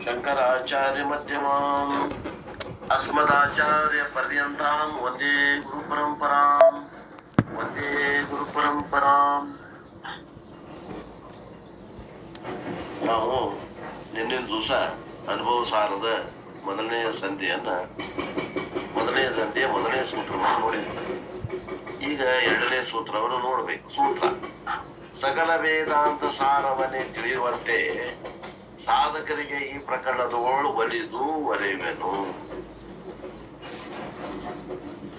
ಶಂಕರಾಚಾರ್ಯ ಮಧ್ಯಮಾಂ ಅಸ್ಮದಾಚಾರ್ಯ ಪರ್ಯಂತಾಂ ವಂದೇ ಗುರು ಪರಂಪರಾಂ ವಂದೇ ಗುರು ಪರಂಪರಾಂ. ನಾವು ನಿನ್ನಿನ ದಿವಸ ಅನುಭವ ಸಾರದ ಮೊದಲನೆಯ ಸಂಧಿಯ ಮೊದಲನೇ ಸೂತ್ರವನ್ನು ನೋಡಿದ್ವಿ. ಈಗ ಎರಡನೇ ಸೂತ್ರವನ್ನು ನೋಡ್ಬೇಕು. ಸೂತ್ರ: ಸಕಲ ವೇದಾಂತ ಸಾರವನ್ನೇ ತಿಳಿಯುವಂತೆ ಸಾಧಕರಿಗೆ ಈ ಪ್ರಕರಣದೋಳು ಒಲಿದು ಒಲಿವೆನು.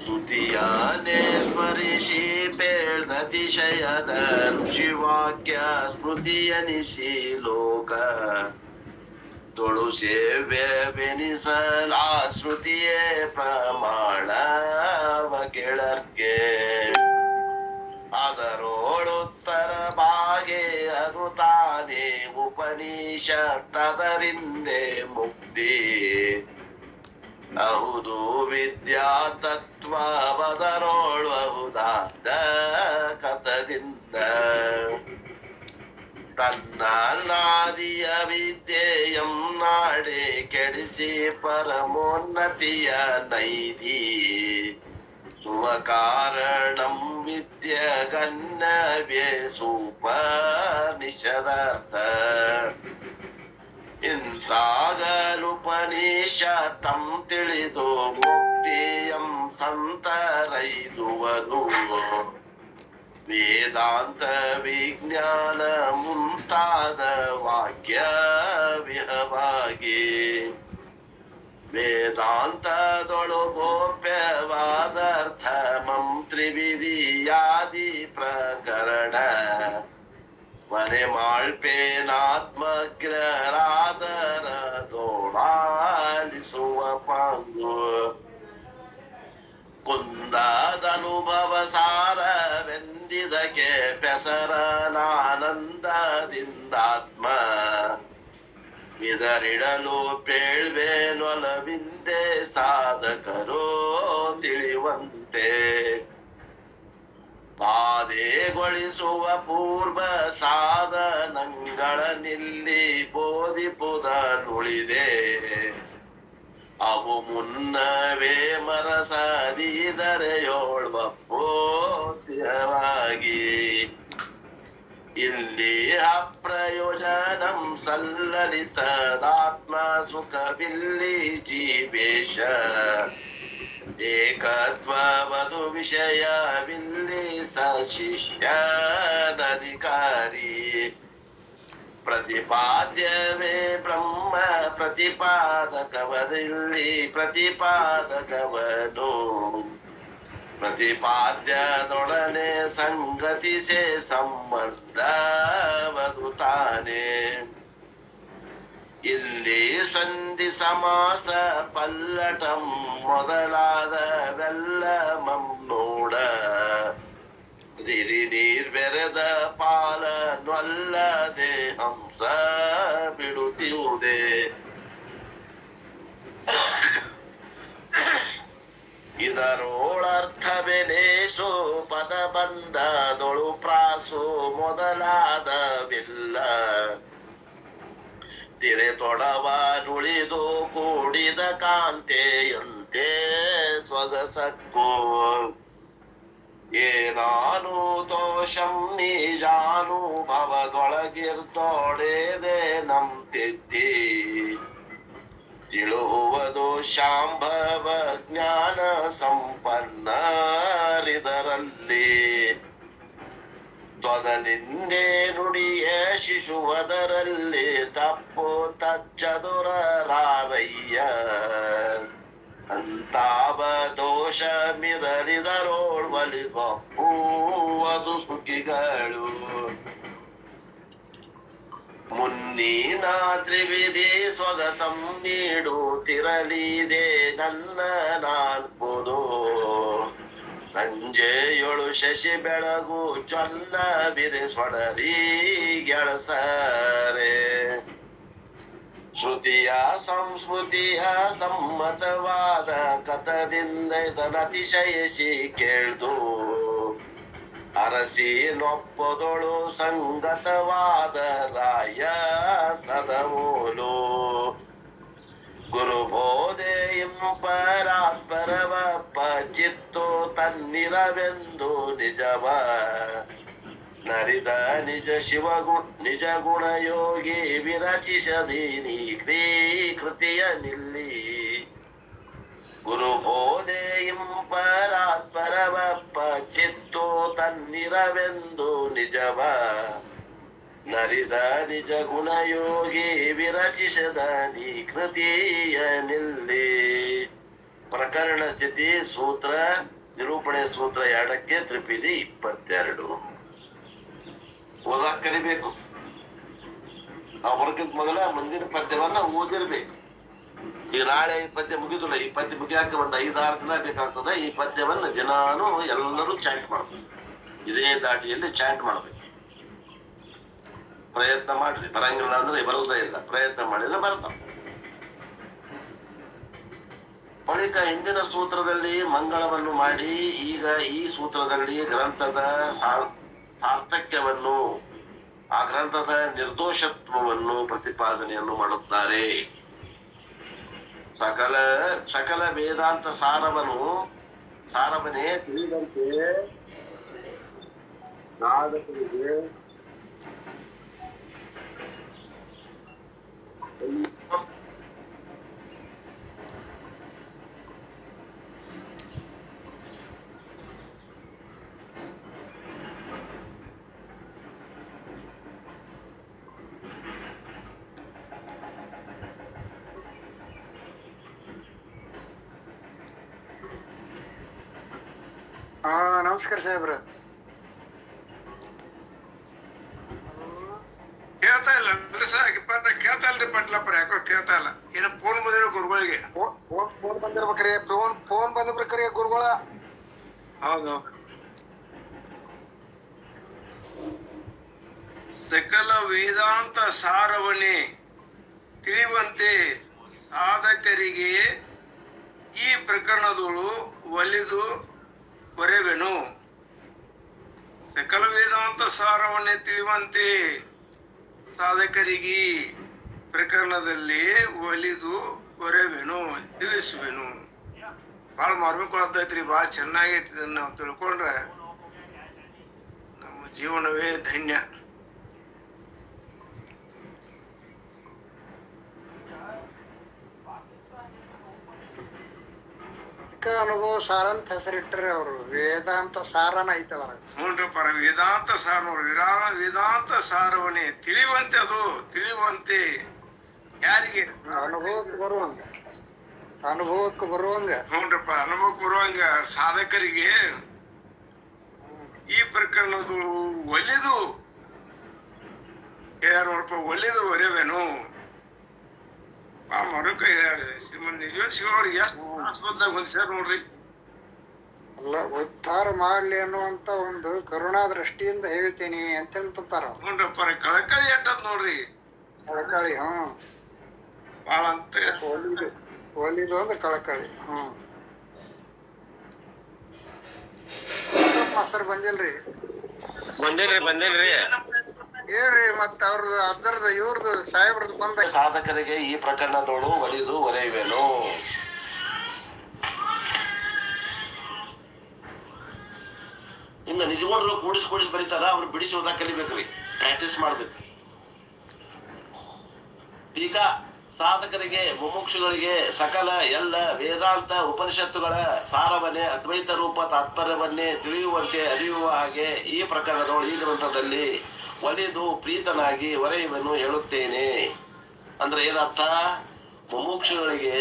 ಶ್ರುತಿಯನ್ನೇ ಸ್ಮರಿಸಿ ಪೇಳ್ದತಿಶಯದ ಋಷಿವಾಕ್ಯ ಸ್ಮೃತಿಯನಿಸಿ ಲೋಕ ತೊಳು ಸೇವ್ಯವೆನಿಸಲಾ ಶ್ರುತಿಯೇ ಪ್ರಮಾಣವ ಕೆಳರ್ಗೆ ಅದರೋಳುತ್ತರ ಬಾಗೆ ಅದು ತಾನೇ ಉಪನಿಷತ್ತದರಿಂದೆ ಮುಕ್ತಿ ಅಹುದು ವಿದ್ಯಾ ತತ್ವವದರೋಳುವುದಾದ ಕಥದಿಂದ ತನ್ನಲ್ಲಾದಿಯ ವಿದ್ಯೆಯಂ ನಾಡೆ ಕೆಡಿಸಿ ಪರಮೋನ್ನತಿಯ ನೈದಿ ಸುವಕಾರಣಂ ವಿದ್ಯಗನ್ನವ್ಯೆ ಸೂಪನಿಷದರ್ಥ ಇಂತಾಗಲುಪನಿಷತ್ತಂ ತಿಳಿದು ಮುಕ್ತಿಯಂ ಸಂತರೈದುವುದು ವೇದಾಂತ ವಿಜ್ಞಾನ ಮುಂತಾದ ವಾಕ್ಯ ವಿಹವಾಗಿ ವೇದಾಂತದೊಳು ಗೋಪ್ಯವಾದರ್ಥ ಮಂತ್ರಿವಿಧಿಯಾದಿ ಪ್ರಕರಣ ಮನೆ ಮಾಳ್ಪೇನಾತ್ಮಗ್ರರಾದರದೋಳಾಲಿಸುವ ಪಾಂಗು ಕುಂದದನುಭವ ಸಾರವೆಂದಿದಕ್ಕೆ ಪೆಸರನಾನಂದದಿಂದಾತ್ಮ ಮಿದರಿಡಲು ಪೇಳ್ವೇನೊಲವಿಂದೆ ಸಾಧಕರು ತಿಳಿಯುವಂತೆ ಬಾಧೆಗೊಳಿಸುವ ಪೂರ್ವ ಸಾಧನಗಳನ್ನಿಲ್ಲಿ ಬೋಧಿಪುದನುಳಿದೆ ಅವು ಮುನ್ನವೇ ಮರಸದಿದರೆಯೋಳ್ವಪ್ಪೋದ್ಯವಾಗಿ ಇಲ್ಲಿ ಅಪ್ರಯೋಜನಂ ಸಲ್ಲಲಿತದಾತ್ಮ ಸುಖವಿಲ್ಲಿ ಜೀವೇಶ ಏಕತ್ವವದು ವಿಷಯವಿಲ್ಲಿ ಸಶಿಷ್ಯನಧಿಕಾರಿ ಪ್ರತಿಪಾದ್ಯವೇ ಬ್ರಹ್ಮ ಪ್ರತಿಪಾದಕವದಿಲ್ಲಿ ಪ್ರತಿಪಾದಕವನು ಪ್ರತಿಪಾದ್ಯದೊಡನೆ ಸಂಗತಿಸೆ ಸಂಬಂಧವದು ತಾನೇ ಇಲ್ಲಿ ಸಂಧಿ ಸಮಾಸ ಪಲ್ಲಟಂ ಮೊದಲಾದವೆಲ್ಲಮಂ ನೋಡ ದಿರಿ ನೀರ್ ಬೆರೆದ ಪಾಲನೊಲ್ಲದೆ ಹಂಸ ಬಿಡುತ್ತಿರುವುದೇ ಇದರೋಳರ್ಥವೆಲೇಸು ಪದ ಬಂದದೊಳು ಪ್ರಾಸು ಮೊದಲಾದವಿಲ್ಲ ತಿರೆ ತೊಡವ ನುಳಿದು ಕೂಡಿದ ಕಾಂತೆಯಂತೆ ಸೊಗಸಕ್ಕೂ ಏನಾನು ದೋಷಂ ನಿಜಾನುಭವದೊಳಗಿರ್ತೊಳೆದೆ ನಂ ತಿದ್ದಿ ತಿಳುವುದು ಶಾಂಭವ ಜ್ಞಾನ ಸಂಪನ್ನರಿದರಲ್ಲಿ ತ್ವದನಿಂದೆ ನುಡಿಯ ಶಿಶುವದರಲ್ಲಿ ತಪ್ಪು ತಚ್ಚದುರರಾರಯ್ಯ ಅಂತಾವ ದೋಷ ಮಿದರಿದರೋಳ್ವಲಿಗೊಪ್ಪುವುದು ಸುಖಿಗಳು ಮುನ್ನೀನ ತ್ರಿವಿಧಿ ಸೊಗಸಂ ನೀಡುತ್ತಿರಲಿದೆ ನನ್ನ ನಾಲ್ಪುದು ಸಂಜೆಯೊಳು ಶಶಿ ಬೆಳಗು ಚೊನ್ನ ಬಿರಿಸೊಡರಿ ಗೆಳಸರೆ ಶ್ರುತಿಯ ಸಂಸ್ಮೃತಿಯ ಸಮ್ಮತವಾದ ಕಥದಿಂದ ಇದನತಿಶಯಿಸಿ ಕೇಳ್ದು ಅರಸಿ ನೊಪ್ಪದೊಳು ಸಂಗತವಾದ ರಾಯ ಸದಮೂಲು ಗುರುಬೋಧೆಯಂ ಪರಾತ್ಪರವಪ್ಪ ಚಿತ್ತೋ ತನ್ನಿರವೆಂದು ನಿಜವ ನರಿದ ನಿಜ ನಿಜ ಗುಣ ಯೋಗಿ ವಿರಚಿಸದೀನಿ ಕೃತಿಯ ನಿಲ್ಲಿ ಗುರುಬೋಧೆಯಂ ಪರಾತ್ಪರವಪ್ಪ ಚಿತ್ತೋ ತನ್ನಿರವೆಂದು ನಿಜವ ನರಿದ ನಿಜ ಗುಣಯೋಗಿ ವಿರಚಿಸದ ನೀ ಕೃತಿಯ ನಿಲ್ಲಿ. ಪ್ರಕರಣ ಸ್ಥಿತಿ ಸೂತ್ರ ನಿರೂಪಣೆ ಸೂತ್ರ 2ಕ್ಕೆ ತ್ರಿಪಿದಿ 22. ಓದಾಕ್ ಕಲಿಬೇಕು. ಆ ವರ್ಗದ ಮೊದಲ ಮುಂದಿನ ಪದ್ಯವನ್ನ ಓದಿರ್ಬೇಕು. ಈ ನಾಳೆ ಈ ಪದ್ಯ ಮುಗಿದಿಲ್ಲ, ಈ ಪದ್ಯ ಮುಗಿಯಾಕ ಒಂದು 5-6 ದಿನ ಬೇಕಾಗ್ತದೆ. ಈ ಪದ್ಯವನ್ನ ದಿನಾನು ಎಲ್ಲರೂ ಚಾಂಟ್ ಮಾಡ್ಬೇಕು. ಇದೇ ದಾಟಿಯಲ್ಲಿ ಚಾಂಟ್ ಮಾಡ್ಬೇಕು. ಪ್ರಯತ್ನ ಮಾಡ್ರಿ. ಬರಂಗಿಲ್ಲ ಅಂದ್ರೆ ಬರುವುದೇ ಇಲ್ಲ. ಪ್ರಯತ್ನ ಮಾಡಿದ್ರೆ ಬರ್ತಾವ. ಬಳಿಕ ಹಿಂದಿನ ಸೂತ್ರದಲ್ಲಿ ಮಂಗಳವನ್ನು ಮಾಡಿ ಈಗ ಈ ಸೂತ್ರದಲ್ಲಿ ಗ್ರಂಥದ ಸಾರ್ಥಕ್ಯವನ್ನು, ಆ ಗ್ರಂಥದ ನಿರ್ದೋಷತ್ವವನ್ನು ಪ್ರತಿಪಾದನೆಯನ್ನು ಮಾಡುತ್ತಾರೆ. ಸಕಲ ವೇದಾಂತ ಸಾರವನ್ನೇ ತಿಳಿದಂತೆ ಸಾಧಕರಿಗೆ ನಮಸ್ಕಾರ ಸಾಹೇಬ್ರ. ಕೇಳ್ತಾ ಇಲ್ಲ ಕೇಳ್ತಾ ಇಲ್ರಿ ಪಟ್ಲಪ್ಪ, ಯಾಕೋ ಕೇಳ್ತಾ ಇಲ್ಲ. ಏನ ಫೋನ್ ಬಂದಿರೋ ಗುರುಗಳಿಗೆ? ಫೋನ್ ಬಂದಿರ್ಬೇಕ್ರಿ. ಫೋನ್ ಬಂದಿರ್ಬೇಕ್ರಿ ಗುರುಗಳ. ಹೌದು. ಸಕಲ ವೇದಾಂತ ಸಾರವನ್ನೇ ತಿಳಿಯುವಂತೆ ಸಾಧಕರಿಗೆ ಈ ಪ್ರಕರಣದಳು ಒಲಿದು ಬರೆವೆನು. ಸಕಲ ವೇದಾಂತ ಸಾರವನ್ನೇ ತಿಳಿಯುವಂತೆ ಸಾಧಕರಿಗೆ ಪ್ರಕರಣದಲ್ಲಿ ಒಲಿದು ಬರೆವೆನು, ತಿಳಿಸುವೆನು. ಭಾಳ ಮಾಡ್ಬೇಕು ಅಂತೈತ್ರಿ. ಭಾಳ ಚೆನ್ನಾಗೈತಿ. ಇದನ್ನ ನಾವು ತಿಳ್ಕೊಂಡ್ರೆ ನಮ್ಮ ಜೀವನವೇ ಧನ್ಯ. ಅನುಭವ ಸಾರ ಅಂತ ಹೆಸರಿಟ್ರಿ ಅವರು. ವೇದಾಂತ ಸಾರನ ಐತದ. ಹ್ಞೂನ್ರಪ್ಪ, ವೇದಾಂತ ಸಾರ ನೋಡ್ರಿ. ವೇದಾಂತ ಸಾರವನ್ನೇ ತಿಳಿಯುವಂತೆ, ಅದು ತಿಳಿಯುವಂತೆ ಯಾರಿಗೆ? ಅನುಭವಕ್ಕೆ ಬರುವಂಗ. ಹ್ಞೂನ್ರಪ್ಪ, ಅನುಭವಕ್ಕೆ ಬರುವಂಗ ಸಾಧಕರಿಗೆ ಈ ಪ್ರಕರಣದು ಒಲಿದು ನೋಡಪ್ಪ, ಒಲಿದು ಬರೆವೆನು. ಮರುಕ ಶ್ರೀಮಂತ ನಿಜ ಶಿವರಿಗೆ ಎಷ್ಟು ಆಸ್ಪತ್ರೆಗೆ ಹೊಂದಿಸ್ಯಾರ ನೋಡ್ರಿ. ಅಲ್ಲ, ಉದ್ಧಾರ ಮಾಡ್ಲಿ ಅನ್ನುವಂತ ಒಂದು ಕರುಣಾ ದೃಷ್ಟಿಯಿಂದ ಹೇಳ್ತೀನಿ ಅಂತ ಹೇಳ್ತಾರ. ಹ್ಞೂನ್ರಪ್ಪ, ಕಳಕಳಿ ಎಟ್ಟದ್ ನೋಡ್ರಿ. ಕಳಕಳಿ. ಬಾಳ ಅಂತ ಒಲಿದು ಅಂದ್ರೆ ಕಳಕಳಿ. ಸರ್ ಬಂದಿಲ್ರಿ? ಬಂದಿಲ್ರಿ. ಹೇಳ್ರಿ ಮತ್ತ ಅವ್ರದ್ದು ಅಜ್ಜರ್ದು ಇವ್ರದ್ದು ಸಾಹೇಬ್ರದ್ದು ಬಂದ. ಸಾಧಕರಿಗೆ ಈ ಪ್ರಕರಣದೋಳು ಒಲಿದು ಒರೆಯುವೆನು. ಇನ್ನು ನಿಜಗೊಂಡ್ರು ಕೂಡಿಸಿ ಬರೀತಾರ. ಅವ್ರು ಬಿಡಿಸಿ ಓದಾಕ ಕಲಿಬೇಕ್ರಿ. ಪ್ರಾಕ್ಟೀಸ್ ಮಾಡ್ಬೇಕು. ಈಗ ಸಾಧಕರಿಗೆ, ಮುಮುಕ್ಷುಗಳಿಗೆ ಸಕಲ ಎಲ್ಲ ವೇದಾಂತ ಉಪನಿಷತ್ತುಗಳ ಸಾರವನ್ನೇ, ಅದ್ವೈತ ರೂಪ ತಾತ್ಪರ್ಯವನ್ನೇ ತಿಳಿಯುವಂತೆ ಅರಿಯುವ ಹಾಗೆ ಈ ಪ್ರಕರಣದೋಳು ಈ ಗ್ರಂಥದಲ್ಲಿ ಒಲಿದು ಪ್ರೀತನಾಗಿ ಒರೆಯುವೆನು ಹೇಳುತ್ತೇನೆ. ಅಂದ್ರೆ ಏನರ್ಥ? ಮುಮುಕ್ಷುಗಳಿಗೆ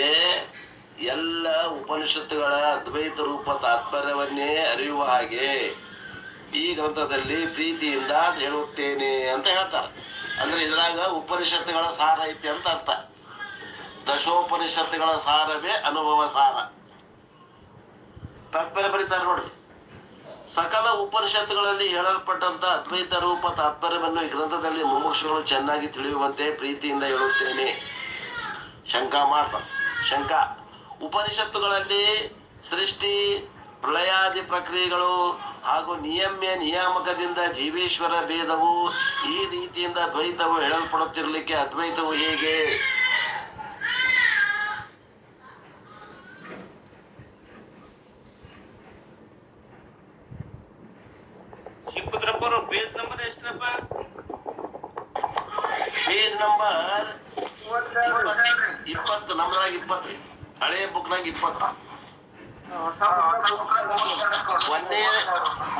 ಎಲ್ಲ ಉಪನಿಷತ್ತುಗಳ ಅದ್ವೈತ ರೂಪ ತಾತ್ಪರ್ಯವನ್ನೇ ಅರಿಯುವ ಹಾಗೆ ಈ ಗ್ರಂಥದಲ್ಲಿ ಪ್ರೀತಿಯಿಂದ ಹೇಳುತ್ತೇನೆ ಅಂತ ಹೇಳ್ತಾರೆ. ಅಂದ್ರೆ ಇದ್ರಾಗ ಉಪನಿಷತ್ತುಗಳ ಸಾರ ಐತಿ ಅಂತ ಅರ್ಥ. ದಶೋಪನಿಷತ್ತುಗಳ ಸಾರವೇ ಅನುಭವ ಸಾರ. ತಾತ್ಪರ್ಯ ಬರೀತಾರೆ ನೋಡ್ರಿ. ಸಕಲ ಉಪನಿಷತ್ತುಗಳಲ್ಲಿ ಹೇಳಲ್ಪಟ್ಟಂತ ಅದ್ವೈತ ರೂಪ ತಾತ್ಪರ್ಯವನ್ನು ಈ ಗ್ರಂಥದಲ್ಲಿ ಮುಮುಕ್ಷುಗಳು ಚೆನ್ನಾಗಿ ತಿಳಿಯುವಂತೆ ಪ್ರೀತಿಯಿಂದ ಹೇಳುತ್ತೇನೆ. ಶಂಕಾ ಮಾಡ್ತಾರೆ. ಶಂಕಾ, ಉಪನಿಷತ್ತುಗಳಲ್ಲಿ ಸೃಷ್ಟಿ ಪ್ರಳಯಾದಿ ಪ್ರಕ್ರಿಯೆಗಳು ಹಾಗೂ ನಿಯಾಮಕದಿಂದ ಜೀವೇಶ್ವರ ಭೇದವು ಈ ರೀತಿಯಿಂದ ದ್ವೈತವು ಹೇಳಲ್ಪಡುತ್ತಿರಲಿಕ್ಕೆ ಅದ್ವೈತವು ಹೇಗೆ? 20 ನಮ್ದ್ರಾಗ 20 ಹಳೆ ಬುಕ್ನಾಗ 20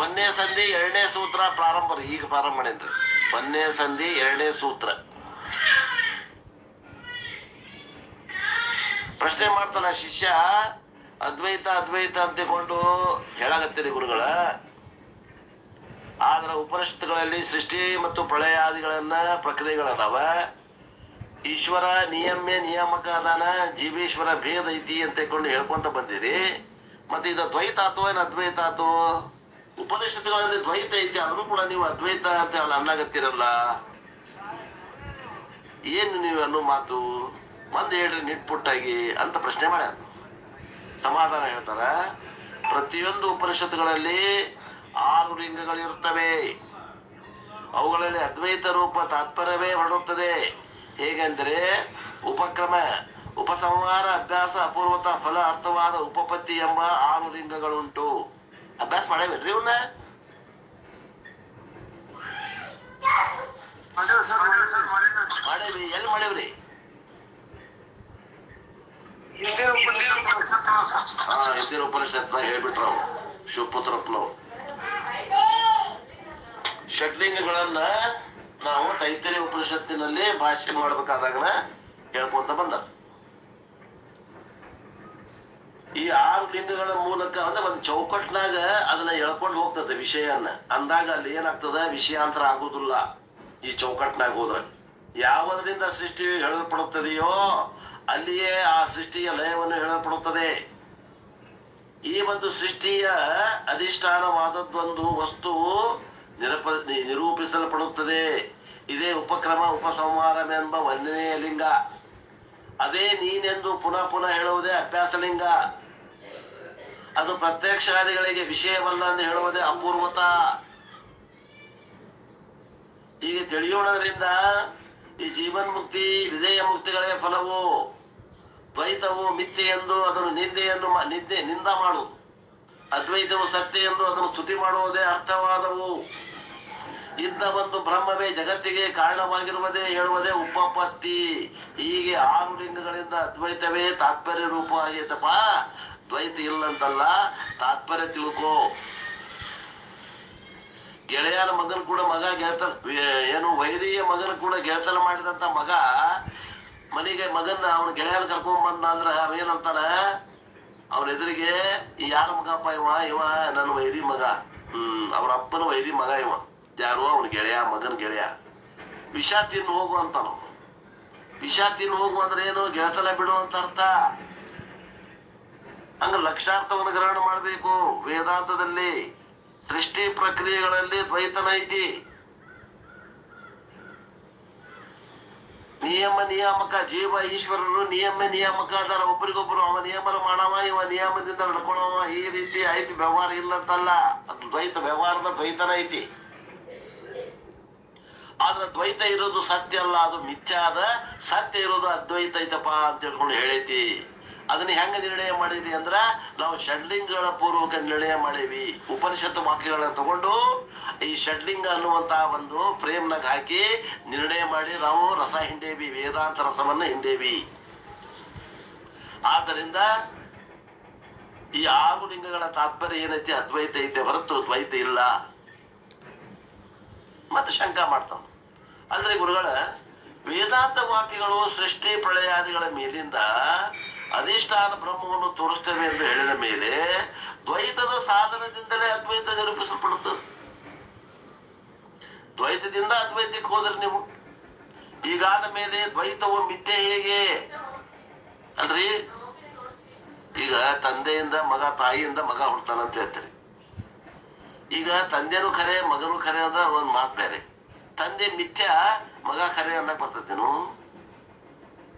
ಒಂದೇ ಸಂಧಿ 2ನೇ ಸೂತ್ರ ಪ್ರಾರಂಭ ರೀ. ಈಗ ಪ್ರಾರಂಭ ಮಾಡೇನ್ರಿ. 1ನೇ ಸಂಧಿ 2ನೇ ಸೂತ್ರ. ಪ್ರಶ್ನೆ ಮಾಡ್ತಾನ ಶಿಷ್ಯ, ಅದ್ವೈತ ಅದ್ವೈತ ಅಂತ ತಿಳ್ಕೊಂಡು ಹೇಳಾಗತ್ತೀರಿ ಗುರುಗಳ, ಆದ್ರ ಉಪನಿಷತ್ತುಗಳಲ್ಲಿ ಸೃಷ್ಟಿ ಮತ್ತು ಪ್ರಳಯಾದಿಗಳನ್ನ ಪ್ರಕ್ರಿಯೆಗಳದಾವ. ಈಶ್ವರ ನಿಯಮ್ಯ ನಿಯಾಮಕ ಅದಾನ, ಜೀವೇಶ್ವರ ಭೇದ ಐತಿ ಅಂತ ತಿಳ್ಕೊಂಡು ಹೇಳ್ಕೊಂತ ಬಂದಿರಿ. ಮತ್ತೆ ಇದು ದ್ವೈತ ಆತೋ ಏನ್ ಅದ್ವೈತ ಆತೋ? ಉಪನಿಷತ್ತುಗಳಲ್ಲಿ ದ್ವೈತ ಐತಿ, ಆದ್ರೂ ಕೂಡ ನೀವು ಅದ್ವೈತ ಅಂತ ಅನ್ನಾಗತ್ತೀರಲ್ಲ, ಏನು ನೀವು ಅನ್ನೋ ಮಾತು ಮಂದಿ ಹೇಳ್ರಿ ನಿಟ್ಪುಟ್ಟಾಗಿ ಅಂತ ಪ್ರಶ್ನೆ ಮಾಡ್ಯಾರ. ಸಮಾಧಾನ ಹೇಳ್ತಾರ, ಪ್ರತಿಯೊಂದು ಉಪನಿಷತ್ತುಗಳಲ್ಲಿ 6 ಲಿಂಗಗಳಿರುತ್ತವೆ. ಅವುಗಳಲ್ಲಿ ಅದ್ವೈತ ರೂಪ ತಾತ್ಪರ್ಯವೇ ಹೊರಡುತ್ತದೆ. ಹೇಗೆಂದರೆ ಉಪಕ್ರಮ, ಉಪಸಂಹಾರ, ಅಭ್ಯಾಸ, ಅಪೂರ್ವತ, ಫಲ, ಅರ್ಥವಾದ, ಉಪಪತ್ತಿ ಎಂಬ 6 ಲಿಂಗಗಳುಂಟು. ಅಭ್ಯಾಸ ಮಾಡೇವೇನ್ರಿ ಇವನ್ನ? ಮಾಡೇವಿ. ಎಲ್ಲಿ ಮಾಡೇವ್ರಿ? ಹಿಂದಿನ ಉಪನಿಷತ್ನ ಹೇಳ್ಬಿಟ್ರ ಅವ್ರು ಶಿವಪುತ್ರಪ್ಪನವ್ರು. ಷಡ್ಲಿಂಗಗಳನ್ನ ನಾವು ತೈತರಿಯ ಉಪನಿಷತ್ತಿನಲ್ಲಿ ಭಾಷ್ಯ ಮಾಡ್ಬೇಕಾದಾಗ ಹೇಳ್ಕೊಂತ ಬಂದ. ಈ 6 ಲಿಂಗಗಳ ಮೂಲಕ ಅಂದ್ರೆ ಒಂದು ಚೌಕಟ್ನಾಗ ಅದನ್ನ ಎಳ್ಕೊಂಡು ಹೋಗ್ತದೆ ವಿಷಯನ್ನ. ಅಂದಾಗ ಅಲ್ಲಿ ಏನಾಗ್ತದ, ವಿಷಯಾಂತರ ಆಗುದಿಲ್ಲ. ಈ ಚೌಕಟ್ನಾಗ ಹೋದ್ರೆ ಯಾವುದರಿಂದ ಸೃಷ್ಟಿ ಹೇಳಲ್ಪಡುತ್ತದೆಯೋ ಅಲ್ಲಿಯೇ ಆ ಸೃಷ್ಟಿಯ ಲಯವನ್ನು ಹೇಳಲ್ಪಡುತ್ತದೆ. ಈ ಒಂದು ಸೃಷ್ಟಿಯ ಅಧಿಷ್ಠಾನವಾದದ್ದೊಂದು ವಸ್ತು ನಿರೂಪಿಸಲ್ಪಡುತ್ತದೆ. ಇದೇ ಉಪಕ್ರಮ ಉಪಸಂಹಾರವೆಂಬ 1ನೇ ಲಿಂಗ. ಅದೇ ನೀನೆಂದು ಪುನಃ ಪುನಃ ಹೇಳುವುದೇ ಅಭ್ಯಾಸ ಲಿಂಗ. ಅದು ಪ್ರತ್ಯಕ್ಷಾದಿಗಳಿಗೆ ವಿಷಯವಲ್ಲ ಎಂದು ಹೇಳುವುದೇ ಅಪೂರ್ವತ. ಹೀಗೆ ತಿಳಿಯೋಣದ್ರಿಂದ ಈ ಜೀವನ್ ಮುಕ್ತಿ ವಿಧೇಯ ಮುಕ್ತಿಗಳೇ ಫಲವು. ದ್ವೈತವು ಮಿಥ್ಯೆ ಎಂದು ಅದನ್ನು ನಿಂದ ಮಾಡುವುದು, ಅದ್ವೈತವು ಸತ್ಯ ಎಂದು ಅದನ್ನು ಸ್ತುತಿ ಮಾಡುವುದೇ ಅರ್ಥವಾದವು. ಇದ್ದ ಒಂದು ಬ್ರಹ್ಮವೇ ಜಗತ್ತಿಗೆ ಕಾರಣವಾಗಿರುವುದೇ ಹೇಳುವುದೇ ಉಪಪತ್ತಿ. ಹೀಗೆ 6 ಲಿಂಗಗಳಿಂದ ಅದ್ವೈತವೇ ತಾತ್ಪರ್ಯ ರೂಪ ಆಗೈತಪ್ಪ. ದ್ವೈತ ಇಲ್ಲಂತಲ್ಲ, ತಾತ್ಪರ್ಯ ತಿಳ್ಕೋ. ಗೆಳೆಯನ ಮಗನ ಕೂಡ ಮಗ ಗೆಳತನ, ಏನು ವೈರಿಯ ಮಗನ ಕೂಡ ಗೆಳತನ ಮಾಡಿದಂತ ಮಗ ಮನೆಗೆ ಮಗನ್ನ ಅವನ ಗೆಳೆಯನ ಕರ್ಕೊಂಡ್ ಬಂದ ಅಂದ್ರ ಅವೇನಂತಾನ, ಅವನ ಎದುರಿಗೆ ಯಾರ ಮಗಪ್ಪ ಇವ ನನ್ನ ವೈರಿ ಮಗ, ಅವ್ರ ಅಪ್ಪನ ವೈರಿ ಮಗ ಇವ. ಯಾರು? ಅವನ ಗೆಳೆಯ, ಮಗನ ಗೆಳೆಯ. ವಿಷ ತಿನ್ನು ಹೋಗು ಅಂತಾನ. ವಿಷ ತಿನ್ನು ಹೋಗು ಅಂದ್ರೆ ಏನು? ಗೆಳತನ ಬಿಡು ಅಂತ ಅರ್ಥ. ಹಂಗ ಲಕ್ಷಾರ್ಥವನ್ನು ಗ್ರಹಣ ಮಾಡ್ಬೇಕು. ವೇದಾಂತದಲ್ಲಿ ಸೃಷ್ಟಿ ಪ್ರಕ್ರಿಯೆಗಳಲ್ಲಿ ದ್ವೈತನ ಐತಿ. ನಿಯಮ ನಿಯಾಮಕ, ಜೀವ ಈಶ್ವರರು ನಿಯಮ ನಿಯಾಮಕ ಅದಾರ. ಒಬ್ಬರಿಗೊಬ್ರು ಅವ ನಿಯಮನ ಮಾಡವ, ಇವ ನಿಯಮದಿಂದ ನಡ್ಕೊಳವ. ಈ ರೀತಿ ಐತಿ. ವ್ಯವಹಾರ ಇಲ್ಲಂತಲ್ಲ, ಅದು ದ್ವೈತ. ವ್ಯವಹಾರದ ದ್ವೈತನ ಐತಿ. ಆದ್ರೆ ದ್ವೈತ ಇರೋದು ಸತ್ಯ ಅಲ್ಲ, ಅದು ಮಿಥ್ಯ ಅದ. ಸತ್ಯ ಇರೋದು ಅದ್ವೈತ ಐತಪ್ಪ ಅಂತ ಹೇಳ್ಕೊಂಡು ಹೇಳೈತಿ. ಅದನ್ನ ಹೆಂಗ ನಿರ್ಣಯ ಮಾಡಿದ್ವಿ ಅಂದ್ರ ನಾವು ಷಡ್ಲಿಂಗಗಳ ಪೂರ್ವಕ ನಿರ್ಣಯ ಮಾಡೇವಿ. ಉಪನಿಷತ್ತು ವಾಕ್ಯಗಳನ್ನ ತಗೊಂಡು ಈ ಷಡ್ಲಿಂಗ ಅನ್ನುವಂತ ಒಂದು ಫ್ರೇಮ್ನಾಗ ಹಾಕಿ ನಿರ್ಣಯ ಮಾಡಿ ನಾವು ರಸ ಹಿಂಡೇವಿ, ವೇದಾಂತ ರಸವನ್ನ ಹಿಂಡೇವಿ. ಆದ್ದರಿಂದ ಈ 6 ಲಿಂಗಗಳ ತಾತ್ಪರ್ಯ ಏನೈತಿ? ಅದ್ವೈತ ಐತೆ ಹೊರತು ದ್ವೈತ ಇಲ್ಲ. ಮತ್ತೆ ಶಂಕ ಮಾಡ್ತಾವ. ಅಂದ್ರೆ ಗುರುಗಳ ವೇದಾಂತ ವಾಕ್ಯಗಳು ಸೃಷ್ಟಿ ಪ್ರಳಯಾದಿಗಳ ಮೇಲಿಂದ ಅಧಿಷ್ಠಾನ ಬ್ರಹ್ಮವನ್ನು ತೋರಿಸ್ತೇವೆ ಎಂದು ಹೇಳಿದ ಮೇಲೆ ದ್ವೈತದ ಸಾಧನದಿಂದಲೇ ಅದ್ವೈತ ನಿರೂಪಿಸಲ್ಪಡುತ್ತದೆ. ದ್ವೈತದಿಂದ ಅದ್ವೈತಕ್ಕೆ ಹೋದ್ರೆ ನೀವು ಈಗಾದ ಮೇಲೆ ದ್ವೈತವು ಮಿಥ್ಯೆ ಹೇಗೆ ಅಲ್ರಿ? ಈಗ ತಂದೆಯಿಂದ ಮಗ, ತಾಯಿಯಿಂದ ಮಗ ಹುಡ್ತಾನಂತ ಹೇಳ್ತಾರೆ. ಈಗ ತಂದೆನೂ ಖರೆ, ಮಗನೂ ಖರೆ ಅಂದ್ರ ಒಂದ್ ಮಾತು ಬೇರೆ. ತಂದೆ ಮಿಥ್ಯ, ಮಗ ಖರೆ ಅನ್ನಕ್ ಬರ್ತೇನು?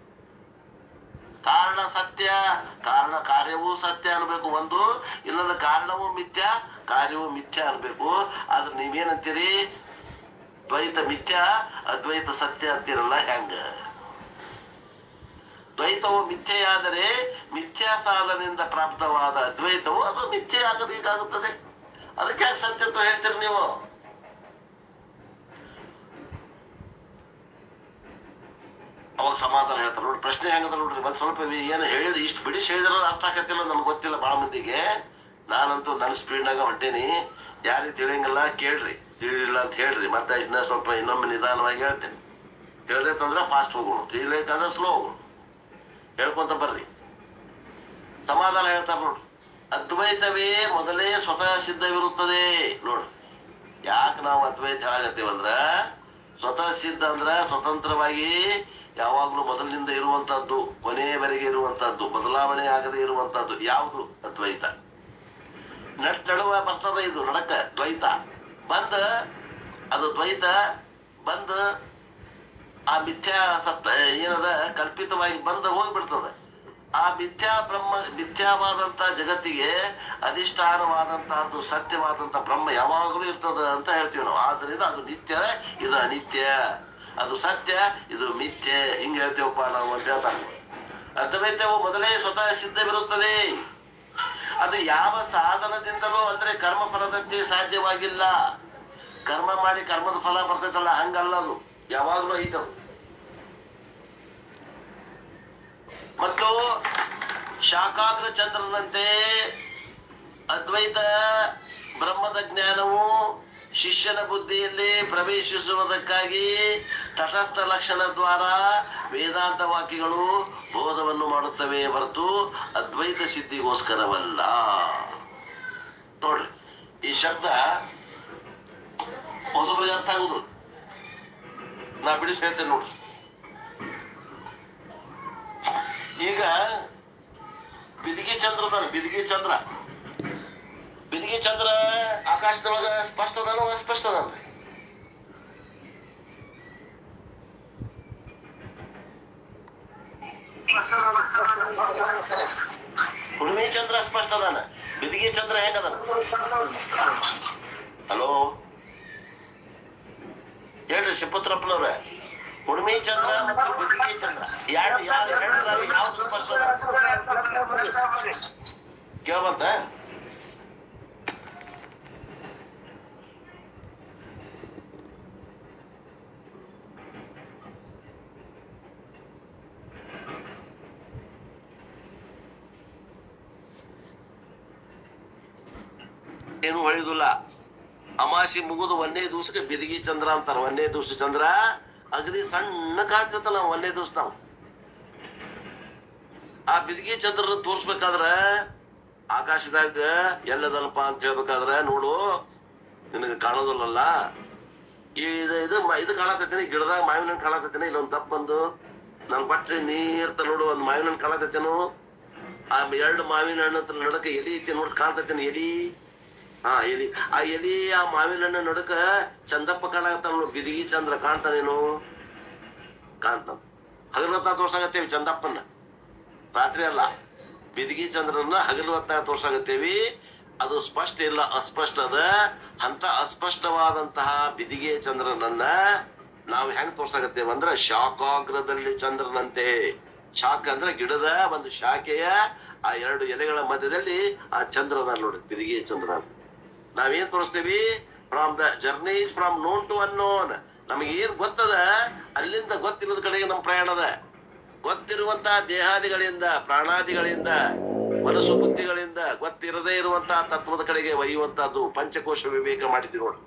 ಕಾರಣ ಸತ್ಯ, ಕಾರಣ ಕಾರ್ಯವೂ ಸತ್ಯ ಅನ್ಬೇಕು ಒಂದು. ಇಲ್ಲದ ಕಾರಣವೂ ಮಿಥ್ಯ, ಕಾರ್ಯವೂ ಮಿಥ್ಯ ಅನ್ಬೇಕು. ಆದ್ರೆ ನೀವೇನಂತೀರಿ? ದ್ವೈತ ಮಿಥ್ಯ, ಅದ್ವೈತ ಸತ್ಯ ಅಂತೀರಲ್ಲ, ಹೆಂಗ? ದ್ವೈತವು ಮಿಥ್ಯೆಯಾದರೆ ಮಿಥ್ಯಾ ಸಾಧನೆಯಿಂದ ಪ್ರಾಪ್ತವಾದ ಅದ್ವೈತವು ಅದು ಮಿಥ್ಯೆ ಆಗಬೇಕಾಗುತ್ತದೆ. ಅದಕ್ಕೆ ಯಾಕೆ ಸತ್ಯತ್ವ ಹೇಳ್ತೀರಿ ನೀವು? ಅವಾಗ ಸಮಾಧಾನ ಹೇಳ್ತಾರೆ. ನೋಡಿ ಪ್ರಶ್ನೆ ಹೆಂಗದ ನೋಡ್ರಿ, ಮತ್ ಸ್ವಲ್ಪ ಏನು ಹೇಳಿದ್ರೆ ಇಷ್ಟು ಬಿಡಿಸಿ ಹೇಳಿದ್ರ ಅರ್ಥ ಆಗತ್ತಿಲ್ಲ ನನ್ಗೆ ಗೊತ್ತಿಲ್ಲ ಬಾಳ ಮಂದಿಗೆ. ನಾನಂತೂ ನನ್ನ ಸ್ಪೀಡ್ನಾಗ ಹೊಂಟೇನಿ, ಯಾರಿಗೆ ತಿಳಿಯಂಗಿಲ್ಲ ಕೇಳ್ರಿ, ತಿಳಿಲಿಲ್ಲ ಅಂತ ಹೇಳ್ರಿ, ಮತ್ತೆ ಇದನ್ನ ಸ್ವಲ್ಪ ಇನ್ನೊಮ್ಮೆ ನಿಧಾನವಾಗಿ ಹೇಳ್ತೇನೆ. ತಿಳಿದೈತಂದ್ರೆ ಫಾಸ್ಟ್ ಹೋಗೋಣ, ತಿಳಿಲಿಕ್ಕಂದ್ರೆ ಸ್ಲೋ ಹೋಗೋಣ, ಹೇಳ್ಕೊಂತ ಬರ್ರಿ. ಸಮಾಧಾನ ಹೇಳ್ತಾರ ನೋಡ್ರಿ. ಅದ್ವೈತವೇ ಮೊದಲೇ ಸ್ವತಃ ಸಿದ್ಧವಿರುತ್ತದೆ. ನೋಡ್ರಿ ಯಾಕೆ ನಾವು ಅದ್ವೈತ ಹೇಳಾಗತ್ತೇವಂದ್ರ, ಸ್ವತಃ ಸಿದ್ಧ ಅಂದ್ರ ಸ್ವತಂತ್ರವಾಗಿ ಯಾವಾಗ್ಲೂ ಮೊದಲಿನಿಂದ ಇರುವಂತಹದ್ದು, ಕೊನೆಯವರೆಗೆ ಇರುವಂತಹದ್ದು, ಬದಲಾವಣೆ ಆಗದೆ ಇರುವಂತಹದ್ದು ಯಾವುದು? ಅದ್ವೈತ. ನಡುವ ಬರ್ತದ ಇದು ನಡಕ ದ್ವೈತ ಬಂದ, ಅದು ದ್ವೈತ ಬಂದ ಆ ಮಿಥ್ಯಾ ಸತ್ತ ಏನದ ಕಲ್ಪಿತವಾಗಿ ಬಂದ ಹೋಗ್ಬಿಡ್ತದ. ಆ ಮಿಥ್ಯಾವಾದಂತ ಜಗತ್ತಿಗೆ ಅಧಿಷ್ಠಾನವಾದಂತಹದ್ದು ಸತ್ಯವಾದಂತ ಬ್ರಹ್ಮ ಯಾವಾಗಲೂ ಇರ್ತದ ಅಂತ ಹೇಳ್ತೀವಿ ನಾವು. ಆದ್ರಿಂದ ಅದು ನಿತ್ಯ, ಇದು ಅನಿತ್ಯ, ಅದು ಸತ್ಯ, ಇದು ಮಿಥ್ಯೆ, ಹಿಂಗ ಹೇಳ್ತೇವಪ್ಪ ನಾವು ಅಂತ ಹೇಳ್ತಾರೆ. ಅದ್ವೈತವು ಮೊದಲೇ ಸ್ವತಃ ಸಿದ್ಧವಿರುತ್ತದೆ. ಅದು ಯಾವ ಸಾಧನದಿಂದಲೂ ಅಂದ್ರೆ ಕರ್ಮ ಫಲದಂತೆ ಸಾಧ್ಯವಾಗಿಲ್ಲ. ಕರ್ಮ ಮಾಡಿ ಕರ್ಮದ ಫಲ ಬರ್ತೈತಲ್ಲ, ಹಂಗಲ್ಲದು, ಯಾವಾಗ್ಲೂ ಐತದು. ಮತ್ತು ಶಾಕಾಗ್ರ ಚಂದ್ರನಂತೆ ಅದ್ವೈತ ಬ್ರಹ್ಮದ ಜ್ಞಾನವು ಶಿಷ್ಯನ ಬುದ್ಧಿಯಲ್ಲಿ ಪ್ರವೇಶಿಸುವುದಕ್ಕಾಗಿ ತಟಸ್ಥ ಲಕ್ಷಣ ದ್ವಾರ ವೇದಾಂತ ವಾಕ್ಯಗಳು ಬೋಧವನ್ನು ಮಾಡುತ್ತವೆ ಹೊರತು ಅದ್ವೈತ ಸಿದ್ಧಿಗೋಸ್ಕರವಲ್ಲ. ನೋಡ್ರಿ ಈ ಶಬ್ದ ಹೊಸಬರಿಗೆ ಅರ್ಥ ಆಗುದು, ನಾ ಬಿಡಿಸಿ ಹೇಳ್ತೇನೆ ನೋಡ್ರಿ. ಈಗ ಬಿದಿಗೆ ಚಂದ್ರದಾನ, ಬಿದಿಗೆ ಚಂದ್ರ, ಬಿದಿಗೆ ಚಂದ್ರ ಆಕಾಶದೊಳಗ ಸ್ಪಷ್ಟ ಅದಾನ ಅಸ್ಪಷ್ಟ ಅದಾನ್ರಿ? ಹುಣ್ಣಿಮೆ ಚಂದ್ರ ಸ್ಪಷ್ಟ ಅದಾನ, ಬಿದಿಗೆ ಚಂದ್ರ ಹೆಂಗದಾನ? ಹಲೋ ಹೇಳ್ರಿ ಶಿವಪುತ್ರಪ್ಪನವ್ರ, ಹುಣ್ಣಿಮೆ ಚಂದ್ರ ಮತ್ತು ಬಿದಿಗೆ ಚಂದ್ರ ಯಾವ್ದು ಸ್ಪಷ್ಟ ಕೇಳಬಂತ? ಏನು ಹೊಳಿದಿಲ್ಲ. ಅಮಾಸಿ ಮುಗಿದು ಒಂದೇ ದಿವಸಕ್ಕೆ ಬಿದಿಗೆ ಚಂದ್ರ ಅಂತಾರ. ಒಂದೇ ದಿವಸ ಚಂದ್ರ ಅಗದಿ ಸಣ್ಣ ಕಾಣ್ತಿರ್ತಲ್ಲ ಒಂದೇ ದಿವಸ. ನಾವು ಆ ಬಿದಿಗೆ ಚಂದ್ರ ತೋರ್ಸ್ಬೇಕಾದ್ರ ಆಕಾಶದಾಗ ಎಲ್ಲದಲ್ಪ ಅಂತ ಹೇಳ್ಬೇಕಾದ್ರ ನೋಡು, ನಿನಗೆ ಕಾಣೋದಿಲ್ಲಲ್ಲ, ಇದು ಕಾಣತೈತೇನೆ, ಗಿಡದಾಗ ಮಾವಿನ ಹಣ್ಣು ಕಾಣತೈತೇನೆ, ಇಲ್ಲೊಂದ್ ದಪ್ಪ ಬಂದು ನನ್ ಬಟ್ರಿ ನೀರ್ತ ನೋಡು, ಒಂದ್ ಮಾವಿನ ಹಣ್ಣು ಕಾಣತೈತೇನು, ಆ 2 ಮಾವಿನ ಹಣ್ಣು ನಡಕ ಎಲಿ ಐತಿ ನೋಡಿ ಕಾಣ್ತೈತೇನು ಎಲಿ? ಎಲಿ, ಆ ಎಲಿ ಆ ಮಾವಿನ ಹಣ್ಣು ನಡಕ ಚಂದಪ್ಪ ಕಾಣಾಗತ್ತ ನೋಡು, ಬಿದಿಗೆ ಚಂದ್ರ ಕಾಣ್ತಾನೇನು? ಕಾಣ್ತಾನ. ಹಗಲತ್ತ ತೋರ್ಸಾಗತ್ತೇವಿ ಚಂದಪ್ಪನ, ರಾತ್ರಿ ಅಲ್ಲ. ಬಿದಿಗೆ ಚಂದ್ರನ್ನ ಹಗಲು ಹೊತ್ತಾಗ ತೋರ್ಸಾಗತ್ತೇವಿ. ಅದು ಸ್ಪಷ್ಟ ಇಲ್ಲ, ಅಸ್ಪಷ್ಟ ಅದ. ಅಂತ ಅಸ್ಪಷ್ಟವಾದಂತಹ ಬಿದಿಗೆ ಚಂದ್ರನನ್ನ ನಾವು ಹೆಂಗ್ ತೋರ್ಸಾಗತ್ತೇವ ಅಂದ್ರ ಶಾಖಾಗ್ರದಲ್ಲಿ ಚಂದ್ರನಂತೆ. ಶಾಖ ಅಂದ್ರೆ ಗಿಡದ ಒಂದು ಶಾಖೆಯ ಆ 2 ಎಲೆಗಳ ಮಧ್ಯದಲ್ಲಿ ಆ ಚಂದ್ರನ ನೋಡಿ, ಬಿದಿಗೆ ಚಂದ್ರ. ನಾವೇನ್ ತೋರಿಸ್ತೇವಿ? From the journeys from known to unknown. ನಮಗೆ ಏನ್ ಗೊತ್ತದ ಅಲ್ಲಿಂದ ಗೊತ್ತಿಲ್ಲದ ಕಡೆಗೆ ನಮ್ಮ ಪ್ರಯಾಣದ. ಗೊತ್ತಿರುವಂತಹ ದೇಹಾದಿಗಳಿಂದ, ಪ್ರಾಣಾದಿಗಳಿಂದ, ಮನಸ್ಸು ಬುದ್ಧಿಗಳಿಂದ ಗೊತ್ತಿರದೇ ಇರುವಂತಹ ತತ್ವದ ಕಡೆಗೆ ಒಯ್ಯುವಂತಹದ್ದು ಪಂಚಕೋಶ ವಿವೇಕ ಮಾಡಿದ್ವಿ ನೋಡಿ.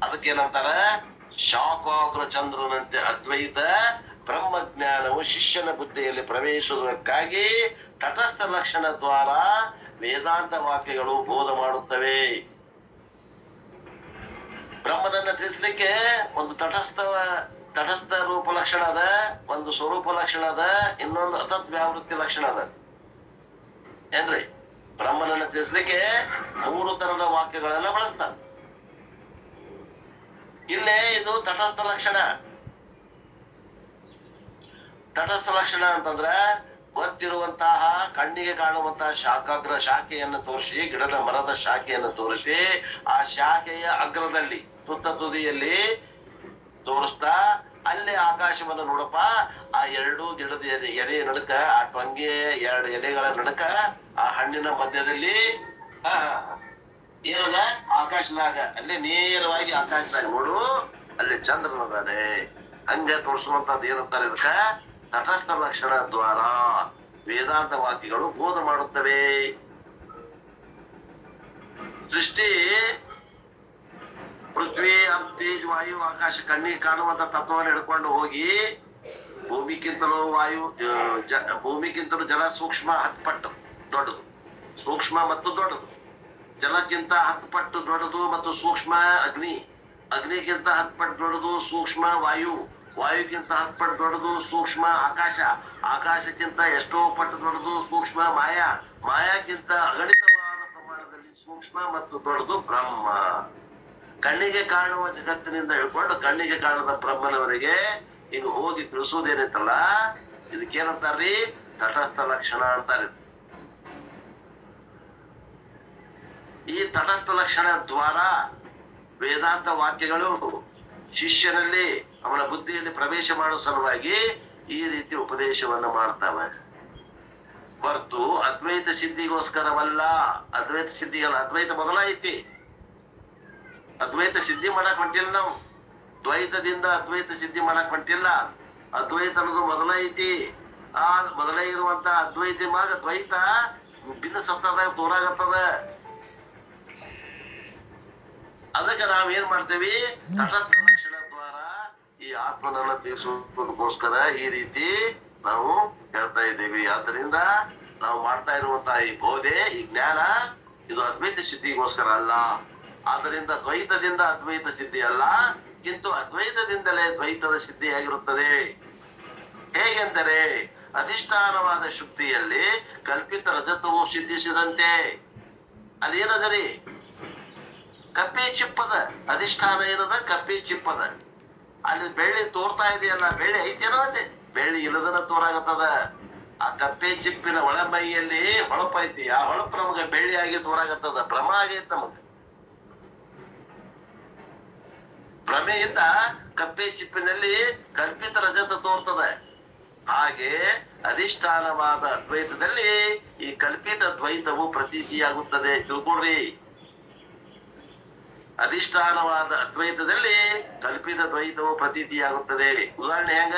ಅದಕ್ಕೇನಂತಾರ? ಶಾಖಾಗ್ರ ಚಂದ್ರನಂತೆ ಅದ್ವೈತ ಬ್ರಹ್ಮಜ್ಞಾನವು ಶಿಷ್ಯನ ಬುದ್ಧಿಯಲ್ಲಿ ಪ್ರವೇಶಿಸುವುದಕ್ಕಾಗಿ ತಟಸ್ಥ ಲಕ್ಷಣ ದ್ವಾರ ವೇದಾಂತ ವಾಕ್ಯಗಳು ಬೋಧ ಮಾಡುತ್ತವೆ. ಬ್ರಹ್ಮನನ್ನ ತಿಳಿಸ್ಲಿಕ್ಕೆ ಒಂದು ತಟಸ್ಥ ರೂಪ ಲಕ್ಷಣ ಅದ, ಒಂದು ಸ್ವರೂಪ ಲಕ್ಷಣ ಅದ, ಇನ್ನೊಂದು ಅತತ್ ವ್ಯಾವೃತ್ತಿ ಲಕ್ಷಣ ಅದ. ಏನ್ರಿ? ಬ್ರಹ್ಮನನ್ನ ತಿಳಿಸ್ಲಿಕ್ಕೆ 3 ತರದ ವಾಕ್ಯಗಳನ್ನ ಬಳಸ್ತಾನೆ. ಇಲ್ಲೇ ಇದು ತಟಸ್ಥ ಲಕ್ಷಣ. ತಟಸ್ಥ ಲಕ್ಷಣ ಅಂತಂದ್ರ ಗೊತ್ತಿರುವಂತಹ ಕಣ್ಣಿಗೆ ಕಾಣುವಂತಹ ಶಾಖೆಯನ್ನು ತೋರಿಸಿ, ಗಿಡದ ಮರದ ಶಾಖೆಯನ್ನು ತೋರಿಸಿ, ಆ ಶಾಖೆಯ ಅಗ್ರದಲ್ಲಿ ತುತ್ತ ತುದಿಯಲ್ಲಿ ತೋರಿಸ್ತಾ ಅಲ್ಲೇ ಆಕಾಶವನ್ನು ನೋಡಪ್ಪ, ಆ 2 ಗಿಡದ ಎಲೆ ನಡುಕ, ಆ ಟೊಂಗೆ 2 ಎಲೆಗಳ ನಡುಕ, ಆ ಹಣ್ಣಿನ ಮಧ್ಯದಲ್ಲಿ ಏನದ ಆಕಾಶದಾಗ, ಅಲ್ಲೇ ನೇರವಾಗಿ ಆಕಾಶದಾಗ ನೋಡು, ಅಲ್ಲಿ ಚಂದ್ರನದಾನೆ. ಹಂಗ ತೋರಿಸುವಂತದ್ದು ಏನಂತಾರೆ ಇದಕ್ಕ? ತಟಸ್ಥ ಲಕ್ಷಣ ದ್ವಾರ ವೇದಾಂತ ವಾಕ್ಯಗಳು ಬೋಧ ಮಾಡುತ್ತವೆ. ಸೃಷ್ಟಿ ಪೃಥ್ವಿ ತೇಜ್ ವಾಯು ಆಕಾಶ ಕಣ್ಣಿಗೆ ಕಾಣುವಂತ ತತ್ವವನ್ನು ಹಿಡ್ಕೊಂಡು ಹೋಗಿ ಭೂಮಿಗಿಂತಲೂ ಜಲ ಸೂಕ್ಷ್ಮ 10 ಪಟ್ಟು ದೊಡ್ಡದು, ಸೂಕ್ಷ್ಮ ಮತ್ತು ದೊಡ್ಡದು. ಜಲಕ್ಕಿಂತ 10 ಪಟ್ಟು ದೊಡ್ಡದು ಮತ್ತು ಸೂಕ್ಷ್ಮ ಅಗ್ನಿ, ಅಗ್ನಿಗಿಂತ 10 ಪಟ್ಟು ದೊಡ್ಡದು ಸೂಕ್ಷ್ಮ ವಾಯು, ವಾಯುಗಿಂತ 10 ಪಟ್ಟು ದೊಡ್ಡದು ಸೂಕ್ಷ್ಮ ಆಕಾಶ, ಆಕಾಶಕ್ಕಿಂತ ಎಷ್ಟೋ ಪಟ್ಟು ದೊಡ್ಡದು ಸೂಕ್ಷ್ಮ ಮಾಯಾ, ಮಾಯಾಕ್ಕಿಂತ ಅಗಣಿತವಾದ ಪ್ರಮಾಣದಲ್ಲಿ ಸೂಕ್ಷ್ಮ ಮತ್ತು ದೊಡ್ಡದು ಬ್ರಹ್ಮ. ಕಣ್ಣಿಗೆ ಕಾಣುವ ಜಗತ್ತಿನಿಂದ ಹಿಡ್ಕೊಂಡು ಕಣ್ಣಿಗೆ ಕಾಣದ ಬ್ರಹ್ಮನವರೆಗೆ ಹಿಂಗ ಹೋಗಿ ತಿಳಿಸೋದೇನೈತಲ್ಲ, ಇದಕ್ಕೇನಂತಾರ್ರಿ? ತಟಸ್ಥ ಲಕ್ಷಣ ಅಂತಾರೆ. ಈ ತಟಸ್ಥ ಲಕ್ಷಣ ದ್ವಾರ ವೇದಾಂತ ವಾಕ್ಯಗಳು ಶಿಷ್ಯನಲ್ಲಿ ಅವನ ಬುದ್ಧಿಯಲ್ಲಿ ಪ್ರವೇಶ ಮಾಡೋ ಸಲುವಾಗಿ ಈ ರೀತಿ ಉಪದೇಶವನ್ನ ಮಾಡ್ತಾವೆ ಹೊರತು ಅದ್ವೈತ ಸಿದ್ಧಿಗೋಸ್ಕರವಲ್ಲ. ಅದ್ವೈತ ಸಿದ್ಧಿಗಲ್ಲ, ಅದ್ವೈತ ಮೊದಲ ಐತಿ. ಅದ್ವೈತ ಸಿದ್ಧಿ ಮಾಡಕ್ ಹೊಂಟಿಲ್ಲ ನಾವು, ದ್ವೈತದಿಂದ ಅದ್ವೈತ ಸಿದ್ಧಿ ಮಾಡಕ್ ಹೊಂಟಿಲ್ಲ. ಅದ್ವೈತ ಅನ್ನೋದು ಮೊದಲ ಐತಿ. ಆ ಮೊದಲೇ ಇರುವಂತ ಅದ್ವೈತ ಮ್ಯಾಗ ದ್ವೈತ ಭಿನ್ನ ಸತ್ತದಾಗ ತೋರಾಗತ್ತದ. ಅದಕ್ಕೆ ನಾವ್ ಏನ್ ಮಾಡ್ತೇವಿ? ತಟಸ್ಥ ಲಕ್ಷಣ ದ್ವಾರ ಈ ಆತ್ಮನನ್ನ ತೀರಿಸೋದಕ್ಕೋಸ್ಕರ ಈ ರೀತಿ ನಾವು ಹೇಳ್ತಾ ಇದ್ದೀವಿ. ಆದ್ದರಿಂದ ನಾವು ಮಾಡ್ತಾ ಇರುವಂತಹ ಈ ಬೋಧೆ, ಈ ಜ್ಞಾನ, ಇದು ಅದ್ವೈತ ಸಿದ್ಧಿಗೋಸ್ಕರ ಅಲ್ಲ. ಆದ್ದರಿಂದ ದ್ವೈತದಿಂದ ಅದ್ವೈತ ಸಿದ್ಧಿ ಅಲ್ಲ, ಕಿಂತು ಅದ್ವೈತದಿಂದಲೇ ದ್ವೈತದ ಸಿದ್ಧಿಯಾಗಿರುತ್ತದೆ. ಹೇಗೆಂದರೆ ಅಧಿಷ್ಠಾನವಾದ ಶುದ್ಧಿಯಲ್ಲಿ ಕಲ್ಪಿತ ರಜತವು ಸಿದ್ಧಿಸಿದಂತೆ. ಅದೇನದರಿ? ಕಪ್ಪಿ ಚಿಪ್ಪದ ಅಧಿಷ್ಠಾನ ಏನದ? ಕಪ್ಪಿ ಚಿಪ್ಪದ. ಅಲ್ಲಿ ಬೆಳ್ಳಿ ತೋರ್ತಾ ಇದೆಯಲ್ಲ, ಬೆಳ್ಳಿ ಐತೇನೋ ಅಲ್ಲಿ? ಬೆಳ್ಳಿ ಇಲ್ಲದನ ತೋರಾಗತ್ತದ. ಆ ಕಪ್ಪೆ ಚಿಪ್ಪಿನ ಒಳಮೈಯಲ್ಲಿ ಹೊಳಪ ಐತಿ. ಆ ಹೊಳಪು ನಮಗ ಬೆಳ್ಳಿ ಆಗಿ ತೋರಾಗತ್ತದ. ಭ್ರಮ ಆಗೈತಿ ನಮಗ. ಭ್ರಮೆಯಿಂದ ಕಪ್ಪೆ ಚಿಪ್ಪಿನಲ್ಲಿ ಕಲ್ಪಿತ ರಜತ ತೋರ್ತದ. ಹಾಗೆ ಅಧಿಷ್ಠಾನವಾದ ಅದ್ವೈತದಲ್ಲಿ ಈ ಕಲ್ಪಿತ ದ್ವೈತವು ಪ್ರತೀತಿಯಾಗುತ್ತದೆ. ತಿಳ್ಕೊಡ್ರಿ, ಅಧಿಷ್ಠಾನವಾದ ಅದ್ವೈತದಲ್ಲಿ ಕಲ್ಪಿತ ದ್ವೈತವು ಪ್ರತೀತಿಯಾಗುತ್ತದೆ. ಉದಾಹರಣೆ ಹೆಂಗ?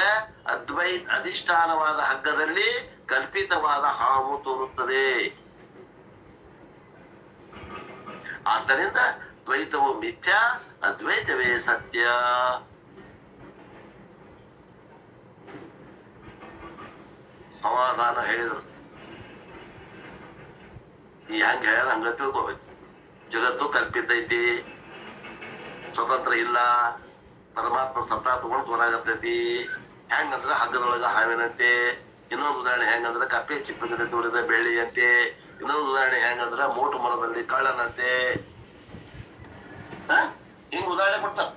ಅಧಿಷ್ಠಾನವಾದ ಹಗ್ಗದಲ್ಲಿ ಕಲ್ಪಿತವಾದ ಹಾವು ತೋರುತ್ತದೆ. ಆದ್ದರಿಂದ ದ್ವೈತವು ಮಿಥ್ಯ, ಅದ್ವೈತವೇ ಸತ್ಯ. ಸಮಾಧಾನ ಹೇಳಿದ್ರು. ಈ ಹೆಂಗ ಹೇಳ್ಯಾರ ಹಂಗ ತಿಳ್ಕೋಬೇಕು. ಜಗತ್ತು ಕಲ್ಪಿತ ಐತಿ, ಸ್ವತಂತ್ರ ಇಲ್ಲ. ಪರಮಾತ್ಮ ಸತ್ತ ತಗೊಂಡು ತೋರಾಗತ್ತೈತಿ. ಹೆಂಗಂದ್ರೆ ಹಗ್ಗದೊಳಗ ಹಾವಿನಂತೆ. ಇನ್ನೊಂದು ಉದಾಹರಣೆ ಹೆಂಗಂದ್ರೆ ಕಪ್ಪೆ ಚಿಪ್ಪಿನಲ್ಲಿ ತೋರಿದ ಬೆಳ್ಳಿ ಅಂತೆ. ಇನ್ನೊಂದು ಉದಾಹರಣೆ ಹೆಂಗಂದ್ರೆ ಮೋಟು ಮರದಲ್ಲಿ ಕಳ್ಳನಂತೆ. ಹಿಂಗ್ ಉದಾಹರಣೆ ಕೊಡ್ತಾರ.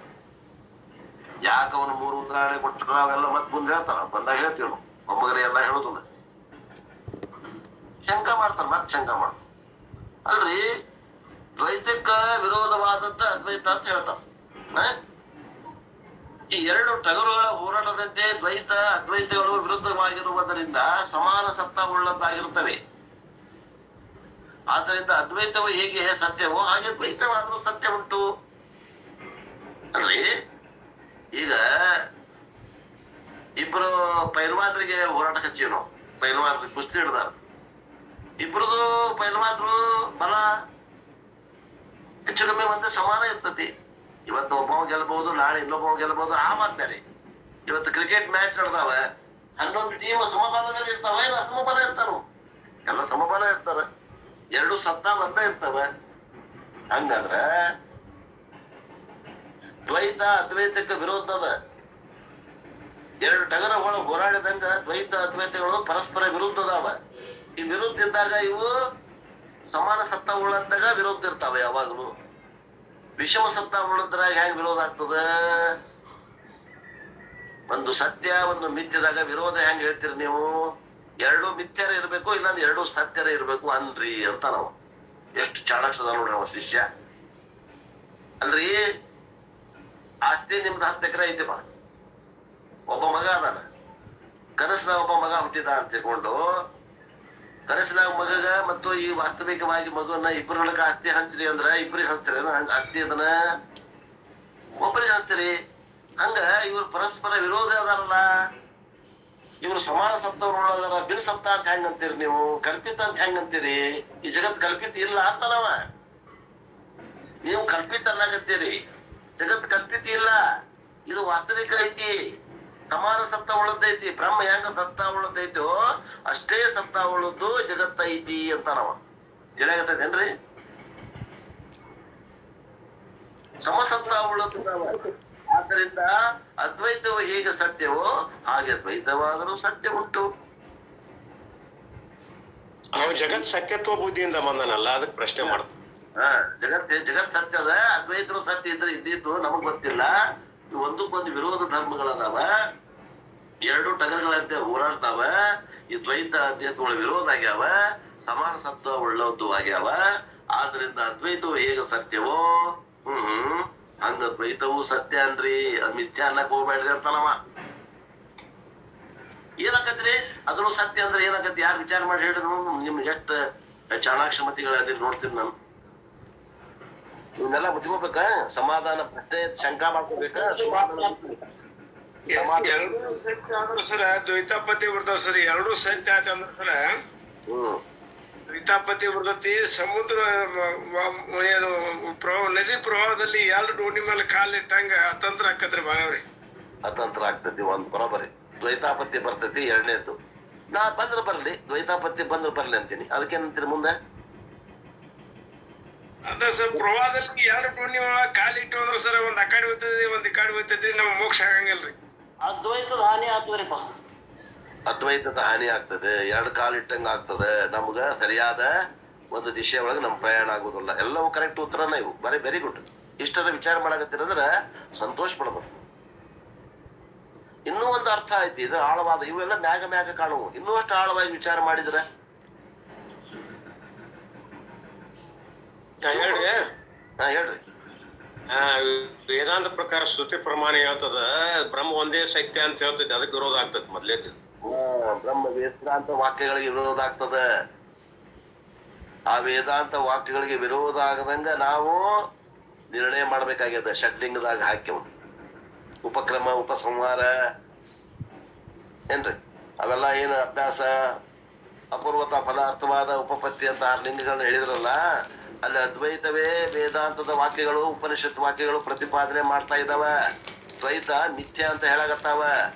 ಯಾಕ ಅವನು 3 ಉದಾಹರಣೆ ಕೊಟ್ಟಾರ ಅವೆಲ್ಲ ಮತ್ ಮುಂದೆ ಹೇಳ್ತಾರ. ಬಂದಾಗ ಹೇಳ್ತೀವಿ ನಾವು, ಒಮ್ಮಗರೆ ಎಲ್ಲ ಹೇಳುದಿಲ್ಲ. ಶಂಕ ಮಾಡ್ತಾರ, ಮತ್ ಶಂಕ ಮಾಡ್ತಾರ. ಅಲ್ರಿ, ದ್ವೈತಕ್ಕ ವಿರೋಧವಾದಂತ ಅದ್ವೈತ ಅಂತ ಹೇಳ್ತಾರ. ಈ 2 ಟಗರುಗಳ ಹೋರಾಟದಂತೆ ದ್ವೈತ ಅದ್ವೈತಗಳು ವಿರುದ್ಧವಾಗಿರುವುದರಿಂದ ಸಮಾನ ಸತ್ತ ಉಳ್ಳದ್ದಾಗಿರುತ್ತವೆ. ಆದ್ದರಿಂದ ಅದ್ವೈತವು ಹೇಗೆ ಸತ್ಯವೋ ಹಾಗೆ ದ್ವೈತವಾದರೂ ಸತ್ಯ ಉಂಟು. ಅಲ್ರಿ, ಈಗ ಇಬ್ರು ಪೈಲ್ವಾನ್ರಿಗೆ ಹೋರಾಟ ಹಚ್ಚಿವಿ ನಾವು. ಪೈಲ್ವಾನ್ ಕುಸ್ತಿ ಹಿಡ್ದಾರ. ಇಬ್ರದು ಪೈಲ್ವಾನ್ರು ಬಲ ಹೆಚ್ಚು ಕಮ್ಮಿ ಒಂದೇ ಸಮಾನ ಇರ್ತತಿ. ಇವತ್ತು ಒಬ್ಬ ಗೆಲ್ಬಹುದು, ನಾಳೆ ಇನ್ನೊಬ್ಬ ಗೆಲ್ಬಹುದು. ಆ ಮಾತಾಡಿ ಇವತ್ತು ಕ್ರಿಕೆಟ್ ಮ್ಯಾಚ್ ನಡೆದಾವ, 11 ಟೀಮ್ ಸಮಬಲದಲ್ಲಿ ಇರ್ತಾವ. ಇಲ್ಲ ಅಸಮಬಲ ಇರ್ತಾರ? ಎಲ್ಲ ಸಮಬಲ ಇರ್ತಾರ. 2 ಸತ್ತ ಒಂದೇ ಇರ್ತವ. ಹಂಗಂದ್ರ ದ್ವೈತ ಅದ್ವೈತಕ್ಕೆ ವಿರೋಧ ಅದ. 2 ಟಗರಗಳು ಹೋರಾಡಿದಂಗ ದ್ವೈತ ಅದ್ವೈತಗಳು ಪರಸ್ಪರ ವಿರುದ್ಧ ಅದಾವ. ಈ ವಿರುದ್ಧ ಇದ್ದಾಗ ಇವು ಸಮಾನ ಸತ್ತ ಉಳ್ಳಂದಾಗ ವಿರೋಧ ಇರ್ತಾವ. ಯಾವಾಗಲೂ ವಿಷಮ ಸತ್ತ ಉಳ್ಳದ್ರಾಗ ಹೆಂಗ್ ವಿರೋಧ ಆಗ್ತದ? ಒಂದು ಸತ್ಯ ಒಂದು ಮಿಥ್ಯದಾಗ ವಿರೋಧ ಹೆಂಗ್ ಹೇಳ್ತೀರಿ ನೀವು? 2 ಮಿಥ್ಯರ ಇರ್ಬೇಕು, ಇಲ್ಲಾಂದ್ರೆ 2 ಸತ್ಯರ ಇರ್ಬೇಕು ಅನ್ರಿ ಅಂತ ನಾವು. ಎಷ್ಟು ಚಾಣಾಕ್ಷದ ನೋಡ್ರಿ ಅವ ಶಿಷ್ಯ. ಅಲ್ರಿ, ಆಸ್ತಿ ನಿಮ್ದು 10 ಎಕರೆ ಐತಿಪ್ಪ. ಒಬ್ಬ ಮಗ ಅದಾನ. ಕನಸಿನಾಗ ಒಬ್ಬ ಮಗ ಹುಟ್ಟಿದ ಅಂತ ತಿಳ್ಕೊಂಡು ಕನಸಿನಾಗ ಮಗಗ ಮತ್ತು ಈ ವಾಸ್ತವಿಕವಾಗಿ ಮಗುವನ್ನ ಇಬ್ಬರೊಳಗ ಆಸ್ತಿ ಹಂಚ್ರಿ ಅಂದ್ರ ಇಬ್ಬರಿಗೆ ಹಂಚ್ತೀರಿ. ಆಸ್ತಿ ಅದನ್ನ ಒಬ್ಬರಿಗೆ ಹಂಚ್ತೀರಿ. ಹಂಗ ಇವ್ರು ಪರಸ್ಪರ ವಿರೋಧ ಅದಾರಲ್ಲ. ಇವ್ರು ಸಮಾನ ಸತ್ತವ್ರ ಬಿನ್ ಸತ್ತ ಅಂತ ಹೆಂಗ್ ಅಂತೀರಿ ನೀವು? ಕಲ್ಪಿತ ಅಂತ ಹೆಂಗ್ ಅಂತೀರಿ? ಈ ಜಗತ್ ಕಲ್ಪಿತ ಇಲ್ಲ ಅಂತನವ. ನೀವು ಕಲ್ಪಿತ ಅನ್ನಾಗತ್ತೀರಿ, ಜಗತ್ ಕಲ್ಪಿತ ಇಲ್ಲ, ಇದು ವಾಸ್ತವಿಕ ಐತಿ. ಸಮಾನ ಸತ್ತ ಉಳದೈತಿ. ಬ್ರಹ್ಮ ಹೆಂಗ ಸತ್ತ ಉಳದೈತೋ ಅಷ್ಟೇ ಸತ್ತ ಉಳದ್ದು ಜಗತ್ತ ಐತಿ ಅಂತ ನಾವ ತಿಳಿಯಾಗತ್ತೇನ್ರಿ? ಸಮಸತ್ತ ಉಳದ್ದು ನಾವ. ಆದ್ದರಿಂದ ಅದ್ವೈತವು ಹೇಗೆ ಸತ್ಯವೋ ಹಾಗೆ ದ್ವೈತವಾದರೂ ಸತ್ಯ ಉಂಟು. ಅವ ಜಗತ್ ಸತ್ಯತ್ವ ಬುದ್ಧಿಯಿಂದ ಬಂದನಲ್ಲ, ಅದಕ್ಕೆ ಪ್ರಶ್ನೆ ಮಾಡ್ತಾನೆ. ಜಗತ್ ಸತ್ಯ ಅದ, ಅದ್ವೈತರು ಸತ್ಯ ಇದ್ರೆ ಇದ್ದಿತ್ತು ನಮಗ್ ಗೊತ್ತಿಲ್ಲ. ಒಂದಕ್ಕೊಂದು ವಿರೋಧ ಧರ್ಮಗಳದಾವ, ಎರಡು ಟಗರುಗಳಂತೆ ಹೋರಾಡ್ತಾವ. ಈ ದ್ವೈತ ಅದ್ವೈತಗಳ ವಿರೋಧ ಆಗ್ಯಾವ, ಸಮಾನ ಸತ್ವ ಉಳ್ಳದ್ದು ಆಗ್ಯಾವ. ಆದ್ರಿಂದ ಅದ್ವೈತವು ಹೇಗೆ ಸತ್ಯವೋ ಹಂಗ ದ್ವೈತವು ಸತ್ಯ ಅನ್ರಿ, ಮಿಥ್ಯ ಅನ್ನಕ್ ಹೋಗ್ಬೇಡ್ರಿ ಅಂತಾನವ. ಏನಾಕತ್ರಿ ಅದನ್ನು ಸತ್ಯ ಅಂದ್ರೆ ಏನಾಕತಿ? ಯಾರು ವಿಚಾರ ಮಾಡಿ ಹೇಳ್ರಿ. ನಿಮ್ಗೆ ಎಷ್ಟ ಚಾಣಾಕ್ಷಮತಿಗಳ ಅದಿರಿ ನೋಡ್ತೀನಿ ನಾನು. ಇವನ್ನೆಲ್ಲ ಮುಚ್ಕೋಬೇಕ, ಸಮಾಧಾನ ಪ್ರಶ್ನೆ ಶಂಕಾ ಮಾಡ್ಕೋಬೇಕ. ಎರಡೂ ಸತ್ಯ ಅಂದ್ರ ಸರ ದ್ವೈತಾಪತಿ ಬರ್ತಾವ ಸರ್. ಎರಡೂ ಸತ್ಯ ಆಯ್ತು ಅಂದ್ರ ಸರ ದ್ವೈತಾಪತಿ ಬರ್ತತಿ. ಸಮುದ್ರ ನದಿ ಪ್ರವಾಹದಲ್ಲಿ ಎರಡು ಡೋಣಿ ಮೇಲೆ ಕಾಲಿಟ್ಟಂಗ ಅತಂತ್ರ ಆಕತ್ರಿ ಬಾಳವ್ರಿ. ಅತಂತ್ರ ಆಗ್ತತಿ ಒಂದ್ ಬರೋಬರಿ. ದ್ವೈತಾಪತ್ತಿ ಬರ್ತೈತಿ ಎರಡನೇದ್ದು. ನಾ ಬಂದ್ರ ಬರ್ಲಿ, ದ್ವೈತಾಪತ್ತಿ ಬಂದ್ರ ಬರ್ಲಿ ಅಂತೀನಿ. ಅದಕ್ಕೇನಂತೀರಿ ಮುಂದೆ? ಅದ ಸರ್ ಪ್ರವಾಹದಲ್ಲಿ ಎರಡು ಡೋಣಿ ಕಾಲಿಟ್ಟು ಅಂದ್ರ ಸರ್ ಒಂದ್ ಆ ಕಡೆ ಹೋಗ್ತದ್ರಿ, ಒಂದ್ ಈ ಕಡೆ ಹೋಗ್ತದ್ರಿ, ನಮ್ ಮೋಕ್ಷ ಆಗಂಗಿಲ್ರಿ. ಅದ್ವೈತದ ಹಾನಿ ಆಗ್ತದ್ರಿಪ್ಪ. ಅದ್ವೈತದ ಹಾನಿ ಆಗ್ತದೆ, ಎರಡು ಕಾಲಿಟ್ಟಂಗ ಆಗ್ತದೆ. ನಮ್ಗ ಸರಿಯಾದ ಒಂದು ದಿಶೆ ಒಳಗೆ ನಮ್ ಪ್ರಯಾಣ ಆಗುದಿಲ್ಲ. ಎಲ್ಲವೂ ಕರೆಕ್ಟ್ ಉತ್ತರನ ಇವು. Very good. ಇಷ್ಟರ ವಿಚಾರ ಮಾಡಕತ್ತಿರಂದ್ರ ಸಂತೋಷ ಪಡ್ಬೇಕು. ಇನ್ನೂ ಒಂದು ಅರ್ಥ ಐತಿ, ಇದು ಆಳವಾದ. ಇವೆಲ್ಲ ಮ್ಯಾಗ ಮ್ಯಾಗ ಕಾಣುವು. ಇನ್ನೂ ಅಷ್ಟು ಆಳವಾಗಿ ವಿಚಾರ ಮಾಡಿದ್ರೆ ಹೇಳ್ರಿ. ಹೇಳ್ರಿ. ವೇದಾಂತ ಪ್ರಕಾರ ಶ್ರುತಿ ಪ್ರಮಾಣ ಹೇಳ್ತದ ಬ್ರಹ್ಮ ಒಂದೇ ಸತ್ಯ ಅಂತ ಹೇಳ್ತೈತಿ, ಅದಕ್ಕೆ ವಿರೋಧ ಆಗ್ತದೆ ಮೊದ್ಲೇ. ಬ್ರಹ್ಮ ವೇದಾಂತ ವಾಕ್ಯಗಳಿಗೆ ವಿರೋಧ ಆಗ್ತದ. ಆ ವೇದಾಂತ ವಾಕ್ಯಗಳಿಗೆ ವಿರೋಧ ಆಗದಂಗ ನಾವು ನಿರ್ಣಯ ಮಾಡ್ಬೇಕಾಗ್ಯದ. ಷಡ್ಲಿಂಗದಾಗ ಹಾಕ್ಯವು ಉಪಕ್ರಮ, ಉಪಸಂಹಾರ ಏನ್ರಿ ಅವೆಲ್ಲ ಏನು ಅಭ್ಯಾಸ, ಅಪೂರ್ವತ, ಫಲಾರ್ಥವಾದ, ಉಪಪತ್ತಿ ಅಂತ 6 ಲಿಂಗಗಳನ್ನ ಹೇಳಿದ್ರಲ್ಲ. ಅಲ್ಲಿ ಅದ್ವೈತವೇ ವೇದಾಂತದ ವಾಕ್ಯಗಳು, ಉಪನಿಷತ್ ವಾಕ್ಯಗಳು ಪ್ರತಿಪಾದನೆ ಮಾಡ್ತಾ ಇದ್ದಾವ. ದ್ವೈತ ಮಿಥ್ಯ ಅಂತ ಹೇಳಾಗತ್ತಾವ.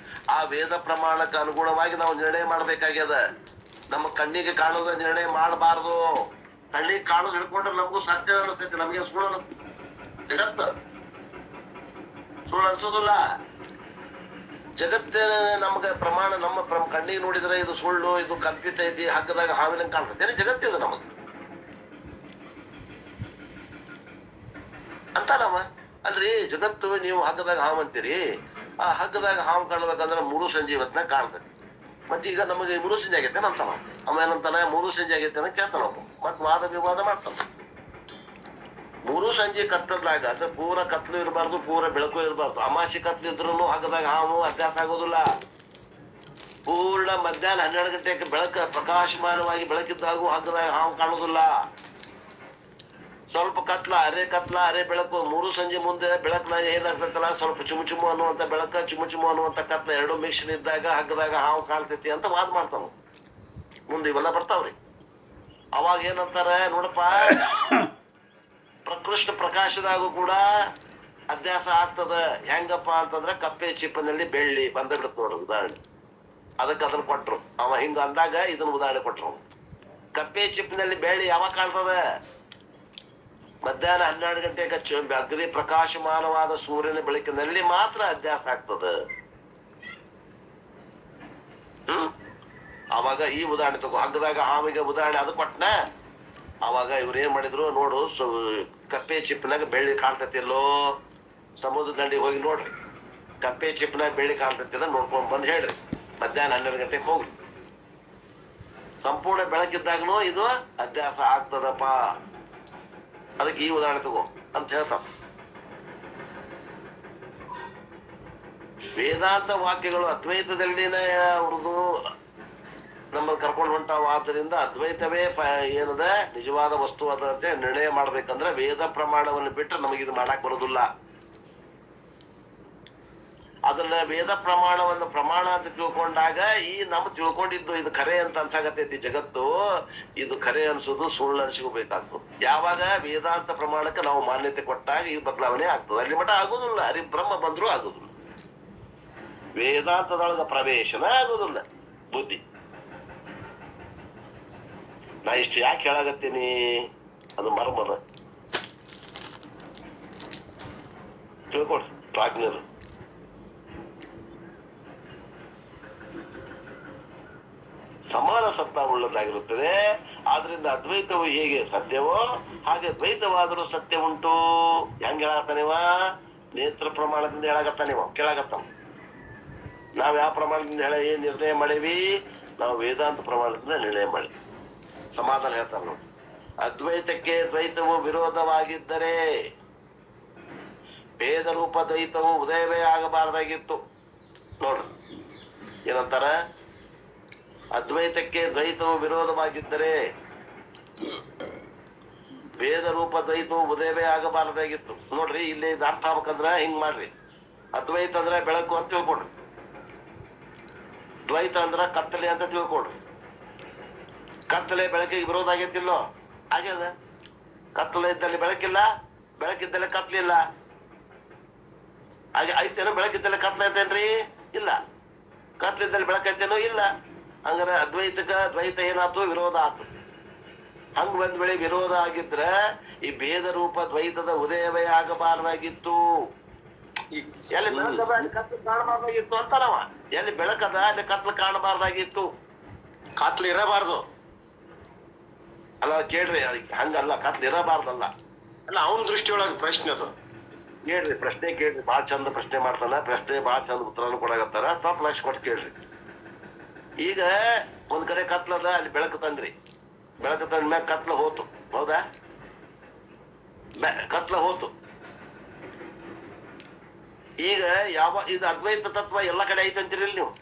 ಆ ವೇದ ಪ್ರಮಾಣಕ್ಕೆ ಅನುಗುಣವಾಗಿ ನಾವು ನಿರ್ಣಯ ಮಾಡ್ಬೇಕಾಗ್ಯದ. ನಮ್ಮ ಕಣ್ಣಿಗೆ ಕಾಣೋದ ನಿರ್ಣಯ ಮಾಡಬಾರದು. ಕಣ್ಣಿಗೆ ಕಾಣೋದು ಹಿಡ್ಕೊಂಡ್ರೆ ನಮಗೂ ಸತ್ಯ ಅನಿಸ್ತೈತಿ, ನಮಗೆ ಸುಳ್ಳು ಅನಿಸ್ತೈತಿ. ಜಗತ್ತು ಸುಳ್ಳು ಅನ್ಸೋದಿಲ್ಲ. ಜಗತ್ತೇ ನಮ್ಗ ಪ್ರಮಾಣ. ನಮ್ಮ ಕಣ್ಣಿಗೆ ನೋಡಿದ್ರೆ ಇದು ಸುಳ್ಳು, ಇದು ಕಲ್ಪಿತ ಐತಿ, ಹಗ್ಗದಾಗ ಹಾವಿನಂಗ್ ಕಾಣ್ತೈತಿ. ಜಗತ್ತಿದೆ ನಮಗ್ ಅಂತಾನವ. ಅಲ್ರಿ ಜಗತ್ತು ನೀವು ಹಗ್ಗದಾಗ ಹಾವು ಅಂತೀರಿ. ಆ ಹಗ್ಗದಾಗ ಹಾವು ಕಾಣ್ಬೇಕಂದ್ರೆ 3 ಸಂಜೆ ಇವತ್ನಾಗ ಕಾಣ್ತೈತಿ. ಮತ್ತೀಗ ನಮಗೆ 3 ಸಂಜೆ ಆಗೈತೆ ಅಂತಾನ. ಆಮೇಲಂತಾನ 3 ಸಂಜೆ ಆಗೈತೆ ಅಂತ ಕೇಳ್ತಾನ. ಮತ್ ವಾದ ವಿವಾದ ಮಾಡ್ತಾನ. 3 ಸಂಜೆ ಕತ್ತಲಾಗ ಅಂದ್ರೆ ಪೂರ ಕತ್ಲು ಇರಬಾರ್ದು, ಪೂರ ಬೆಳಕು ಇರಬಾರ್ದು. ಅಮಾಸಿ ಕತ್ಲು ಇದ್ರು ಹಗ್ಗದಾಗ ಹಾವು ಅಭ್ಯಾಸ ಆಗೋದಿಲ್ಲ. ಪೂರ್ಣ ಮಧ್ಯಾಹ್ನ 12 ಗಂಟೆಗೆ ಬೆಳಕ ಪ್ರಕಾಶಮಾನವಾಗಿ ಬೆಳಕಿದ್ದಾಗೂ ಹಗ್ಗದಾಗ ಹಾವು ಕಾಣುದಿಲ್ಲ. ಸ್ವಲ್ಪ ಕತ್ಲ, ಅರೆ ಬೆಳಕು. 3 ಸಂಜೆ ಮುಂದೆ ಬೆಳಕಿನಾಗ ಏನಾಗ್ತೈತಲ್ಲ, ಸ್ವಲ್ಪ ಚುಮು ಚುಮು ಅನ್ನುವಂತ ಬೆಳಕ, ಚುಮು ಚುಮು ಅನ್ನುವಂತ ಕತ್ಲ, ಎರಡು ಮಿಕ್ಸನ್ ಇದ್ದಾಗ ಹಗ್ಗದಾಗ ಹಾವು ಕಾಣ್ತೈತಿ ಅಂತ ವಾದ ಮಾಡ್ತಾವ. ಮುಂದೆ ಇವೆಲ್ಲ ಬರ್ತಾವ್ರಿ. ಅವಾಗ ಏನಂತಾರ ನೋಡಪ್ಪ, ಪ್ರಕೃಷ್ಟ ಪ್ರಕಾಶದಾಗೂ ಕೂಡ ಅಭ್ಯಾಸ ಆಗ್ತದ. ಹೆಂಗಪ್ಪ ಅಂತಂದ್ರೆ ಕಪ್ಪೆ ಚಿಪ್ಪಿನಲ್ಲಿ ಬೆಳ್ಳಿ ಬಂದ ಬಿಡುತ್ತ ನೋಡ್ರಿ ಉದಾಹರಣೆ. ಅದಕ್ಕೆ ಅದನ್ನ ಕೊಟ್ರು. ಅವ ಹಿಂಗ ಅಂದಾಗ ಇದನ್ನ ಉದಾಹರಣೆ ಕೊಟ್ರು. ಕಪ್ಪೆ ಚಿಪ್ಪಿನಲ್ಲಿ ಬೆಳ್ಳಿ ಯಾವಾಗ ಕಾಣ್ತದ? ಮಧ್ಯಾಹ್ನ 12 ಗಂಟೆಗೆ ಅಗ್ನಿ ಪ್ರಕಾಶಮಾನವಾದ ಸೂರ್ಯನ ಬೆಳಕಿನಲ್ಲಿ ಮಾತ್ರ ಅಭ್ಯಾಸ ಆಗ್ತದ. ಅವಾಗ ಈ ಉದಾಹರಣೆ ತಗೋ. ಹಗ್ಗದಾಗ ಹಾವಿಗೆ ಉದಾಹರಣೆ ಅದು ಕೊಟ್ಟನ. ಅವಾಗ ಇವ್ರು ಏನ್ ಮಾಡಿದ್ರು ನೋಡು, ಕಪ್ಪೆ ಚಿಪ್ಪಿನಾಗ ಬೆಳ್ಳಿ ಕಾಣ್ತತಿಲ್ಲೋ, ಸಮುದ್ರ ದಂಡಿಗೆ ಹೋಗಿ ನೋಡ್ರಿ, ಕಪ್ಪೆ ಚಿಪ್ಪಿನಾಗ ಬೆಳ್ಳಿ ಕಾಣ್ತತಿಲ್ಲ ನೋಡ್ಕೊಂಡ್ ಬಂದ್ ಹೇಳ್ರಿ. ಮಧ್ಯಾಹ್ನ 12 ಗಂಟೆಗೆ ಹೋಗ್ರಿ. ಸಂಪೂರ್ಣ ಬೆಳಕಿದ್ದಾಗನು ಇದು ಅಭ್ಯಾಸ ಆಗ್ತದಪ್ಪ. ಅದಕ್ಕೆ ಈ ಉದಾಹರಣೆ ತಗೋ ಅಂತ ಹೇಳ್ತಾವ. ವೇದಾಂತ ವಾಕ್ಯಗಳು ಅದ್ವೈತದಲ್ಲಿನ ಅವ್ರದ್ದು ನಮ್ಮನ್ನು ಕರ್ಕೊಂಡು ಹೊಂಟಾವ. ಆದ್ದರಿಂದ ಅದ್ವೈತವೇ ಏನದ ನಿಜವಾದ ವಸ್ತು ಅದಂತೆ ನಿರ್ಣಯ ಮಾಡ್ಬೇಕಂದ್ರೆ ವೇದ ಪ್ರಮಾಣವನ್ನು ಬಿಟ್ಟರೆ ನಮಗಿದು ಮಾಡಕ್ ಬರೋದಿಲ್ಲ. ಅದನ್ನ ವೇದ ಪ್ರಮಾಣವನ್ನು ಪ್ರಮಾಣ ಅಂತ ತಿಳ್ಕೊಂಡಾಗ ಈ ನಮ್ ತಿಳ್ಕೊಂಡಿದ್ದು ಇದು ಖರೆ ಅಂತ ಅನ್ಸಾಗತೈತಿ ಜಗತ್ತು, ಇದು ಖರೆ ಅನ್ಸೋದು ಸುಳ್ಳು ಅನ್ಸ್ಕೋಬೇಕಾಗ್ತದೆ. ಯಾವಾಗ ವೇದಾಂತ ಪ್ರಮಾಣಕ್ಕೆ ನಾವು ಮಾನ್ಯತೆ ಕೊಟ್ಟಾಗ ಈ ಬದಲಾವಣೆ ಆಗ್ತದೆ. ಅಲ್ಲಿ ಮಠ ಆಗುದಿಲ್ಲ, ಹರಿಬ್ರಹ್ಮ ಬಂದ್ರು ಆಗುದಿಲ್ಲ, ವೇದಾಂತದೊಳಗ ಪ್ರವೇಶನ ಆಗುದಿಲ್ಲ ಬುದ್ಧಿ. ನಾ ಇಷ್ಟು ಯಾಕೆ ಹೇಳಾಗತ್ತೀನಿ, ಅದು ಮರ್ಮದ ತಿಳ್ಕೊಡ್ರಿ ಪ್ರಾಜ್ಞರು. ಸಮಾನ ಸತ್ತ ಉಳ್ಳದಾಗಿರುತ್ತದೆ. ಆದ್ರಿಂದ ಅದ್ವೈತವು ಹೇಗೆ ಸತ್ಯವೋ ಹಾಗೆ ದ್ವೈತವಾದರೂ ಸತ್ಯ ಉಂಟು. ಹೆಂಗ್ ಹೇಳಾಗತ್ತಾನಿವ? ನೇತ್ರ ಪ್ರಮಾಣದಿಂದ ಹೇಳಾಗತ್ತಾನಿವ, ಕೇಳಾಗತ್ತಾನ. ನಾವ್ ಯಾವ ಪ್ರಮಾಣದಿಂದ ಏನ್ ನಿರ್ಣಯ ಮಾಡೀವಿ? ನಾವು ವೇದಾಂತ ಪ್ರಮಾಣದಿಂದ ನಿರ್ಣಯ ಮಾಡಿ ಸಮಾಧಾನ ಹೇಳ್ತಾರ ನೋಡಿ. ಅದ್ವೈತಕ್ಕೆ ದ್ವೈತವು ವಿರೋಧವಾಗಿದ್ದರೆ ಭೇದ ರೂಪ ದ್ವೈತವು ಉದಯವೇ ಆಗಬಾರದಾಗಿತ್ತು. ನೋಡ್ರಿ ಏನಂತಾರ, ಅದ್ವೈತಕ್ಕೆ ದ್ವೈತವು ವಿರೋಧವಾಗಿದ್ದರೆ ಭೇದ ರೂಪ ದ್ವೈತವು ಉದಯವೇ ಆಗಬಾರದಾಗಿತ್ತು. ನೋಡ್ರಿ ಇಲ್ಲಿ ಇದು ಅರ್ಥ ಆಗ್ಬೇಕಂದ್ರ ಹಿಂಗ್ ಮಾಡ್ರಿ. ಅದ್ವೈತ ಅಂದ್ರ ಬೆಳಕು ಅಂತ ತಿಳ್ಕೊಡ್ರಿ, ದ್ವೈತ ಅಂದ್ರ ಕತ್ತಲೆ ಅಂತ ತಿಳ್ಕೊಡ್ರಿ. ಕತ್ತಲೆ ಬೆಳಕಿಗೆ ವಿರೋಧ ಆಗೈತಿಲ್ಲೋ? ಆಗ್ಯದ. ಕತ್ತಲೆ ಇದ್ದಲ್ಲಿ ಬೆಳಕಿಲ್ಲ, ಬೆಳಕಿದ್ದಲ್ಲಿ ಕತ್ಲಿಲ್ಲ. ಹಾಗೆ ಐತೇನೋ? ಬೆಳಕಿದ್ದಲ್ಲಿ ಕತ್ಲ ಐತೇನ್ರಿ? ಇಲ್ಲ. ಕತ್ಲಿದ್ದಲ್ಲಿ ಬೆಳಕೈತೇನೋ? ಇಲ್ಲ. ಹಂಗಾರೆ ಅದ್ವೈತಕ್ಕ ದ್ವೈತ ಏನಾಯ್ತು? ವಿರೋಧ ಆತು. ಹಂಗ ಒಂದ್ ವೇಳೆ ವಿರೋಧ ಆಗಿದ್ರ ಈ ಭೇದ ರೂಪ ದ್ವೈತದ ಉದಯವೇ ಆಗಬಾರ್ದಾಗಿತ್ತು. ಎಲ್ಲಿ ಬೆಳಕದ ಅಲ್ಲಿ ಕತ್ಲು ಕಾಣಬಾರ್ದಾಗಿತ್ತು ಅಂತಾರವ. ಎಲ್ಲಿ ಬೆಳಕದ ಅಲ್ಲಿ ಕತ್ಲು ಕಾಣಬಾರ್ದಾಗಿತ್ತು. ಕತ್ಲು ಇರಬಾರ್ದು ಅಲ್ಲ, ಕೇಳ್ರಿ, ಹಂಗಲ್ಲ, ಕತ್ಲು ಇರಬಾರ್ದಲ್ಲ. ಅಲ್ಲ, ಅವನ ದೃಷ್ಟಿಯೊಳಗೆ ಪ್ರಶ್ನೆ ಅದು. ಕೇಳ್ರಿ, ಪ್ರಶ್ನೆ ಕೇಳ್ರಿ. ಬಾಳ ಚಂದ ಪ್ರಶ್ನೆ ಮಾಡ್ತಾನ. ಪ್ರಶ್ನೆ ಬಾಳ ಚಂದ ಉತ್ತರನು ಕೊಡಾಕತ್ತಾರ. ಸ್ವಲ್ಪ ಲಕ್ಷ ಕೊಟ್ಟು ಕೇಳ್ರಿ. ಈಗ ಒಂದ್ ಕಡೆ ಕತ್ಲದ, ಅಲ್ಲಿ ಬೆಳಕು ತಂದ್ರಿ. ಬೆಳಕು ತಂದ ಮ್ಯಾಗ ಕತ್ಲ ಹೋತು, ಹೌದಾ? ಕತ್ಲ ಹೋತು. ಈಗ ಯಾವ ಇದು ಅದ್ವೈತ ತತ್ವ ಎಲ್ಲ ಕಡೆ ಐತೆ ಅಂತೀರಿಲ್ ನೀವು?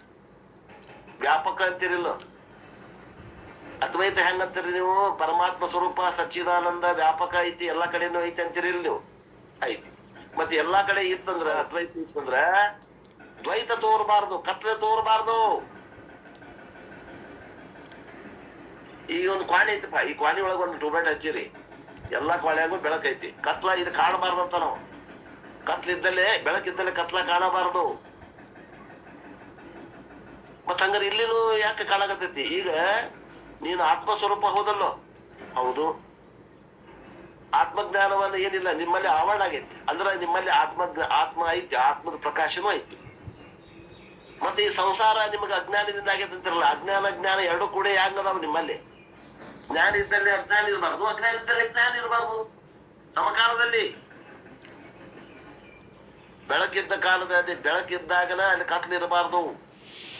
ವ್ಯಾಪಕ ಅಂತೀರಿಲ್ಲ? ಅದ್ವೈತ ಹೆಂಗಂತೀರಿ ನೀವು? ಪರಮಾತ್ಮ ಸ್ವರೂಪ ಸಚ್ಚಿದಾನಂದ ವ್ಯಾಪಕ ಐತಿ, ಎಲ್ಲಾ ಕಡೆನೂ ಐತಿ ಅಂತೀರಿಲ್ ನೀವು? ಐತಿ. ಮತ್ತೆ ಎಲ್ಲಾ ಕಡೆ ಇತ್ತಂದ್ರ, ಅದ್ವೈತ ಇತ್ತಂದ್ರ ದ್ವೈತ ತೋರ್ಬಾರ್ದು, ಕತ್ಲೆ ತೋರ್ಬಾರ್ದು. ಈಗ ಒಂದು ಕ್ವಾಣಿ ಐತಿಪ್ಪ, ಈ ಕ್ವಾಣಿ ಒಳಗ ಒಂದು ಟೂಬೆಟ್ ಹಚ್ಚಿರಿ, ಎಲ್ಲಾ ಕ್ವಾಣಿಯಾಗೂ ಬೆಳಕೈತಿ. ಕತ್ಲ ಇದು ಕಾಣಬಾರ್ದು ಅಂತ ನಾವು. ಕತ್ಲಿದ್ದಲ್ಲೇ ಬೆಳಕಿದ್ದಲ್ಲೇ ಕತ್ಲ ಕಾಣಬಾರದು. ಮತ್ತ ಹಂಗಾರೆ ಇಲ್ಲಿನೂ ಯಾಕೆ ಕಾಣಕತ್ತೈತಿ? ಈಗ ನೀನು ಆತ್ಮಸ್ವರೂಪ ಹೌದಲ್ಲೋ? ಹೌದು. ಆತ್ಮಜ್ಞಾನವನ್ನ ಏನಿಲ್ಲ ನಿಮ್ಮಲ್ಲಿ ಆವರಣ ಆಗೈತಿ ಅಂದ್ರ ನಿಮ್ಮಲ್ಲಿ ಆತ್ಮ ಐತಿ, ಆತ್ಮದ ಪ್ರಕಾಶನೂ ಐತಿ. ಮತ್ತೆ ಈ ಸಂಸಾರ ನಿಮಗೆ ಅಜ್ಞಾನದಿಂದ ಆಗೈತೆ ಅಂತಿರಲ್ಲ, ಅಜ್ಞಾನ ಜ್ಞಾನ ಎರಡು ಕೂಡ ಹೆಂಗದಾವ ನಿಮ್ಮಲ್ಲಿ? ಜ್ಞಾನ ಇದ್ದಲ್ಲಿ ಅಜ್ಞಾನ ಇರಬಾರ್ದು, ಅಜ್ಞಾನ ಇದ್ದಲ್ಲಿ ಜ್ಞಾನ ಇರಬಾರ್ದು. ಸಮಕಾಲದಲ್ಲಿ ಬೆಳಕಿದ್ದ ಕಾಲದಲ್ಲಿ ಬೆಳಕಿದ್ದಾಗನ ಅಲ್ಲಿ ಕತ್ಲು ಇರಬಾರ್ದು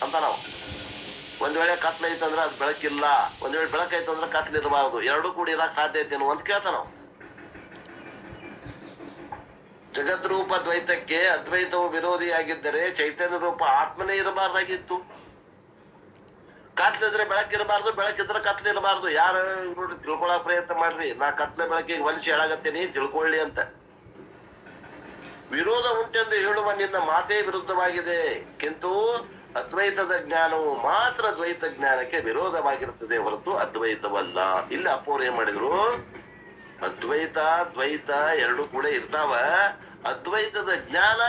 ಅಂತ ನಾವು. ಒಂದ್ ವೇಳೆ ಕತ್ಲ ಐತಂದ್ರ ಅದು ಬೆಳಕಿಲ್ಲ, ಒಂದ್ ವೇಳೆ ಬೆಳಕೈತಂದ್ರ ಕತ್ಲು ಇರಬಾರ್ದು. ಎರಡೂ ಕೂಡ ಇರಕ್ ಸಾಧ್ಯ ಐತೇನು ಅಂತ ಕೇಳ್ತ ನಾವು. ಜಗತ್ ರೂಪ ದ್ವೈತಕ್ಕೆ ಅದ್ವೈತವು ವಿರೋಧಿಯಾಗಿದ್ದರೆ ಚೈತನ್ಯ ರೂಪ ಆತ್ಮನೇ ಇರಬಾರ್ದಾಗಿತ್ತು. ಕತ್ಲಿದ್ರೆ ಬೆಳಕಿರಬಾರ್ದು, ಬೆಳಕಿದ್ರೆ ಕತ್ಲಿರಬಾರ್ದು. ಯಾರು ನೋಡ್ರಿ ತಿಳ್ಕೊಳಕ್ ಪ್ರಯತ್ನ ಮಾಡ್ರಿ. ನಾ ಕತ್ಲೆ ಬೆಳಕಿಗೆ ಹೊಲಿಸಿ ಹೇಳಾಗತ್ತೇನಿ, ತಿಳ್ಕೊಳ್ಳಿ ಅಂತ. ವಿರೋಧ ಉಂಟೆಂದು ಹೇಳುವ ನಿನ್ನ ಮಾತೇ ವಿರುದ್ಧವಾಗಿದೆ. ಕಿಂತು ಅದ್ವೈತದ ಜ್ಞಾನವು ಮಾತ್ರ ದ್ವೈತ ಜ್ಞಾನಕ್ಕೆ ವಿರೋಧವಾಗಿರುತ್ತದೆ ಹೊರತು ಅದ್ವೈತವಲ್ಲ. ಇಲ್ಲಿ ಅಪ್ಪೋರು ಏನ್ ಮಾಡಿದ್ರು, ಅದ್ವೈತ ದ್ವೈತ ಎರಡು ಕೂಡ ಇರ್ತಾವ. ಅದ್ವೈತದ ಜ್ಞಾನ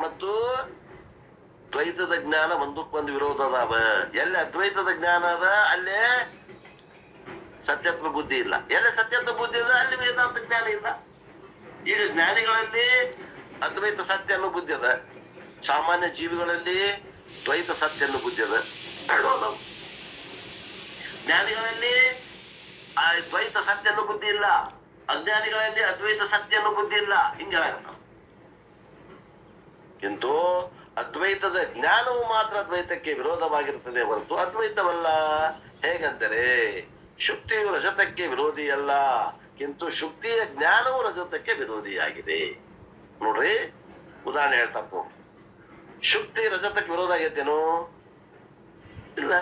ಮತ್ತು ದ್ವೈತದ ಜ್ಞಾನ ಒಂದಕ್ಕೊಂದು ವಿರೋಧ ಅದಾವ. ಎಲ್ಲಿ ಅದ್ವೈತದ ಜ್ಞಾನ ಅದ ಅಲ್ಲೇ ಸತ್ಯತ್ವ ಬುದ್ಧಿ ಇಲ್ಲ. ಎಲ್ಲಿ ಸತ್ಯತ್ವ ಬುದ್ಧಿ ಅದ ಅಲ್ಲಿ ವೇದಾಂತ ಜ್ಞಾನ ಇಲ್ಲ. ಈಗ ಜ್ಞಾನಿಗಳಲ್ಲಿ ಅದ್ವೈತ ಸತ್ಯ ಅನ್ನೋ ಬುದ್ಧಿ ಅದ, ಸಾಮಾನ್ಯ ಜೀವಿಗಳಲ್ಲಿ ದ್ವೈತ ಸತ್ಯ ಅನ್ನೋ ಬುದ್ಧಿ ಅದ. ಜ್ಞಾನಿಗಳಲ್ಲಿ ಆ ದ್ವೈತ ಸತ್ಯ ಅನ್ನೋ ಬುದ್ಧಿ ಇಲ್ಲ, ಅಜ್ಞಾನಿಗಳಲ್ಲಿ ಅದ್ವೈತ ಸತ್ಯ ಅನ್ನೋ ಬುದ್ಧಿ ಇಲ್ಲ. ಹಿಂಗೆ ಹೇಳಾಗತ್ತ. ಕಿಂತು ಅದ್ವೈತದ ಜ್ಞಾನವು ಮಾತ್ರ ಅದ್ವೈತಕ್ಕೆ ವಿರೋಧವಾಗಿರುತ್ತದೆ ಹೊರತು ಅದ್ವೈತವಲ್ಲ. ಹೇಗಂದರೆ ಶುಕ್ತಿಯು ರಜತಕ್ಕೆ ವಿರೋಧಿಯಲ್ಲ, ಕಿಂತು ಶುಕ್ತಿಯ ಜ್ಞಾನವು ರಜತಕ್ಕೆ ವಿರೋಧಿಯಾಗಿದೆ. ನೋಡ್ರಿ ಉದಾಹರಣೆ ಹೇಳ್ತಾ ನೋಡಿ. ಶುಕ್ತಿ ರಜತಕ್ಕೆ ವಿರೋಧ ಆಗೈತೇನು? ಇಲ್ಲ.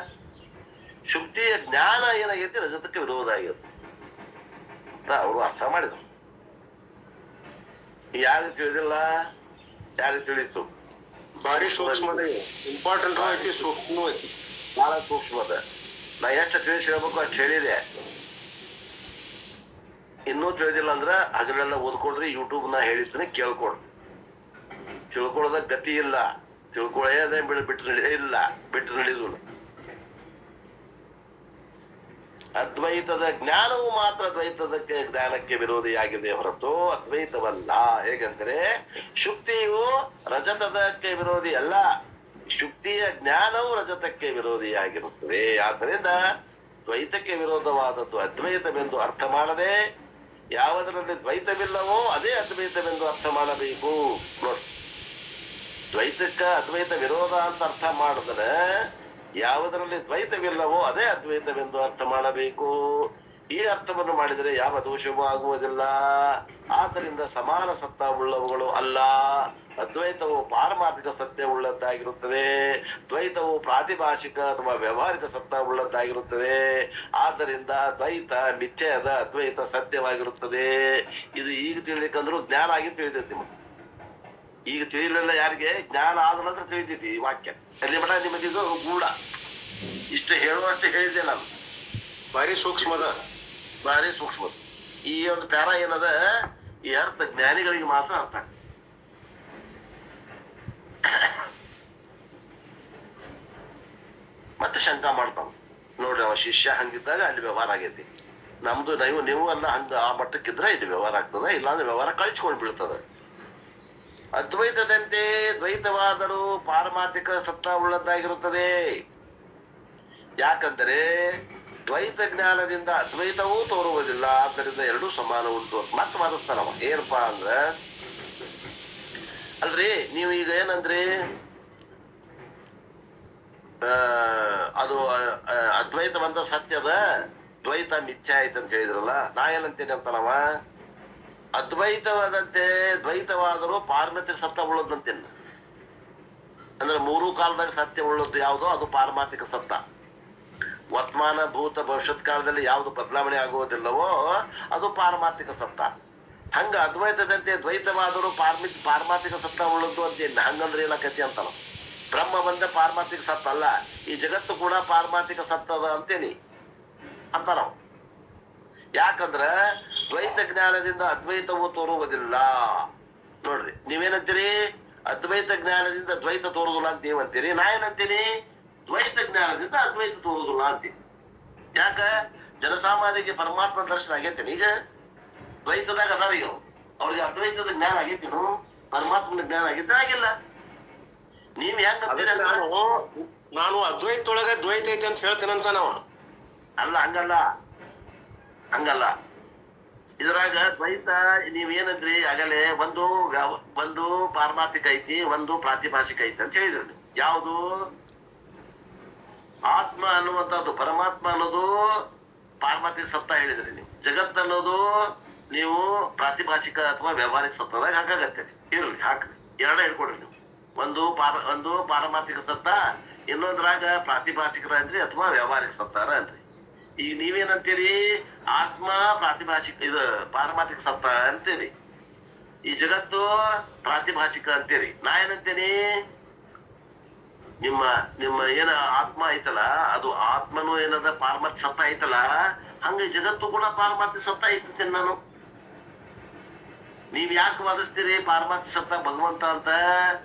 ಶುಕ್ತಿಯ ಜ್ಞಾನ ಏನಾಗೈತಿ? ರಜತಕ್ಕೆ ವಿರೋಧ ಆಗೈತಿ ಅಂತ ಅವರು ಅರ್ಥ ಮಾಡಿದ್ರು. ಯಾರು ತಿಳಿದಿಲ್ಲ, ಯಾರು ತಿಳಿತು? ಭಾರಿ ಸೂಕ್ಷ್ಮದ ಇಂಪಾರ್ಟೆಂಟ್ ಐತಿ, ಸೂಕ್ಷ್ಮ ಐತಿ, ಬಹಳ ಸೂಕ್ಷ್ಮದ. ನಾ ಎಷ್ಟು ತಿಳಿಸಿ ಹೇಳ್ಬೇಕು ಅಷ್ಟು ಹೇಳಿದೆ. ಇನ್ನೂ ತಿಳಿದಿಲ್ಲ ಅಂದ್ರ ಹಗಲೆಲ್ಲ ಓದ್ಕೊಡ್ರಿ, ಯೂಟ್ಯೂಬ್ ನಾ ಹೇಳಿದ್ದೀನಿ ಕೇಳ್ಕೊಡ್ರಿ. ತಿಳ್ಕೊಳ್ಳೋದ ಗತಿ ಇಲ್ಲ, ತಿಳ್ಕೊಳ್ಳೋದೇ ಬಿಟ್ಟು ಇಲ್ಲ, ಬಿಟ್ಟು ನಡೆಯುದಿಲ್ಲ. ಅದ್ವೈತದ ಜ್ಞಾನವು ಮಾತ್ರ ದ್ವೈತದಕ್ಕೆ ಜ್ಞಾನಕ್ಕೆ ವಿರೋಧಿಯಾಗಿದೆ ಹೊರತು ಅದ್ವೈತವಲ್ಲ. ಹೇಗಂದ್ರೆ ಶುಕ್ತಿಯು ರಜತದಕ್ಕೆ ವಿರೋಧಿ ಅಲ್ಲ, ಶುಕ್ತಿಯ ಜ್ಞಾನವು ರಜತಕ್ಕೆ ವಿರೋಧಿಯಾಗಿರುತ್ತದೆ. ಆದ್ದರಿಂದ ದ್ವೈತಕ್ಕೆ ವಿರೋಧವಾದದ್ದು ಅದ್ವೈತವೆಂದು ಅರ್ಥ ಮಾಡದೆ ಯಾವುದರಲ್ಲಿ ದ್ವೈತವಿಲ್ಲವೋ ಅದೇ ಅದ್ವೈತವೆಂದು ಅರ್ಥ ಮಾಡಬೇಕು. ನೋಡಿ, ದ್ವೈತಕ್ಕ ಅದ್ವೈತ ವಿರೋಧ ಅಂತ ಅರ್ಥ ಮಾಡಿದ್ರೆ ಯಾವುದರಲ್ಲಿ ದ್ವೈತವಿಲ್ಲವೋ ಅದೇ ಅದ್ವೈತವೆಂದು ಅರ್ಥ ಮಾಡಬೇಕು. ಈ ಅರ್ಥವನ್ನು ಮಾಡಿದರೆ ಯಾವ ದೋಷವೂ ಆಗುವುದಿಲ್ಲ. ಆದ್ದರಿಂದ ಸಮಾನ ಸತ್ತ ಉಳ್ಳವುಗಳು ಅಲ್ಲ. ಅದ್ವೈತವು ಪಾರಮಾರ್ಥಿಕ ಸತ್ಯ ಉಳ್ಳದ್ದಾಗಿರುತ್ತದೆ, ದ್ವೈತವು ಪ್ರಾತಿಭಾಷಿಕ ಅಥವಾ ವ್ಯವಹಾರಿಕ ಸತ್ತ ಉಳ್ಳದ್ದಾಗಿರುತ್ತದೆ. ಆದ್ದರಿಂದ ದ್ವೈತ ಮಿಥ್ಯೆಯಾದ, ಅದ್ವೈತ ಸತ್ಯವಾಗಿರುತ್ತದೆ. ಇದು ಈಗ ತಿಳಿಲಿಕ್ಕಂದ್ರೂ ಜ್ಞಾನ ಆಗಿ ತಿಳಿದೈತಿ ನಿಮಗೆ. ಈಗ ತಿಳಿಲಿಲ್ಲ ಯಾರಿಗೆ, ಜ್ಞಾನ ಆದ ನಂತರ ತಿಳಿದೈತಿ ಈ ವಾಕ್ಯ. ಅಲ್ಲಿ ಮಠ ನಿಮಗಿದು ಗೂಢ. ಇಷ್ಟು ಹೇಳುವಷ್ಟು ಹೇಳಿದೆ ನಾನು. ಭಾರಿ ಸೂಕ್ಷ್ಮದ, ಭಾರಿ ಸೂಕ್ಷ್ಮ. ಈ ಒಂದು ಪ್ಯಾರ ಏನದ, ಈ ಅರ್ಥ ಜ್ಞಾನಿಗಳಿಗೆ ಮಾತ್ರ ಅರ್ಥ. ಮತ್ತೆ ಶಂಕ ಮಾಡ್ತಾನ, ನೋಡ್ರಿ ಅವ ಶಿಷ್ಯ ಹಂಗಿದ್ದಾಗ ಅಲ್ಲಿ ವ್ಯವಹಾರ ಆಗೈತಿ. ನಮ್ದು ನೀವು ಎಲ್ಲ ಹಂಗ ಆ ಮಟ್ಟಕ್ಕಿದ್ರೆ ಇಲ್ಲಿ ವ್ಯವಹಾರ ಆಗ್ತದ, ಇಲ್ಲಾಂದ್ರೆ ವ್ಯವಹಾರ ಕಳಿಸ್ಕೊಂಡ್ ಬೀಳ್ತದ. ಅದ್ವೈತದಂತೆ ದ್ವೈತವಾದರೂ ಪಾರಮಾರ್ಥಿಕ ಸತ್ತ ಉಳ್ಳದ್ದಾಗಿರುತ್ತದೆ. ಯಾಕಂದರೆ ದ್ವೈತ ಜ್ಞಾನದಿಂದ ಅದ್ವೈತವೂ ತೋರುವುದಿಲ್ಲ, ಆದ್ದರಿಂದ ಎರಡೂ ಸಮಾನ ಉಂಟು. ಮತ್ತೆ ವಾದಿಸ್ತಾನವ. ಏನಪ್ಪಾ ಅಂದ್ರ, ಅಲ್ರಿ ನೀವು ಈಗ ಏನಂದ್ರಿ, ಅದು ಅದ್ವೈತ ಬಂದ ಸತ್ಯದ, ದ್ವೈತ ಮಿಥ್ಯ ಆಯ್ತು ಅಂತ ಹೇಳಿದ್ರಲ್ಲ. ನಾ ಏನಂತೇನೆ ಅಂತಾನವ, ಅದ್ವೈತವಾದಂತೆ ದ್ವೈತವಾದರೂ ಪಾರಮಾರ್ಥಿಕ ಸತ್ಯ ಉಳ್ಳದಂತೇನ. ಅಂದ್ರೆ ಮೂರೂ ಕಾಲದಾಗ ಸತ್ಯ ಉಳ್ಳದ್ದು ಯಾವುದೋ ಅದು ಪಾರಮಾರ್ಥಿಕ ಸತ್ಯ. ವರ್ತಮಾನ ಭೂತ ಭವಿಷ್ಯತ್ ಕಾಲದಲ್ಲಿ ಯಾವುದು ಬದಲಾವಣೆ ಆಗುವುದಿಲ್ಲವೋ ಅದು ಪಾರಮಾರ್ಥಿಕ ಸತ್ಯ. ಹಂಗ ಅದ್ವೈತದಂತೆ ದ್ವೈತವಾದರೂ ಪಾರಮಾರ್ಥಿಕ ಸತ್ಯ ಉಳ್ಳದ್ದು ಅಂತೇನ. ಹಂಗಂದ್ರೆ ಏನಕತಿ ಅಂತಾನ, ಬ್ರಹ್ಮ ಬಂದ ಪಾರಮಾರ್ಥಿಕ ಸತ್ತ ಅಲ್ಲ, ಈ ಜಗತ್ತು ಕೂಡ ಪಾರಮಾರ್ಥಿಕ ಸತ್ತದ ಅಂತೇನಿ ಅಂತ ನಾವು. ಯಾಕಂದ್ರ ದ್ವೈತ ಜ್ಞಾನದಿಂದ ಅದ್ವೈತವು ತೋರುವುದಿಲ್ಲ. ನೋಡ್ರಿ ನೀವೇನಂತೀರಿ, ಅದ್ವೈತ ಜ್ಞಾನದಿಂದ ದ್ವೈತ ತೋರುದಿಲ್ಲ ಅಂತ ನೀವಂತೀರಿ. ನಾ ಏನಂತೀನಿ, ದ್ವೈತ ಜ್ಞಾನದಿಂದ ಅದ್ವೈತ ತೋರುದಿಲ್ಲ ಅಂತೀನಿ. ಯಾಕ, ಜನಸಾಮಾನ್ಯರಿಗೆ ಪರಮಾತ್ಮ ದರ್ಶನ ಆಗೈತೇನೆ. ಈಗ ದ್ವೈತದಾಗ ಅದಾವ, ಈಗ ಅವ್ರಿಗೆ ಅದ್ವೈತದ ಜ್ಞಾನ ಆಗೈತೇನು, ಪರಮಾತ್ಮನ ಜ್ಞಾನ ಆಗೈತೆ ಆಗಿಲ್ಲ. ನೀವ್ ಹೆಂಗ ನಾನು ಅದ್ವೈತೊಳಗ ದ್ವೈತ ಐತೆ ಅಂತ ಹೇಳ್ತೇನಂತ ನಾವ. ಅಲ್ಲ, ಹಂಗಲ್ಲ. ಇದ್ರಾಗ ದ್ವೈತ ನೀವೇನಂದ್ರಿ ಆಗಲೇ, ಒಂದು ಪಾರಮಾರ್ಥಿಕ ಐತಿ, ಒಂದು ಪ್ರಾತಿಭಾಷಿಕ ಐತಿ ಅಂತ ಹೇಳಿದ್ರಿ. ಯಾವುದು ಆತ್ಮ ಅನ್ನುವಂಥದ್ದು, ಪರಮಾತ್ಮ ಅನ್ನೋದು ಪಾರಮಾರ್ಥಿಕ ಸತ್ತ ಹೇಳಿದ್ರಿ ನೀವು. ಜಗತ್ ಅನ್ನೋದು ನೀವು ಪ್ರಾತಿಭಾಷಿಕ ಅಥವಾ ವ್ಯವಹಾರಿಕ ಸತ್ತದಾಗ ಹಾಕಾಗತ್ತೆ. ಇರ್ಲಿ, ಹಾಕ್ರಿ, ಎರಡ ಹೇಳ್ಕೊಡ್ರಿ ನೀವು. ಒಂದು ಪಾರಮಾರ್ಥಿಕ ಸತ್ತ, ಇನ್ನೊಂದ್ರಾಗ ಪ್ರಾತಿಭಾಷಿಕರ ಅಂದ್ರಿ ಅಥವಾ ವ್ಯವಹಾರಿಕ ಸತ್ತಾರ ಅನ್ರಿ. ಈಗ ನೀವೇನಂತೀರಿ, ಆತ್ಮ ಪ್ರಾತಿಭಾಷಿಕ, ಇದು ಪಾರಮಾರ್ಥಿಕ ಸತ್ತ ಅಂತೀರಿ, ಈ ಜಗತ್ತು ಪ್ರಾತಿಭಾಷಿಕ ಅಂತೀರಿ. ನಾ ಏನಂತೀನಿ, ನಿಮ್ಮ ಏನ ಆತ್ಮ ಐತಲ್ಲ, ಅದು ಆತ್ಮನು ಏನದ ಪಾರಮಾರ್ಥಿಕ ಸತ್ತ ಐತಲ್ಲ, ಹಂಗ ಜಗತ್ತು ಕೂಡ ಪಾರಮಾರ್ಥಿಕ ಸತ್ತ ಐತೇನೆ ನಾನು. ನೀವ್ ಯಾಕೆ ವಾದಿಸ್ತೀರಿ ಪಾರಮಾರ್ಥಿಕ ಸತ್ತ ಭಗವಂತ ಅಂತ?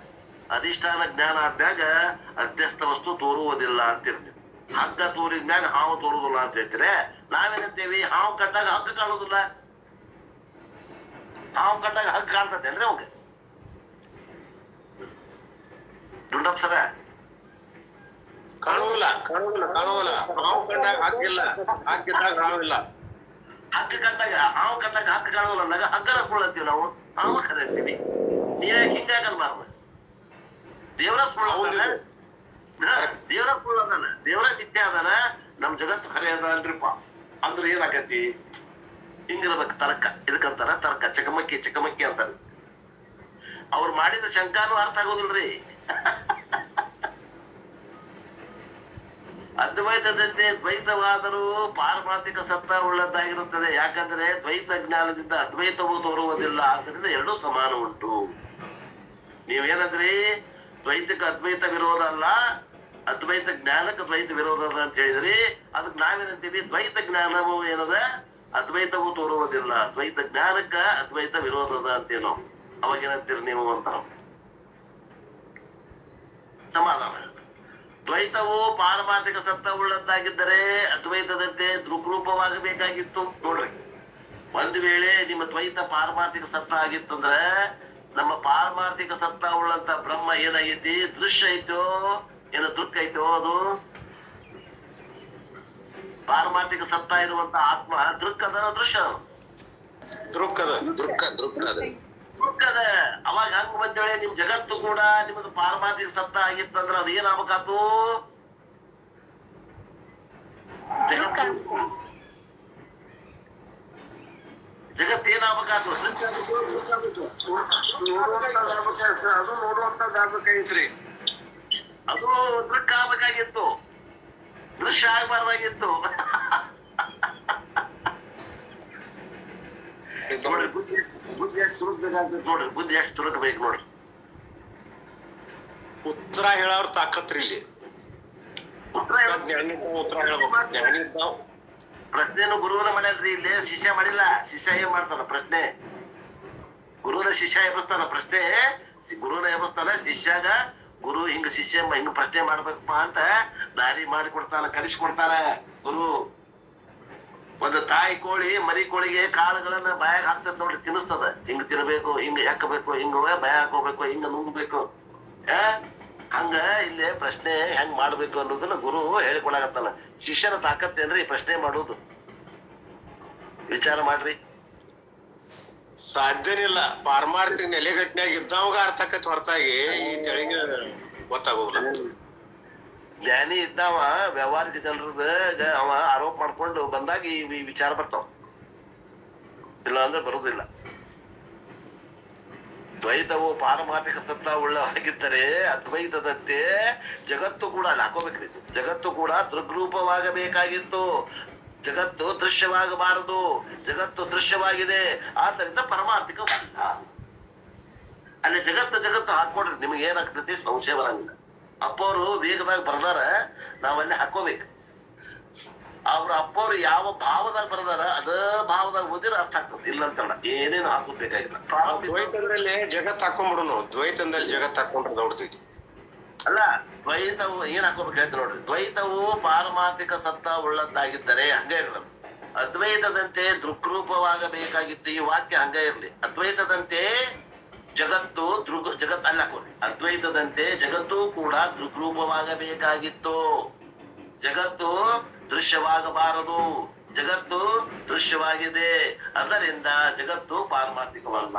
ಅಧಿಷ್ಠಾನ ಜ್ಞಾನ ಆದ್ಮ್ಯಾಗ ಅಧ್ಯಸ್ಥ ವಸ್ತು ತೋರುವುದಿಲ್ಲ ಅಂತಿರ್ತೀವಿ. ಹಗ್ಗ ತೋರಿದ್ಮ್ಯಾಗ ಹಾವು ತೋರುದಿಲ್ಲ ಅಂತ ಹೇಳ್ತೀರಿ. ನಾವೇನಂತೀವಿ, ಹಾವು ಕಟ್ಟಾಗ ಹಗ್ಗ ಕಾಣುದಿಲ್ಲ. ಹಾವು ಕಟ್ಟಾಗ ಹಗ್ಗ ಕಾಣ್ತದೇನ್ರಿ ಅವಾಗ? ದುಂಡಪ್ಪ ಸರ, ಕಾಣುವುದಿಲ್ಲ. ಹಾವು ಕಂಡಾಗ ಹಾಕಿಲ್ಲ, ಹಾಕಿದ್ದಾಗ ಹಾವಿಲ್ಲ. ಹಗ್ಗ ಕಟ್ಟಾಗ ಹಾವು ಕಟ್ಟಾಗ ಹಗ್ಗ ಕಾಣುದಿಲ್ಲ ಅಂದಾಗ ಹಗ್ಗನ ಸುಳ್ಳಂತೀವಿ ನಾವು, ಹಾವು ಕರೀತೀವಿ. ನೀವೇ ಹಿಂಗಾಗಲ್ಬಾರ್ದು. ದೇವರ ಸುಳ್ಳ, ದೇವರ ಸುಳ್ಳ ಅದಾನ, ದೇವರ ನಿತ್ಯ ಅದಾನ, ನಮ್ ಜಗತ್ತು ಖರೆ ಅದ ಅಲ್ರಿಪ್ಪ ಅಂದ್ರೆ ಏನಾಕತಿ? ಹಿಂಗಿರ್ಬೇಕು ತರ್ಕ. ಇದಕ್ಕಂತಾರ ತರ್ಕ, ಚಕಮಕಿ ಅಂತಾರ. ಅವ್ರು ಮಾಡಿದ ಶಂಕಾನು ಅರ್ಥ ಆಗೋದಿಲ್ರಿ. ಅದ್ವೈತದಂತೆ ದ್ವೈತವಾದರೂ ಪಾರಮಾರ್ಥಿಕ ಸತ್ತ ಉಳ್ಳದ್ದಾಗಿರುತ್ತದೆ. ಯಾಕಂದ್ರೆ ದ್ವೈತ ಜ್ಞಾನದಿಂದ ಅದ್ವೈತವು ತೋರುವುದಿಲ್ಲ, ಆದ್ದರಿಂದ ಎರಡೂ ಸಮಾನ ಉಂಟು. ನೀವೇನಂದ್ರಿ, ದ್ವೈತಕ್ಕೆ ಅದ್ವೈತ ವಿರೋಧ ಅಲ್ಲ, ಅದ್ವೈತ ಜ್ಞಾನಕ್ಕೆ ದ್ವೈತ ವಿರೋಧ ಅದ ಅಂತ ಹೇಳಿದ್ರಿ. ಅದಕ್ಕೆ ನಾವೇನಂತೀವಿ, ದ್ವೈತ ಜ್ಞಾನವು ಏನದ, ಅದ್ವೈತವು ತೋರುವುದಿಲ್ಲ, ದ್ವೈತ ಜ್ಞಾನಕ್ಕ ಅದ್ವೈತ ವಿರೋಧ ಅದ ಅಂತೇಳಿ ನಾವು ಅವಾಗ ಏನಂತೀರಿ ನೀವು ಅಂತ ಸಮಾಧಾನ. ದ್ವೈತವು ಪಾರಮಾರ್ಥಿಕ ಸತ್ತ ಉಳ್ಳದ್ದಾಗಿದ್ದರೆ ಅದ್ವೈತದಂತೆ ದೃಗ್ರೂಪವಾಗಬೇಕಾಗಿತ್ತು. ನೋಡ್ರಿ, ಒಂದ್ ವೇಳೆ ನಿಮ್ಮ ದ್ವೈತ ಪಾರಮಾರ್ಥಿಕ ಸತ್ತ ಆಗಿತ್ತಂದ್ರ ನಮ್ಮ ಪಾರಮಾರ್ಥಿಕ ಸತ್ತ ಉಳ್ಳಂತ ಬ್ರಹ್ಮ ಏನಾಗೈತಿ, ದೃಶ್ಯ ಐತೋ ಏನೋ ದೃಕ್ ಐತೋ? ಅದು ಪಾರಮಾರ್ಥಿಕ ಸತ್ತ ಇರುವಂತ ಆತ್ಮ ದೃಕ್ ಅದ, ದೃಶ್ಯ ದೃಕ್ಕದ ದೃಕ್ಕದ. ಅವಾಗ ಹಂಗ ಬಂದೇಳಿ ನಿಮ್ ಜಗತ್ತು ಕೂಡ ನಿಮ್ಮದು ಪಾರಮಾರ್ಥಿಕ ಸತ್ತ ಆಗಿತ್ತಂದ್ರ ಅದ ಏನಾಗಬೇಕಾತು? ಜಗತ್ತೇನಾಗಬೇಕಾತು? ಅದು ನೋಡುವಂತದ್ದಾಗಬೇಕಾಗಿತ್ರಿ. ಅದು ದೃಕ್ ಆಗ್ಬೇಕಾಗಿತ್ತು, ದೃಶ್ಯ ಆಗ್ಬಾರ್ದಾಗಿತ್ತು. ನೋಡ್ರಿ ಬುದ್ಧಿ ಎಷ್ಟು ತುರುಕ್ಬೇಕಾಗ್ತದೆ, ನೋಡ್ರಿ ಬುದ್ಧಿ ಎಷ್ಟು ತುರುಕ್ಬೇಕು ನೋಡ್ರಿ. ಉತ್ತರ ಹೇಳೋರ್ ತಾಕತ್ರಿ ಇಲ್ಲಿ. ಉತ್ತರ ಪ್ರಶ್ನೆನು ಗುರುವನ ಮಾಡ್ಯಾನ್ರಿ, ಇಲ್ಲಿ ಶಿಷ್ಯ ಮಾಡಿಲ್ಲ. ಶಿಷ್ಯ ಏನ್ ಮಾಡ್ತಾನ? ಪ್ರಶ್ನೆ ಗುರುವಿನ ಶಿಷ್ಯ ಎಬ್ಬಿಸ್ತಾನ, ಪ್ರಶ್ನೆ ಗುರುವಿನ ಎಬ್ಬಿಸ್ತಾನ. ಶಿಷ್ಯಾಗ ಗುರು ಹಿಂಗ ಶಿಷ್ಯ ಹಿಂಗ ಪ್ರಶ್ನೆ ಮಾಡ್ಬೇಕಪ್ಪ ಅಂತ ದಾರಿ ಮಾಡಿಕೊಡ್ತಾನ, ಕಲಿಸ್ಕೊಡ್ತಾನ ಗುರು. ಒಂದು ತಾಯಿ ಕೋಳಿ ಮರಿ ಕೋಳಿಗೆ ಕಾಳುಗಳನ್ನ ಬಾಯಾಗ ಹಾಕ್ತದ ನೋಡ್ರಿ, ತಿನ್ನಿಸ್ತದ. ಹಿಂಗ ತಿನ್ಬೇಕು, ಹಿಂಗ ಹೆಕ್ಕಬೇಕು, ಹಿಂಗ ಭಯ ಹಾಕೋಬೇಕು, ಹಿಂಗ ನುಂಗ್ಬೇಕು. ಹಂಗ ಇಲ್ಲಿ ಪ್ರಶ್ನೆ ಹೆಂಗ್ ಮಾಡ್ಬೇಕು ಅನ್ನೋದನ್ನ ಗುರು ಹೇಳಿಕೊಡಾಕತ್ತಾನ. ಶಿಷ್ಯನ ತಾಕತ್ತೇನ್ರಿ ಪ್ರಶ್ನೆ ಮಾಡುದು? ವಿಚಾರ ಮಾಡ್ರಿ. ಸಾಧ್ಯನಿಲ್ಲ. ಪಾರಮಾರ್ಥಿಕ ನೆಲೆಗಟ್ಟಿನಾಗ ಇದ್ದವಾಗ ಅರ್ಥ ಆಕೈತಿ, ಹೊರತಾಗಿ ಈ ತೆಳಿಗೆ ಗೊತ್ತಾಗೋದಿಲ್ಲ. ಜ್ಞಾನಿ ಇದ್ದಾವ ವ್ಯವಹಾರಿಕ ಜನರದ ಅವ ಆರೋಪ ಮಾಡ್ಕೊಂಡು ಬಂದಾಗ ಈ ವಿಚಾರ ಬರ್ತಾವ, ಇಲ್ಲ ಅಂದ್ರೆ ಬರುದಿಲ್ಲ. ದ್ವೈತವು ಪಾರಮಾರ್ಥಿಕ ಸತ್ತ ಉಳ್ಳವಾಗಿದ್ದರೆ ಅದ್ವೈತದಂತೆ ಜಗತ್ತು ಕೂಡ ಹಾಕೋಬೇಕ್ರಿ. ಜಗತ್ತು ಕೂಡ ದೃಗ್ರೂಪವಾಗಬೇಕಾಗಿತ್ತು, ಜಗತ್ತು ದೃಶ್ಯವಾಗಬಾರದು. ಜಗತ್ತು ದೃಶ್ಯವಾಗಿದೆ, ಆದ್ದರಿಂದ ಪಾರಮಾರ್ಥಿಕವಲ್ಲ. ಅಲ್ಲಿ ಜಗತ್ತು ಹಾಕೊಡ್ರಿ, ನಿಮ್ಗೆ ಏನಾಗ್ತೈತಿ? ಸಂಶಯ ಬರಂಗಿಲ್ಲ. ಅಪ್ಪವ್ರು ವೇಗದಾಗ ಬರ್ದಾರ, ನಾವಲ್ಲಿ ಹಾಕೋಬೇಕು. ಅವ್ರ ಅಪ್ಪವ್ರು ಯಾವ ಭಾವದಾಗ ಬರ್ದಾರ ಅದ ಭಾವದಾಗ ಓದಿರ ಅರ್ಥ ಆಗ್ತದೆ, ಇಲ್ಲ ಅಂತಲ್ಲ. ಏನೇನು ಹಾಕೋದ್ ಬೇಕಾಗಿಲ್ಲ. ದ್ವೈತದಲ್ಲಿ ಜಗತ್ ಹಾಕೊಂಡ್ಬಿಡುನು, ದ್ವೈತದಲ್ಲಿ ಜಗತ್ ಹಾಕೊಂಡ್ರೆ ದೌಡ್ತೈತಿ. ಅಲ್ಲ, ದ್ವೈತವು ಏನ್ ಹಾಕೋಬೇಕಾಯ್ತು ನೋಡ್ರಿ. ದ್ವೈತವು ಪಾರಮಾರ್ಥಿಕ ಸತ್ತ ಉಳ್ಳದ್ದಾಗಿದ್ದರೆ ಹಂಗ ಇರಲ್ಲ, ಅದ್ವೈತದಂತೆ ದೃಗ್ರೂಪವಾಗಬೇಕಾಗಿತ್ತು. ಈ ವಾಕ್ಯ ಹಂಗ ಇರ್ಲಿ. ಅದ್ವೈತದಂತೆ ಜಗತ್ತು ಜಗತ್ ಅಲ್ಲಿ ಹಾಕೋರಿ. ಅದ್ವೈತದಂತೆ ಜಗತ್ತು ಕೂಡ ದೃಗ್ರೂಪವಾಗಬೇಕಾಗಿತ್ತು. ಜಗತ್ತು ದೃಶ್ಯವಾಗಬಾರದು, ಜಗತ್ತು ದೃಶ್ಯವಾಗಿದೆ, ಅದರಿಂದ ಜಗತ್ತು ಪಾರಮಾರ್ಥಿಕವಲ್ಲ.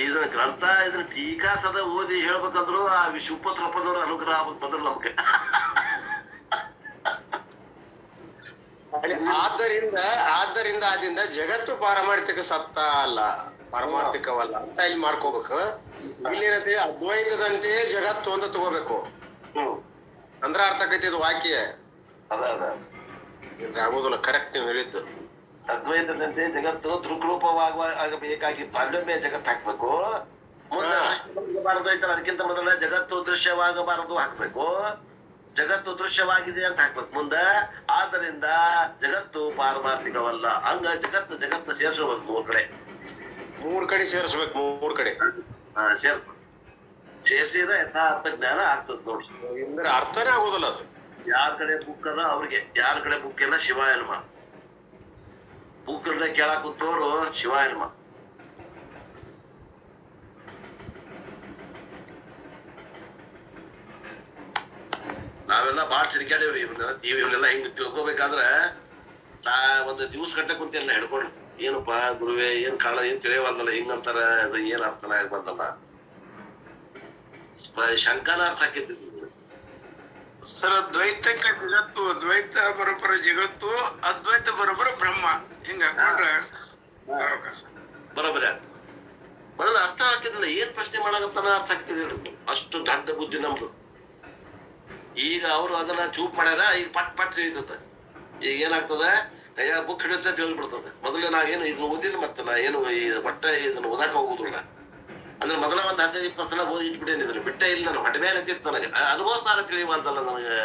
ಇದನ್ನ ಗ್ರಂಥ ಇದನ್ನ ಟೀಕಾಸದ ಓದಿ ಹೇಳ್ಬೇಕಂದ್ರು ಆ ವಿಶ್ವಪತ್ರಪ್ಪದವ್ರ ಅನುಗ್ರಹ ಆಗ್ಬೇಕು ಮೊದಲು ನಮ್ಗೆ. ಆದ್ದರಿಂದ ಆದಿಂದ ಜಗತ್ತು ಪಾರಮಾರ್ಥಿಕ ಸತ್ತ ಅಲ್ಲ, ಪಾರಮಾರ್ಥಿಕವಲ್ಲ ಅಂತ ಇಲ್ಲಿ ಮಾಡ್ಕೋಬೇಕು. ಇಲ್ಲೇನೈತಿ, ಅದ್ವೈತದಂತೆ ಜಗತ್ತು ಅಂತ ತಗೋಬೇಕು. ಅಂದ್ರ ಅರ್ಥ ಆಕೈತಿ ಇದು ವಾಕ್ಯ. ಇದ್ರ ಆಗೋದಿಲ್ಲ. ಕರೆಕ್ಟ್ ನೀವು ಹೇಳಿದ್ದು. ಅದ್ವೈತದಂತೆ ಜಗತ್ತು ದೃಗ್ರೂಪವಾಗಬೇಕಾಗಿತ್ತು, ಅಲ್ಲೊಮ್ಮೆ ಜಗತ್ತು ಹಾಕ್ಬೇಕು. ಮುಂದೆ ಅದಕ್ಕಿಂತ ಮೊದಲ ಜಗತ್ತು ದೃಶ್ಯವಾಗಬಾರದು ಹಾಕ್ಬೇಕು. ಜಗತ್ತು ದೃಶ್ಯವಾಗಿದೆ ಅಂತ ಹಾಕ್ಬೇಕು ಮುಂದ. ಆದ್ದರಿಂದ ಜಗತ್ತು ಪಾರಮಾರ್ಥಿಕವಲ್ಲ. ಹಂಗ ಜಗತ್ತು ಸೇರ್ಸೋಬೇಕು ಮೂರ್ ಕಡೆ ಸೇರಿಸ್ಬೇಕು. ಮೂರ್ ಕಡೆ ಸೇರ್ಸಿದ್ರೆ ಯಥಾರ್ಥ ಜ್ಞಾನ ಆಗ್ತದ ನೋಡಿ. ಅಂದ್ರೆ ಅರ್ಥನೇ ಆಗೋದಿಲ್ಲ ಅದು. ಯಾರ ಕಡೆ ಬುಕ್ ಅದ ಅವ್ರಿಗೆ, ಯಾರ ಕಡೆ ಬುಕ್ ಇಲ್ಲ ಶಿವಾಯ ನಮಃ. ಬುಕ್ ಇಲ್ದೆ ಕೇಳಾಕ್ ಕೂತವ್ರು ಶಿವಾಯ ನಮಃ. ನಾವೆಲ್ಲ ಬಾಳ್ ತಿರ್ಗಾಡೇವ್ರಿ ಇವನ್ನೆಲ್ಲ ಹಿಂಗ್ ತಿಳ್ಕೊಬೇಕಾದ್ರ ಒಂದ್ ದಿವ್ಸ ಗಂಟೆ ಕುಂತೇನ ಹಿಡ್ಕೊಂಡು, ಏನಪ್ಪಾ ಗುರುವೆ ಏನ್ ಕಾಳ ಏನ್ ತಿಳಿಯವಲ್ದಲ್ಲ, ಹಿಂಗಂತಾರ ಅದು ಏನ್ ಅರ್ಥನ ಆಗಿ ಬಂದಲ್ಲ. ಶಂಕನ ಅರ್ಥ ಆಕೈತಿ ಸರ್. ದ್ವೈತಕ್ಕೆ ಜಗತ್ತು, ದ್ವೈತ ಬರೋಬ್ಬರ ಜಗತ್ತು, ಅದ್ವೈತ ಬರೋಬ್ಬರ ಬ್ರಹ್ಮ, ಹಿಂಗ ಹಾಕೊಂಡ್ರೆ ಬರೋಬ್ಬರ ಮೊದಲ ಅರ್ಥ ಹಾಕಿದ್ರಲ್ಲ. ಏನ್ ಪ್ರಶ್ನೆ ಮಾಡಕತ್ತಾನ ಅರ್ಥ ಆಗ್ತಿದೆ. ಅಷ್ಟು ದೊಡ್ಡ ಬುದ್ಧಿ ನಮ್ದು. ಈಗ ಅವ್ರು ಅದನ್ನ ಚೂಪ್ ಮಾಡ್ಯಾರ, ಈಗ ಪಟ್ ತಿಳಿತದ. ಈಗ ಏನಾಗ್ತದ, ಕೈಯಾಗ ಬುಕ್ ಹಿಡಿಯುತ್ತೆ ತಿಳಿದ್ಬಿಡ್ತದೆ. ಮೊದಲು ನಾವೇನು ಇದನ್ನ ಓದಿಲ್ಲ, ಮತ್ತೆ ನಾ ಏನು ಈ ಒಟ್ಟ ಇದನ್ನ ಓದಾಕ ಹೋಗುದಿಲ್ಲ. ಅಂದ್ರೆ ಮೊದಲ ಒಂದ್ 15-20 ಸಲ ಓದಿ ಇಟ್ಬಿಟ್ಟೇನಿದ್ರು, ಬಿಟ್ಟೇ ಇಲ್ಲ. ನಾನು ಹೊಟ್ಟೆ ಮೇಲೆ ಹತ್ತಿತ್ತು ನನಗೆ, ಅನುಭವ ಸಾರ ತಿಳಿಯುವ ಅಂತಲ್ಲ, ನನಗೆ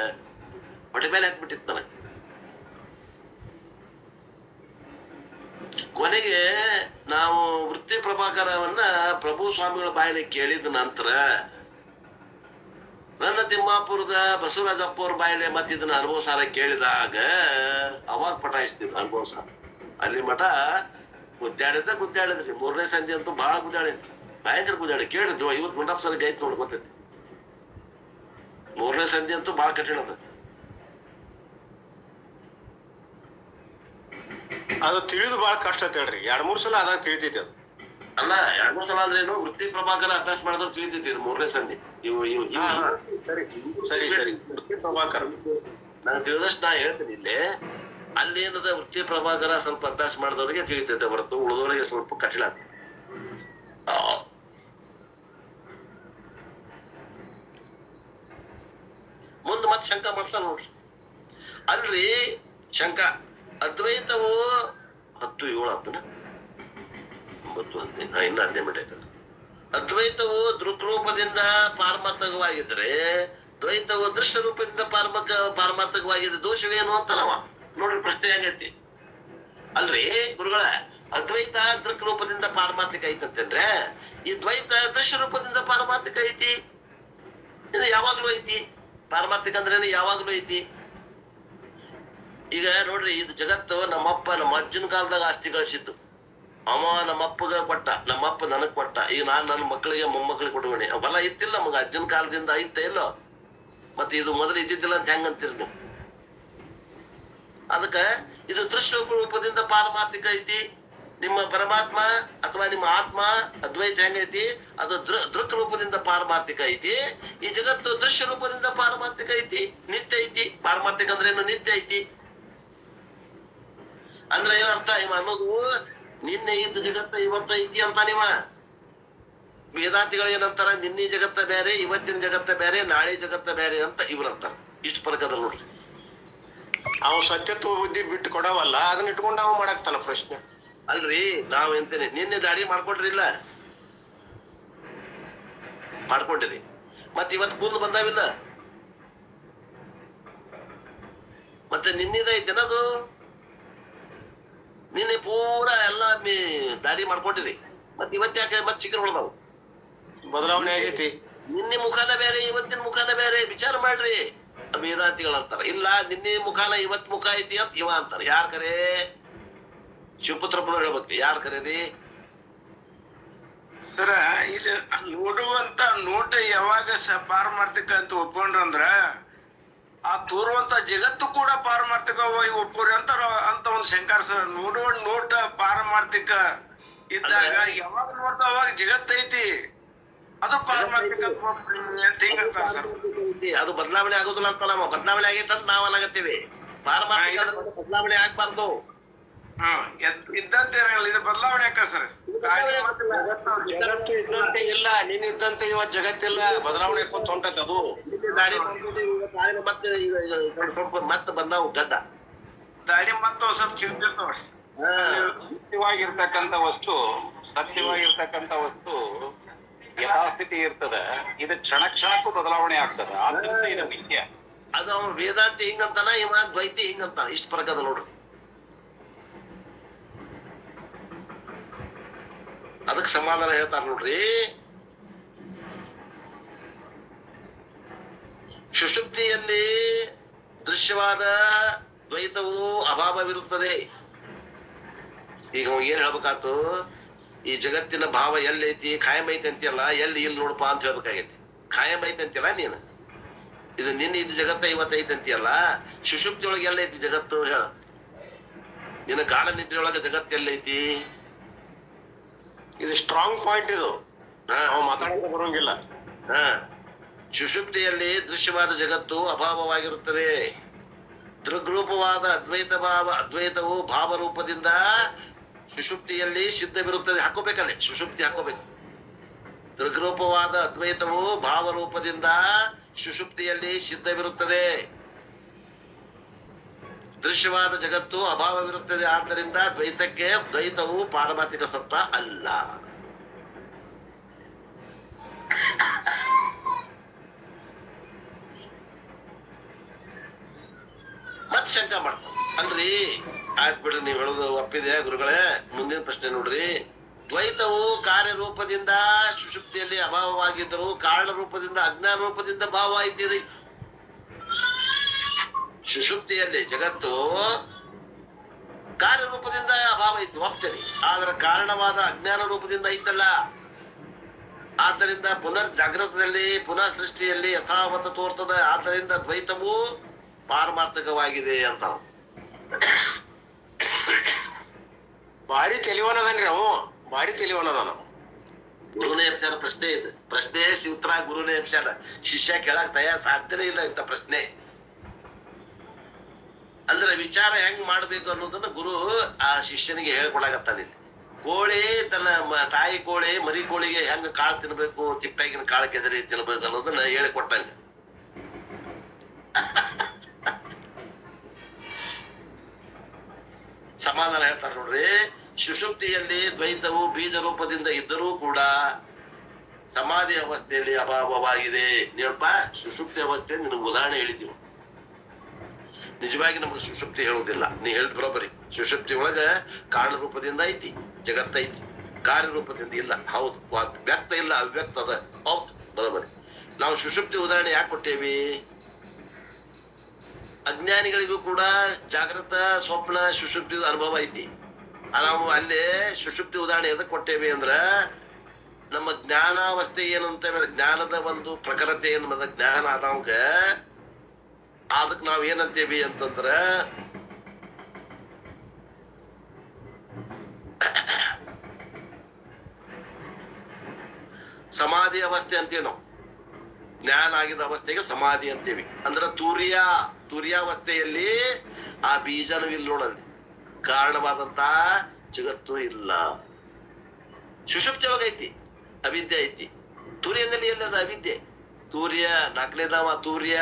ಹೊಟ್ಟೆ ಮೇಲೆ ಹತ್ಬಿಟ್ಟಿತ್ತು ನನಗೆ. ಕೊನೆಗೆ ನಾವು ವೃತ್ತಿ ಪ್ರಭಾಕರವನ್ನ ಪ್ರಭು ಸ್ವಾಮಿಗಳ ಬಾಯಲ್ಲಿ ಕೇಳಿದ ನಂತರ ನನ್ನ ತಿಮ್ಮಾಪುರದ ಬಸವರಾಜಪ್ಪ ಅವ್ರ ಬಾಯಲ್ಲಿ ಮತ್ತೆ ಇದನ್ನ ಅನುಭವ ಸಾರ ಕೇಳಿದಾಗ ಅವಾಗ ಪಟಾಯಿಸ್ತೀವಿ ಅನುಭವ ಸಾರ. ಅಲ್ಲಿ ಮಠ ಗುದ್ದಾಡಿದ್ರಿ. 3ನೇ ಸಂಧಿ ಅಂತೂ ಬಹಳ ಗುದ್ದಾಡಿದ್ರಿ, ಭಯಂಕರ ಗುದ್ದಾಡಿ. ಕೇಳಿದ್ರು ಇವತ್ತು ಗುಂಡಪ್ಪ ಸರ್ ಗೈತ್ ನೋಡ್ಕೊತೈತಿ. 3ನೇ ಸಂಧಿ ಅಂತೂ ಬಹಳ ಕಠಿಣ ಅದ. ಅದು ತಿಳಿದು ಬಹಳ ಕಷ್ಟ ಅಂತ ಹೇಳ್ರಿ. 2-3 ಸಲ ಅದಾಗ ತಿಳಿತೈತಿ ಅದು. ಅಲ್ಲ 2 ಸಲ ಅಂದ್ರೆ ಏನು, ವೃತ್ತಿ ಪ್ರಭಾಕರ ಅಭ್ಯಾಸ ಮಾಡಿದ್ರು ತಿಳಿತೈತಿ ಇದು 3ನೇ ಸಂಧಿ. ಸರಿ ವೃತ್ತಿ ಪ್ರಭಾಕರ ನಂಗೆ ತಿಳಿದಷ್ಟು ನಾ ಹೇಳ್ತೀನಿ. ಇಲ್ಲಿ ಅಲ್ಲಿ ಏನದ, ವೃತ್ತಿ ಪ್ರಭಾಕರ ಸ್ವಲ್ಪ ಅಭ್ಯಾಸ ಮಾಡಿದವ್ರಿಗೆ ತಿಳಿತೈತೆ ಹೊರತು ಉಳಿದವರಿಗೆ ಸ್ವಲ್ಪ ಕಠಿಣ ಆಗ್ತದೆ. ಮುಂದೆ ಮತ್ತೆ ಶಂಕ ಮಾಡ್ತಾ ನೋಡ್ರಿ. ಅಲ್ರಿ ಶಂಕ ಅದ್ವೈತವು 10-7 ಆಗ್ತಾನೆ, 9-15 ಇನ್ನು 15 ಮಿನಿಟ್ ಆಯ್ತದ. ಅದ್ವೈತವು ದೃಕ್ರೂಪದಿಂದ ಪಾರಮಾರ್ಥಕವಾಗಿದ್ರೆ ದ್ವೈತವು ದೃಶ್ಯ ರೂಪದಿಂದ ಪಾರಮಾರ್ಥಕವಾಗಿದೆ. ದೋಷವೇನು ಅಂತ ನಾವ ನೋಡ್ರಿ, ಪ್ರಶ್ನೆ ಹೆಂಗೈತಿ ಅಲ್ರಿ ಗುರುಗಳ. ಅದ್ವೈತ ದೃಕ್ ರೂಪದಿಂದ ಪಾರಮಾರ್ಥಿಕ ಐತಂತಂದ್ರೆ ಈ ದ್ವೈತ ದೃಶ್ಯ ರೂಪದಿಂದ ಪಾರಮಾರ್ಥಿಕ ಐತಿ. ಇದು ಯಾವಾಗ್ಲೂ ಐತಿ. ಪಾರಮಾರ್ಥಿಕ ಅಂದ್ರೇನು, ಯಾವಾಗ್ಲೂ ಐತಿ. ಈಗ ನೋಡ್ರಿ, ಇದು ಜಗತ್ತು ನಮ್ಮ ಅಜ್ಜನ ಕಾಲದಾಗ ಆಸ್ತಿ ಗಳಿಸಿದ್ದು. ಅವ ನಮ್ಮಪ್ಪಗ ಕೊಟ್ಟ, ನಮ್ಮಪ್ಪ ನನಗ್ ಕೊಟ್ಟ. ಈಗ ನಾನ್ ನನ್ನ ಮಕ್ಕಳಿಗೆ ಮೊಮ್ಮಕ್ಕಳಿಗೆ ಕೊಟ್ಕೊಂಡಿ. ಹೊಲ ಇತ್ತಿಲ್ಲ ನಮಗ, ಅಜ್ಜನ ಕಾಲದಿಂದ ಐತೆ ಇಲ್ಲೋ. ಮತ್ತೆ ಇದು ಮೊದಲು ಇದ್ದಿದ್ದಿಲ್ಲ ಅಂತ ಹೆಂಗಂತೀರಿ ನೀವು? ಅದಕ್ಕ ಇದು ದೃಶ್ಯ ರೂಪದಿಂದ ಪಾರಮಾರ್ಥಿಕ ಐತಿ. ನಿಮ್ಮ ಪರಮಾತ್ಮ ಅಥವಾ ನಿಮ್ಮ ಆತ್ಮ ಅದ್ವೈತ ಹೆಂಗೈತಿ, ಅದು ದೃಕ್ ರೂಪದಿಂದ ಪಾರಮಾರ್ಥಿಕ ಐತಿ. ಈ ಜಗತ್ತು ದೃಶ್ಯ ರೂಪದಿಂದ ಪಾರಮಾರ್ಥಿಕ ಐತಿ, ನಿತ್ಯ ಐತಿ. ಪಾರಮಾರ್ಥಿಕ ಅಂದ್ರೆ ಏನು, ನಿತ್ಯ ಐತಿ. ಅಂದ್ರೆ ಏನರ್ಥ ಇವ ಅನ್ನೋದು, ನಿನ್ನೆ ಇದ್ದ ಜಗತ್ತ ಇವತ್ತ ಐತಿ ಅಂತ. ನೀವ ವೇದಾಂತಿಗಳು ಏನಂತಾರ, ನಿನ್ನೆ ಜಗತ್ತ ಬೇರೆ, ಇವತ್ತಿನ ಜಗತ್ತ ಬೇರೆ, ನಾಳೆ ಜಗತ್ತ ಬೇರೆ ಅಂತ ಇವ್ರಂತಾರ. ಇಷ್ಟು ಫರಕದ ನೋಡ್ರಿ. ಅವ್ ಸತ್ಯತ್ವ ಬುದ್ಧಿ ಬಿಟ್ಟು ಕೊಡವಲ್ಲ, ಅದನ್ನ ಇಟ್ಕೊಂಡು ಅವ ಮಾಡಾಕ್ತಾನ ಪ್ರಶ್ನೆ. ಅಲ್ರಿ ನಾವ್ ಎಂತೇನೆ, ನಿನ್ನೆ ದಾಡಿ ಮಾಡ್ಕೊಟ್ರಿಲ್ಲ, ಮಾಡ್ಕೊಂಡಿರಿ. ಮತ್ ಇವತ್ ಕೂದಲು ಬಂದಾವಿಲ್ಲ, ಮತ್ತೆ ನಿನ್ನಿದ ಐತೆನದು. ನಿನ್ನೆ ಪೂರಾ ಎಲ್ಲ ದಾಡಿ ಮಾಡ್ಕೊಂಡಿರಿ, ಮತ್ ಇವತ್ ಯಾಕೆ ಮತ್ ಚಿಕ್ಕರ್ ಹೊಳ್ದಾವು? ಬದಲಾವಣೆ ಆಗೈತಿ. ನಿನ್ನೆ ಮುಖಾನ ಬೇರೆ, ಇವತ್ತಿನ ಮುಖಾನ ಬೇರೆ. ವಿಚಾರ ಮಾಡ್ರಿ. ವೇದಾಂತಿಗಳಂತಾರ ಇಲ್ಲ, ನಿನ್ನೆ ಮುಖಾನ ಇವತ್ ಮುಖ ಐತಿ ಅಂತ ಇವ ಅಂತಾರ. ಯಾರ್ ಕರೆ? ಶಿವಪುತ್ರಪ್ಪನ ಹೇಳ್ಬೇಕ್ರಿ, ಯಾರ್ ಕರೇರಿ? ಸರ ಇಲ್ಲಿ ನೋಡುವಂತ ನೋಟ ಯಾವಾಗ ಪಾರಮಾರ್ಥಿಕ ಅಂತ ಒಪ್ಕೊಂಡ್ರಂದ್ರ ಆ ತೋರುವಂತ ಜಗತ್ತು ಕೂಡ ಪಾರಮಾರ್ಥಿಕವಾಗಿ ಒಪ್ಪೋರಿ ಅಂತ ಒಂದು ಶಂಕಾರ ಸರ್. ನೋಡುವ ನೋಟ ಪಾರಮಾರ್ಥಿಕ ಇದ್ದಾಗ ಯಾವಾಗ ನೋಡ್ತಾ ಅವಾಗ ಜಗತ್ತೈತಿ, ಅದು ಪಾರಮಾರ್ಥಿಕ ಅಂತ ಹಿಂಗಂತಾರ ಸರ್. ಅದು ಬದಲಾವಣೆ ಆಗೋದಿಲ್ಲ ಅಂತ ನಾವು, ಬದಲಾವಣೆ ಆಗೈತೆ ಅಂತ ನಾವ್ ಅನ್ನಾಗತ್ತೀವಿ. ಪಾರಮಾರ್ಥಿಕ ಬದಲಾವಣೆ ಆಗ್ಬಾರ್ದು. ಇದ್ದಂತೆ ಇರಂಗಿಲ್ಲ, ಇದು ಬದಲಾವಣೆ ಯಾಕ ಸರ್? ಜಗತ್ತು ಇದ್ದಂತೆ ಇಲ್ಲ, ನೀನ್ ಇದ್ದಂತೆ ಇವತ್ ಜಗತ್ತಿಲ್ಲ, ಬದಲಾವಣೆ ಕುಂತ ಹೊಂಟೈತೆ ಅದು. ಸ್ವಲ್ಪ ಮತ್ತೆ ಬಂದಾವು ಗಡ್ಡ ದಾಡಿ ಮತ್ತೆ ಒಂದ್ ಸ್ವಲ್ಪ ಚಿಂತಿರ್ತಾವ. ಸತ್ಯವಾಗಿರ್ತಕ್ಕಂಥ ವಸ್ತು ಯಥಾಸ್ಥಿತಿ ಇರ್ತದ. ಇದು ಕ್ಷಣಕ್ಕೂ ಬದಲಾವಣೆ ಆಗ್ತದ. ಆದ್ರಿಂದ ಇದು ಮಿಥ್ಯ. ಅದು ಅವ್ನು ವೇದಾಂತಿ ಹಿಂಗಂತಾನ, ಇವ ದ್ವೈತಿ ಹಿಂಗಂತಾನ. ಇಷ್ಟ ಪ್ರಕದ ನೋಡ್ರಿ. ಅದಕ್ಕೆ ಸಮಾಧಾನ ಹೇಳ್ತಾರ ನೋಡ್ರಿ. ಸುಷುಪ್ತಿಯಲ್ಲಿ ದೃಶ್ಯವಾದ ದ್ವೈತವು ಅಭಾವವಿರುತ್ತದೆ. ಈಗ ಏನ್ ಹೇಳ್ಬೇಕಾಯ್ತು, ಈ ಜಗತ್ತಿನ ಭಾವ ಎಲ್ಲೈತಿ, ಖಾಯಂ ಐತಿ ಅಂತಿಯಲ್ಲ, ಎಲ್ಲಿ ಇಲ್ಲಿ ನೋಡಪ್ಪ ಅಂತ ಹೇಳ್ಬೇಕಾಗೈತಿ. ಖಾಯಂ ಐತಿ ಅಂತಿಯಲ್ಲ ನೀನು, ಇದು ನಿನ್ನೆ ಇದು ಜಗತ್ತ ಇವತ್ತೈತಿ ಅಂತಿಯಲ್ಲ. ಸುಷುಪ್ತಿ ಒಳಗೆ ಎಲ್ಲೈತಿ ಜಗತ್ತು ಹೇಳ? ನಿನ್ನ ಗಾಢ ನಿದ್ರೆ ಒಳಗೆ ಜಗತ್ತು ಎಲ್ಲೈತಿ? ಇದು ಸ್ಟ್ರಾಂಗ್ ಪಾಯಿಂಟ್. ಇದು ಮಾತಾಡೋಕೆ ಬರೋಂಗಿಲ್ಲ. ಸುಷುಪ್ತಿಯಲ್ಲಿ ದೃಶ್ಯವಾದ ಜಗತ್ತು ಅಭಾವವಾಗಿರುತ್ತದೆ. ದೃಗ್ರೂಪವಾದ ಅದ್ವೈತವು ಭಾವರೂಪದಿಂದ ಸುಷುಪ್ತಿಯಲ್ಲಿ ಸಿದ್ಧವಿರುತ್ತದೆ. ಹಾಕೋಬೇಕಲ್ಲೇ ಸುಷುಪ್ತಿ ಹಾಕೋಬೇಕು. ದೃಗ್ರೂಪವಾದ ಅದ್ವೈತವು ಭಾವರೂಪದಿಂದ ಸುಷುಪ್ತಿಯಲ್ಲಿ ಸಿದ್ಧವಿರುತ್ತದೆ. ದೃಶ್ಯವಾದ ಜಗತ್ತು ಅಭಾವವಿರುತ್ತದೆ. ಆದ್ದರಿಂದ ದ್ವೈತವು ಪಾರಮಾರ್ಥಿಕ ಸತ್ತ ಅಲ್ಲ. ಮತ್ ಶಂಕ ಮಾಡ್ತಾರೆ, ಅಲ್ರಿ ಆಯ್ತು ಬಿಡ್ರಿ, ನೀವ್ ಹೇಳುದು ಒಪ್ಪಿದೆ ಗುರುಗಳೇ. ಮುಂದಿನ ಪ್ರಶ್ನೆ ನೋಡ್ರಿ. ದ್ವೈತವು ಕಾರ್ಯರೂಪದಿಂದ ಸುಷುಪ್ತಿಯಲ್ಲಿ ಅಭಾವವಾಗಿದ್ದರು, ಕಾರಣ ರೂಪದಿಂದ ಅಜ್ಞಾನ ರೂಪದಿಂದ ಭಾವ ಇದ್ದಿದೆ. ಸುಷುಪ್ತಿಯಲ್ಲಿ ಜಗತ್ತು ಕಾರ್ಯರೂಪದಿಂದ ಅಭಾವ ಇತ್ತು, ಒಪ್ತೇನೆ. ಆದ್ರೆ ಕಾರಣವಾದ ಅಜ್ಞಾನ ರೂಪದಿಂದ ಐತಲ್ಲ. ಆದ್ದರಿಂದ ಪುನರ್ ಜಾಗೃತದಲ್ಲಿ ಪುನಃ ಸೃಷ್ಟಿಯಲ್ಲಿ ಯಥಾವತ್ತ ತೋರ್ತದೆ. ಆದ್ದರಿಂದ ದ್ವೈತವು ಪಾರಮಾರ್ಥಕವಾಗಿದೆ ಅಂತ ಭಾರಿ ತಿಳಿವನದನ್ರಿ ಅವು, ಭಾರಿ ತಿಳಿವನದಾನ. ಗುರುನೇ ಎಬ್ಸ್ಯಾರ ಪ್ರಶ್ನೆ ಇದು. ಪ್ರಶ್ನೆ ಉತ್ತರ ಗುರುನೇ ಎಬ್ಸ್ಯಾರ. ಶಿಷ್ಯ ಕೇಳಕ್ ತಯಾರ ಸಾಧ್ಯನೇ ಇಲ್ಲ ಇಂಥ ಪ್ರಶ್ನೆ. ಅಂದ್ರೆ ವಿಚಾರ ಹೆಂಗ್ ಮಾಡ್ಬೇಕು ಅನ್ನೋದನ್ನ ಗುರು ಆ ಶಿಷ್ಯನಿಗೆ ಹೇಳ್ಕೊಡಾಕತ್ತಾನ. ಇಲ್ಲಿ ಕೋಳಿ ತನ್ನ ತಾಯಿ ಕೋಳಿ ಮರಿ ಕೋಳಿಗೆ ಹೆಂಗ್ ಕಾಳು ತಿನ್ಬೇಕು, ತಿಪ್ಪಾಗಿನ ಕಾಳು ಕೆದರಿ ತಿನ್ಬೇಕು ಅನ್ನೋದನ್ನ ಹೇಳಿಕೊಟ್ಟಂಗ. ಸಮಾಧಾನ ಹೇಳ್ತಾರೆ ನೋಡ್ರಿ. ಸುಷುಪ್ತಿಯಲ್ಲಿ ದ್ವೈತವು ಬೀಜ ರೂಪದಿಂದ ಇದ್ದರೂ ಕೂಡ ಸಮಾಧಿ ಅವಸ್ಥೆಯಲ್ಲಿ ಅಭಾವವಾಗಿದೆ. ನೀವಪ್ಪ ಸುಷುಪ್ತಿ ಅವಸ್ಥೆ ನಿನಗೆ ಉದಾಹರಣೆ ಹೇಳಿದ್ದೀವಿ. ನಿಜವಾಗಿ ನಮ್ಗೆ ಸುಷುಪ್ತಿ ಹೇಳುವುದಿಲ್ಲ. ನೀ ಹೇಳಿದ್ ಬರೋಬರಿ. ಸುಷುಪ್ತಿ ಒಳಗ ಕಾರಣ ರೂಪದಿಂದ ಐತಿ ಜಗತ್ತೈತಿ, ಕಾರ್ಯರೂಪದಿಂದ ಇಲ್ಲ. ಹೌದು, ವ್ಯಕ್ತ ಇಲ್ಲ, ಅವ್ಯಕ್ತ ಅದ. ಹೌದು, ಬರೋಬರಿ. ನಾವು ಸುಷುಪ್ತಿ ಉದಾಹರಣೆ ಯಾಕೆ ಕೊಟ್ಟೇವಿ? ಅಜ್ಞಾನಿಗಳಿಗೂ ಕೂಡ ಜಾಗೃತ ಸ್ವಪ್ನ ಸುಷುಪ್ತಿ ಅನುಭವ ಐತಿ. ನಾವು ಅಲ್ಲೇ ಸುಷುಪ್ತಿ ಉದಾಹರಣೆ ಎದಕ್ ಕೊಟ್ಟೇವಿ ಅಂದ್ರ ನಮ್ಮ ಜ್ಞಾನಾವಸ್ಥೆ ಏನಂತ ಜ್ಞಾನದ ಒಂದು ಪ್ರಖರತೆ ಏನ್ ಜ್ಞಾನ ಆದವಂಗ ಅದಕ್ ನಾವ್ ಏನಂತೇವಿ ಅಂತಂದ್ರ ಸಮಾಧಿ ಅವಸ್ಥೆ ಅಂತೀವಿ ನಾವು. ಜ್ಞಾನ ಆಗಿದ ಅವಸ್ಥೆಗೆ ಸಮಾಧಿ ಅಂತೀವಿ. ಅಂದ್ರ ತುರ್ಯಾವಸ್ಥೆಯಲ್ಲಿ ಆ ಬೀಜನೂ ಇಲ್ಲ ನೋಡಲ್ಲಿ, ಕಾರಣವಾದಂತ ಜಗತ್ತು ಇಲ್ಲ. ಸುಷುಪ್ತಿ ಒಳಗ ಐತಿ ಅವಿದ್ಯೆ ಐತಿ. ತುರ್ಯದಲ್ಲಿ ಎಲ್ಲದ ಅವಿದ್ಯೆ? ತೂರ್ಯ ನಾಲ್ಕನೇದಾವ ತೂರ್ಯ.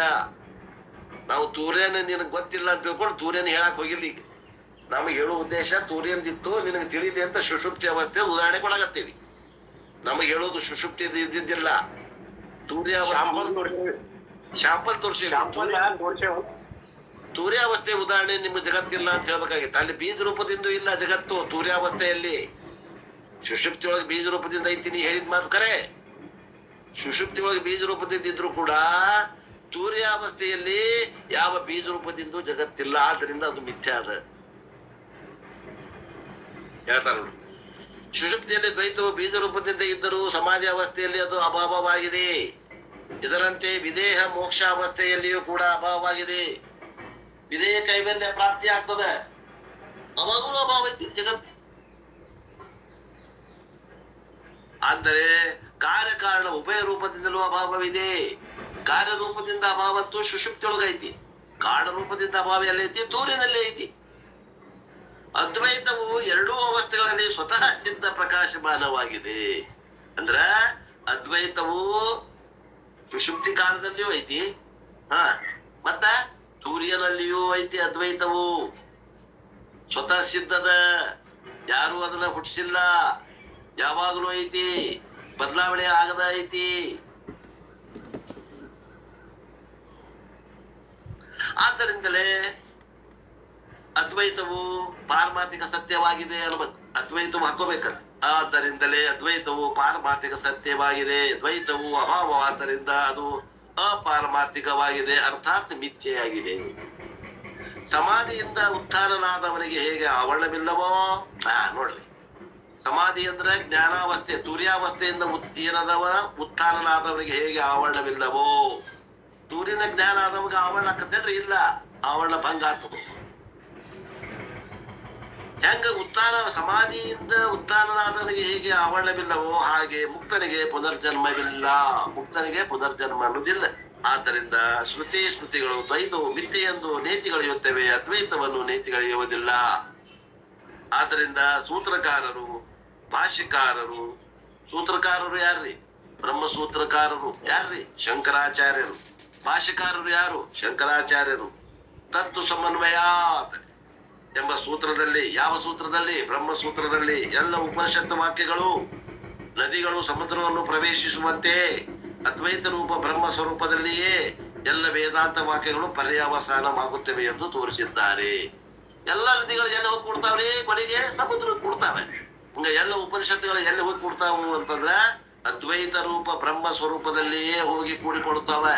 ನಾವು ತೂರ್ಯನ ನಿನಗ್ ಗೊತ್ತಿಲ್ಲ ಅಂತ ತಿಳ್ಕೊಂಡು ತೂರ್ಯನ ಹೇಳಕ್ ಹೋಗಿಲ್ಲ. ಈಗ ನಮಗೆ ಹೇಳೋ ಉದ್ದೇಶ ತೂರ್ಯಂದಿತ್ತು ನಿನಗೆ ತಿಳಿಲಿ ಅಂತ ಸುಷುಪ್ತಿ ಅವಸ್ಥೆ ಉದಾಹರಣೆ ಕೊಡಾಕತ್ತೀವಿ. ನಮಗೆ ಹೇಳೋದು ಸುಷುಪ್ತಿ ಇದ್ದಿದ್ದಿಲ್ಲ. ಶಾಂಪಲ್ ತೋರಿಸಿ ತೂರ್ಯಾವಸ್ಥೆ ಉದಾಹರಣೆ ನಿಮ್ಗೆ ಜಗತ್ತಿಲ್ಲ ಅಂತ ಹೇಳ್ಬೇಕಾಗಿತ್ತು. ಅಲ್ಲಿ ಬೀಜ ರೂಪದಿಂದ ಇಲ್ಲ ಜಗತ್ತು ತೂರ್ಯಾವಸ್ಥೆಯಲ್ಲಿ. ಸುಷುಪ್ತಿ ಒಳಗೆ ಬೀಜ ರೂಪದಿಂದ ಐತೀನಿ ಹೇಳಿದ್ ಮಾತು ಕರೆ. ಸುಷುಪ್ತಿ ಒಳಗೆ ಬೀಜ ರೂಪದಿಂದ ಇದ್ರು ಕೂಡ ತೂರ್ಯಾವಸ್ಥೆಯಲ್ಲಿ ಯಾವ ಬೀಜ ರೂಪದಿಂದ ಜಗತ್ತಿಲ್ಲ. ಆದ್ರಿಂದ ಅದು ಮಿಥ್ಯ ಅದ ಹೇಳ್ತಾರ ನೋಡಿ. ಸುಷುಪ್ತಿಯಲ್ಲಿ ದ್ವೈತವು ಬೀಜ ರೂಪದಿಂದ ಇದ್ದರೂ ಸಮಾಧಿ ಅವಸ್ಥೆಯಲ್ಲಿ ಅದು ಅಭಾವವಾಗಿದೆ. ಇದರಂತೆ ವಿದೇಹ ಮೋಕ್ಷ ಅವಸ್ಥೆಯಲ್ಲಿಯೂ ಕೂಡ ಅಭಾವವಾಗಿದೆ. ವಿಧೇಯ ಕೈವಲ್ಯ ಪ್ರಾಪ್ತಿ ಆಗ್ತದೆ, ಅವಾಗಲೂ ಅಭಾವ ಐತಿ ಜಗತ್ತು. ಅಂದರೆ ಕಾರ್ಯಕಾರಣ ಉಭಯ ರೂಪದಿಂದಲೂ ಅಭಾವವಿದೆ. ಕಾರ್ಯರೂಪದಿಂದ ಅಭಾವತ್ತು ಸುಷುಪ್ತಿಯೊಳಗೈತಿ, ಕಾರಣ ರೂಪದಿಂದ ಅಭಾವ ಎಲ್ಲೈತಿ? ತೂರಿನಲ್ಲೇ ಐತಿ. ಅದ್ವೈತವು ಎರಡೂ ಅವಸ್ಥೆಗಳಲ್ಲಿ ಸ್ವತಃ ಸಿದ್ಧ ಪ್ರಕಾಶಮಾನವಾಗಿದೆ. ಅಂದ್ರ ಅದ್ವೈತವು ಸುಷುಪ್ತಿ ಕಾಲದಲ್ಲಿಯೂ ಐತಿ, ಮತ್ತ ತೂರ್ಯನಲ್ಲಿಯೂ ಐತಿ. ಅದ್ವೈತವು ಸ್ವತಃ ಸಿದ್ಧದ, ಯಾರು ಅದನ್ನ ಹುಟ್ಟಿಸಿಲ್ಲ, ಯಾವಾಗಲೂ ಐತಿ, ಬದಲಾವಣೆ ಆಗದ ಐತಿ. ಆದ್ದರಿಂದಲೇ ಅದ್ವೈತವು ಪಾರಮಾರ್ಥಿಕ ಸತ್ಯವಾಗಿದೆ ಅನ್ಬೇಕು. ಅದ್ವೈತವು ಹಾಕೋಬೇಕಲ್ಲ. ಆದ್ದರಿಂದಲೇ ಅದ್ವೈತವು ಪಾರಮಾರ್ಥಿಕ ಸತ್ಯವಾಗಿದೆ. ದ್ವೈತವು ಅಭಾವವಾದ್ದರಿಂದ ಅದು ಅಪಾರಮಾರ್ಥಿಕವಾಗಿದೆ, ಅರ್ಥಾತ್ ಮಿಥ್ಯೆಯಾಗಿದೆ. ಸಮಾಧಿಯಿಂದ ಉತ್ಥಾನನಾದವನಿಗೆ ಹೇಗೆ ಆವರಣವಿಲ್ಲವೋ, ನೋಡ್ರಿ, ಸಮಾಧಿ ಅಂದ್ರೆ ಜ್ಞಾನಾವಸ್ಥೆ, ತುರ್ಯಾವಸ್ಥೆಯಿಂದ ಏನದವ ಉತ್ಥಾನನಾದವನಿಗೆ ಹೇಗೆ ಆವರಣವಿಲ್ಲವೋ, ತೂರಿನ ಜ್ಞಾನ ಆದವಾಗ ಆವರಣ ಆಕತ್ತೇನ್ರಿ? ಇಲ್ಲ, ಆವರಣ ಭಂಗ ಆಗ್ತದೆ. ಹೆಂಗ ಸಮಾಧಿಯಿಂದ ಉತ್ಥಾನನಾದವನಿಗೆ ಹೇಗೆ ಆವರಣವಿಲ್ಲವೋ ಹಾಗೆ ಮುಕ್ತನಿಗೆ ಪುನರ್ಜನ್ಮವಿಲ್ಲ. ಮುಕ್ತನಿಗೆ ಪುನರ್ಜನ್ಮ ಅನ್ನೋದಿಲ್ಲ. ಆದ್ದರಿಂದ ಸ್ಮೃತಿಗಳು ದ್ವೈತವು ಮಿಥ್ಯೆ ಎಂದು ನೇತಿಗಳೆಯುತ್ತವೆ, ಅದ್ವೈತವನ್ನು ನೇತಿಗಳೆಯುವುದಿಲ್ಲ. ಆದ್ದರಿಂದ ಸೂತ್ರಕಾರರು, ಭಾಷ್ಯಕಾರರು, ಸೂತ್ರಕಾರರು ಯಾರ್ರಿ? ಬ್ರಹ್ಮಸೂತ್ರಕಾರರು ಯಾರ್ರಿ? ಶಂಕರಾಚಾರ್ಯರು. ಭಾಷ್ಯಕಾರರು ಯಾರು? ಶಂಕರಾಚಾರ್ಯರು. ತತ್ವ ಸಮನ್ವಯಾತ್ ಎಂಬ ಸೂತ್ರದಲ್ಲಿ, ಯಾವ ಸೂತ್ರದಲ್ಲಿ? ಬ್ರಹ್ಮ ಸೂತ್ರದಲ್ಲಿ ಎಲ್ಲ ಉಪನಿಷತ್ತು ವಾಕ್ಯಗಳು ನದಿಗಳು ಸಮುದ್ರವನ್ನು ಪ್ರವೇಶಿಸುವಂತೆ ಅದ್ವೈತ ರೂಪ ಬ್ರಹ್ಮ ಸ್ವರೂಪದಲ್ಲಿಯೇ ಎಲ್ಲ ವೇದಾಂತ ವಾಕ್ಯಗಳು ಪರ್ಯಾವಸಾನವಾಗುತ್ತವೆ ಎಂದು ತೋರಿಸಿದ್ದಾರೆ. ಎಲ್ಲ ನದಿಗಳು ಎಲ್ಲಿ ಹೋಗಿ ಕೊಡ್ತಾವ್ರಿ? ಕೊನೆಗೆ ಸಮುದ್ರಕ್ಕೆ ಕೊಡ್ತಾವೆ. ಹಂಗ ಎಲ್ಲ ಉಪನಿಷತ್ತುಗಳು ಎಲ್ಲಿ ಹೋಗಿ ಕೊಡ್ತಾವು ಅಂತಂದ್ರ ಅದ್ವೈತ ರೂಪ ಬ್ರಹ್ಮ ಸ್ವರೂಪದಲ್ಲಿಯೇ ಹೋಗಿ ಕೂಡಿಕೊಡ್ತಾವೆ.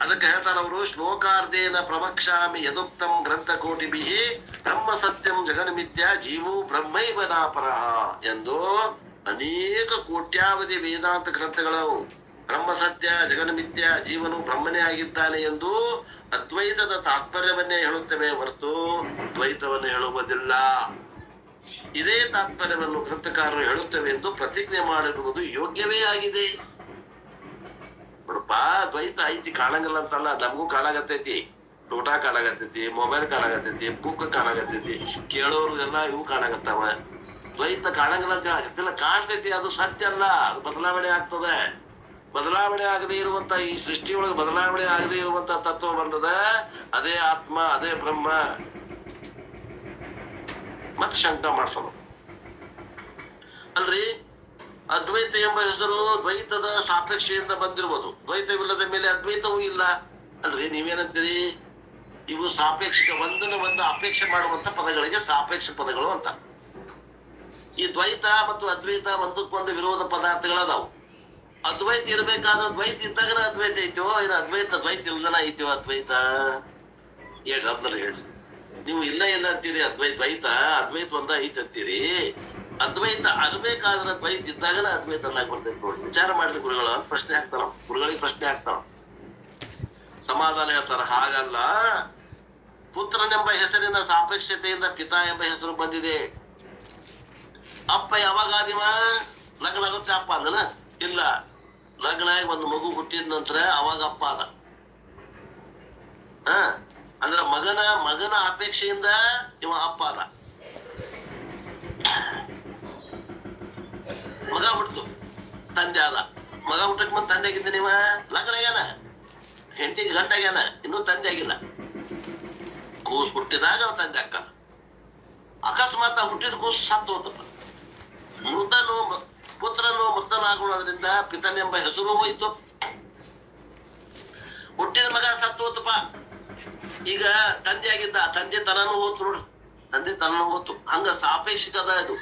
ಅದಕ್ಕೆ ಹೇಳ್ತಾರ ಅವರು, ಶ್ಲೋಕಾರ್ಧೇನ ಪ್ರವಕ್ಷಾಮಿ ಯದುಕ್ತಂ ಗ್ರಂಥಕೋಟಿಭಿ ಬ್ರಹ್ಮ ಸತ್ಯಂ ಜಗನ್ಮಿಥ್ಯ ಜೀವೋ ಬ್ರಹ್ಮೈವ ನಾಪರಃ ಎಂದು ಅನೇಕ ಕೋಟ್ಯಾವಧಿ ವೇದಾಂತ ಗ್ರಂಥಗಳು ಬ್ರಹ್ಮ ಸತ್ಯ ಜಗನ್ಮಿಥ್ಯ ಜೀವನು ಬ್ರಹ್ಮನೇ ಆಗಿದ್ದಾನೆ ಎಂದು ಅದ್ವೈತದ ತಾತ್ಪರ್ಯವನ್ನೇ ಹೇಳುತ್ತವೆ ಹೊರತು ದ್ವೈತವನ್ನು ಹೇಳುವುದಿಲ್ಲ. ಇದೇ ತಾತ್ಪರ್ಯವನ್ನು ಗ್ರಂಥಕಾರರು ಹೇಳುತ್ತವೆ ಎಂದು ಪ್ರತಿಜ್ಞೆ ಮಾಡಿರುವುದು ಯೋಗ್ಯವೇ ಆಗಿದೆ. ನೋಡಪ್ಪ, ದ್ವೈತ ಐತಿ ಕಾಣಂಗಿಲ್ಲ ಅಂತಲ್ಲ, ನಮಗೂ ಕಾಣಾಗತ್ತೈತಿ. ಟೋಟಾ ಕಾಣಾಗತ್ತೈತಿ, ಮೊಬೈಲ್ ಕಾಣಾಗತ್ತೈತಿ, ಬುಕ್ ಕಾಣಾಗತ್ತೈತಿ, ಕೇಳೋರು ಎಲ್ಲ ಇವು ಕಾಣಾಗತ್ತಾವ. ದ್ವೈತ ಕಾಣಂಗಿಲ್ಲ ಅಂತ ಹೇಳಾಗತ್ತಿಲ್ಲ, ಕಾಣ್ತೈತಿ. ಅದು ಸತ್ಯ ಅಲ್ಲ, ಅದು ಬದಲಾವಣೆ ಆಗ್ತದೆ. ಬದಲಾವಣೆ ಆಗದೆ ಇರುವಂತ ಈ ಸೃಷ್ಟಿಯೊಳಗೆ ಬದಲಾವಣೆ ಆಗದೆ ಇರುವಂತ ತತ್ವ ಬಂದದ, ಅದೇ ಆತ್ಮ, ಅದೇ ಬ್ರಹ್ಮ. ಮತ್ ಶಂಕ ಮಾಡ್ಸೋದು ಅಲ್ರಿ. ಅದ್ವೈತ ಎಂಬ ಹೆಸರು ದ್ವೈತದ ಸಾಪೇಕ್ಷೆಯಿಂದ ಬಂದಿರ್ಬೋದು. ದ್ವೈತವಿಲ್ಲದ ಮೇಲೆ ಅದ್ವೈತವೂ ಇಲ್ಲ ಅಲ್ರಿ. ನೀವೇನಂತೀರಿ? ಇವು ಸಾಪೇಕ್ಷಿಕ, ಒಂದು ಅಪೇಕ್ಷೆ ಮಾಡುವಂತ ಪದಗಳಿಗೆ ಸಾಪೇಕ್ಷ ಪದಗಳು ಅಂತ. ಈ ದ್ವೈತ ಮತ್ತು ಅದ್ವೈತ ಒಂದಕ್ಕೊಂದು ವಿರೋಧ ಪದಾರ್ಥಗಳದಾವು. ಅದ್ವೈತ ಇರ್ಬೇಕಾದ್ರೆ ದ್ವೈತ ಇದ್ದಾಗನ ಅದ್ವೈತ ಐತೋ, ಇಲ್ಲ ದ್ವೈತ ಇಲ್ದನ ಐತೋ ಅದ್ವೈತ? ಹೇಳಿ. ನೀವು ಇಲ್ಲ ಅಂತೀರಿ, ದ್ವೈತ ಒಂದ ಐತಿ ಅಂತೀರಿ. ಅದ್ವೈತ ಅರ್ಬೇಕಾದ್ರೆ ದ್ವೈತ ಇದ್ದಾಗನ ಅದ್ವೈತ ಅನ್ನಾಗ ಬರ್ತೈತಿ ನೋಡಿ. ವಿಚಾರ ಮಾಡ್ಲಿ ಗುರುಗಳು ಅಂತ ಪ್ರಶ್ನೆ ಹಾಕ್ತಾರ. ಗುರುಗಳಿಗೆ ಪ್ರಶ್ನೆ ಹಾಕ್ತಾರ, ಸಮಾಧಾನ ಹೇಳ್ತಾರ. ಹಾಗಲ್ಲ, ಪುತ್ರನೆಂಬ ಹೆಸರಿನ ಸಾಪೇಕ್ಷತೆಯಿಂದ ಪಿತಾ ಎಂಬ ಹೆಸರು ಬಂದಿದೆ. ಅಪ್ಪ ಯಾವಾಗ ಆದಿವ? ಲಗ್ನ ಆಗುತ್ತೆ ಅಪ್ಪ ಅಂದನ? ಇಲ್ಲ, ಲಗ್ನ ಆಗಿ ಒಂದು ಮಗು ಹುಟ್ಟಿದ ನಂತರ ಅವಾಗ ಅಪ್ಪ ಅದ. ಅಂದ್ರೆ ಮಗನ ಅಪೇಕ್ಷೆಯಿಂದ ಇವ ಅಪ್ಪ ಅದ. ಮಗ ಹುಟ್ಟಿತು, ತಂದೆ ಆದ. ಮಗ ಹುಟ್ಟಕ್ ಮುಂದೆ ತಂದೆ ಆಗಿದ್ದ ನೀವ? ಲಗ್ನ ಆಗ್ಯಾನ, ಹೆಂಡತಿಗೆ ಗಂಡ ಆಗ್ಯಾನ, ಇನ್ನೂ ತಂದೆ ಆಗಿಲ್ಲ. ಕೂಸು ಹುಟ್ಟಿದಾಗ ಅವ ತಂದೆ ಅಕ್ಕ. ಅಕಸ್ಮಾತ್ ಹುಟ್ಟಿದ ಕೂಸು ಸತ್ತು ಹೋತಪ್ಪ. ಪುತ್ರನು ಮೃತನಾಗುವುದರಿಂದ ಪಿತನೆಂಬ ಹೆಸರು ಹೋಯ್ತು. ಹುಟ್ಟಿದ ಮಗ ಸತ್ತು ಹೋತಪ್ಪ. ಈಗ ತಂದೆ ಆಗಿದ್ದ, ತಂದೆ ತನೂ ಹೋತು ನೋಡ್ರಿ, ತಂದೆ ತನೂ ಹೋತು. ಹಂಗ ಸಾಪೇಕ್ಷಿಕದ ಇದು.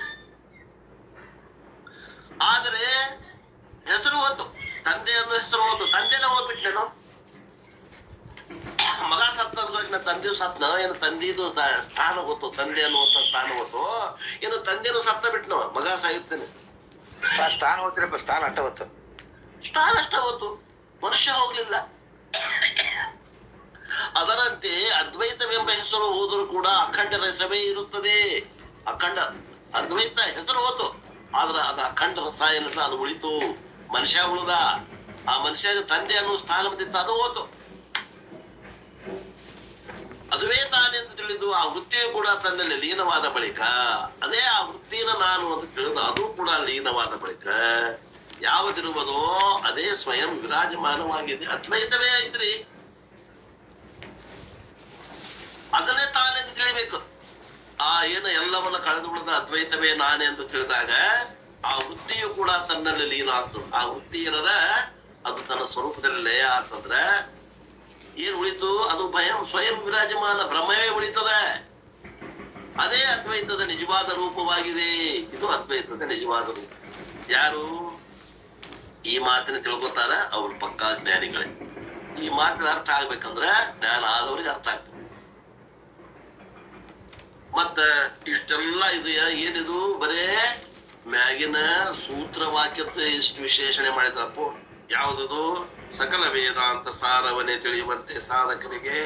ಆದ್ರೆ ಹೆಸರು ಹೋತು, ತಂದೆಯನ್ನು ಹೆಸರು ಹೋತು. ತಂದೆನ ಹೋಗ್ಬಿಟ್ನೇನು? ಮಗ ಸತ್ತನ ತಂದೆಯು ಸತ್ನ? ಏನು ತಂದೆದು ಸ್ಥಾನ ಹೋತು? ತಂದೆ ಅನ್ನುವಂತ ಸ್ಥಾನ ಹೋತು? ಏನು ತಂದೆನು ಸತ್ತ ಬಿಟ್ನವ? ಮಗ ಸಾಯಿಸ್ತೇನೆ. ಸ್ಥಾನ ಹೋಗ್ತಿರಪ್ಪ, ಸ್ಥಾನ ಅಷ್ಟ ಹೊತ್ತು, ಸ್ಥಾನ ಅಷ್ಟ ಹೋತು, ಮನುಷ್ಯ ಹೋಗ್ಲಿಲ್ಲ. ಅದರಂತೆ ಅದ್ವೈತವೆಂಬ ಹೆಸರು ಹೋದರೂ ಕೂಡ ಅಖಂಡ ರಸವೇ ಇರುತ್ತದೆ. ಅಖಂಡ ಅದ್ವೈತ ಹೆಸರು ಹೋತು, ಆದ್ರ ಅದು ಅಖಂಡ ರಸ ಏನಲ್ಲ, ಅದು ಉಳಿತು. ಮನುಷ್ಯ ಉಳಿದ. ಆ ಮನುಷ್ಯಗೆ ತಂದೆ ಅನ್ನೋ ಸ್ಥಾನ ಬಂದಿತ್ತು, ಅದು ಹೋತು. ಅದುವೇ ತಾನೆಂದು ತಿಳಿದು ಆ ವೃತ್ತಿಯು ಕೂಡ ತನ್ನಲ್ಲಿ ಲೀನವಾದ ಬಳಿಕ, ಅದೇ ಆ ವೃತ್ತಿನ ನಾನು ಅಂತ ತಿಳಿದು ಅದು ಕೂಡ ಲೀನವಾದ ಬಳಿಕ ಯಾವುದಿರುವುದೋ ಅದೇ ಸ್ವಯಂ ವಿರಾಜಮಾನವಾಗಿದೆ. ಅದ್ವೈತವೇ ಐತ್ರಿ. ಅದನ್ನೇ ತಾನೆಂದು ತಿಳಿಬೇಕು. ಆ ಏನು ಎಲ್ಲವನ್ನ ಕಳೆದು ಬಿಡದ ಅದ್ವೈತವೇ ನಾನೇ ಎಂದು ತಿಳಿದಾಗ ಆ ವೃತ್ತಿಯು ಕೂಡ ತನ್ನಲ್ಲಿ ಲೀನ ಆಗ್ತದೆ. ಆ ವೃತ್ತಿ ಏನದ ಅದು ತನ್ನ ಸ್ವರೂಪದಲ್ಲಿ ಲಯ ಆಗ್ತಂದ್ರೆ ಏನ್ ಉಳಿತು? ಅದು ಸ್ವಯಂ ವಿರಾಜಮಾನ ಬ್ರಹ್ಮವೇ ಉಳಿತದ. ಅದೇ ಅದ್ವೈತದ ನಿಜವಾದ ರೂಪವಾಗಿದೆ. ಇದು ಅದ್ವೈತದ ನಿಜವಾದ ರೂಪ. ಯಾರು ಈ ಮಾತಿನ ತಿಳ್ಕೊತಾರ ಅವ್ರು ಪಕ್ಕಾ ಜ್ಞಾನಿಗಳೇ. ಈ ಮಾತಿನ ಅರ್ಥ ಆಗ್ಬೇಕಂದ್ರ ಜ್ಞಾನ ಆದವ್ರಿಗೆ ಅರ್ಥ ಆಗ್ತದೆ. ಮತ್ತ ಇಷ್ಟೆಲ್ಲ ಇದು ಏನಿದು ಬರೇ ಮ್ಯಾಗಿನ ಸೂತ್ರ ವಾಕ್ಯದ ಇಷ್ಟು ವಿಶ್ಲೇಷಣೆ ಮಾಡಿದ್ರಪ್ಪ. ಯಾವುದದು? ಸಕಲ ವೇದಾಂತ ಸಾರವನ್ನೇ ತಿಳಿಯುವಂತೆ ಸಾಧಕರಿಗೆ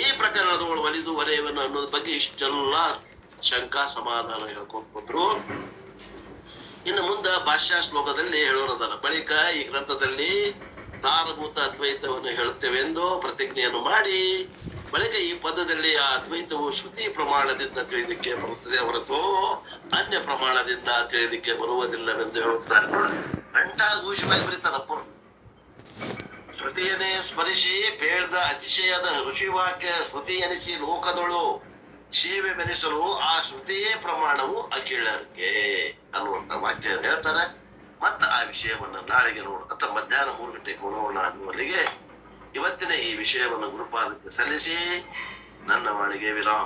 ಈ ಪ್ರಕರಣದೊಳಗೆ ಒಲಿದು ಒಲೆಯವನ್ನು ಅನ್ನೋದ್ ಬಗ್ಗೆ ಇಷ್ಟೆಲ್ಲ ಶಂಕಾ ಸಮಾಧಾನ ಹೇಳ್ಕೊಂಡ್ರು. ಇನ್ನು ಮುಂದ ಭಾಷ್ಯ ಶ್ಲೋಕದಲ್ಲಿ ಹೇಳೋರದಲ್ಲ. ಬಳಿಕ ಈ ಗ್ರಂಥದಲ್ಲಿ ಸಾರಭೂತ ಅದ್ವೈತವನ್ನು ಹೇಳುತ್ತೇವೆ ಎಂದು ಪ್ರತಿಜ್ಞೆಯನ್ನು ಮಾಡಿ ಬಳಿಕ ಈ ಪದದಲ್ಲಿ ಆ ಅದ್ವೈತವು ಶ್ರುತಿ ಪ್ರಮಾಣದಿಂದ ತಿಳಿಲಿಕ್ಕೆ ಬರುತ್ತದೆ ಹೊರತು ಅನ್ಯ ಪ್ರಮಾಣದಿಂದ ತಿಳಿಲಿಕ್ಕೆ ಬರುವುದಿಲ್ಲವೆಂದು ಹೇಳುತ್ತಾರೆ. ಗಂಟಾ ಘೋಷವಾಗಿ ಬರೀತಾರಪ್ಪ. ಶ್ರುತಿ ಶ್ರುತಿಯನ್ನೇ ಸ್ಮರಿಸಿ ಬೇಡ್ದ ಅತಿಶಯದ ಋಷಿವಾಕ್ಯ ಶ್ರುತಿ ಎನಿಸಿ ಲೋಕದೊಳು ಶಿವೆ ಬೆನಿಸಲು ಆ ಶ್ರುತಿಯೇ ಪ್ರಮಾಣವು ಅಖಿಳಕ್ಕೆ ಅನ್ನುವಂತ ವಾಕ್ಯ ಹೇಳ್ತಾರೆ. ಮತ್ತ ಆ ವಿಷಯವನ್ನ ನಾಳೆಗೆ ನೋಡ್ಕತ್ತ ಮಧ್ಯಾಹ್ನ 3 ಗಂಟೆಗೆ ನೋಡೋಣ ಅನ್ನುವಲ್ಲಿಗೆ ಇವತ್ತಿನ ಈ ವಿಷಯವನ್ನು ಗುರುಪಾದಕ್ಕೆ ಸಲ್ಲಿಸಿ ನನ್ನ ವಾಣಿಗೆ ವಿರಾಮ.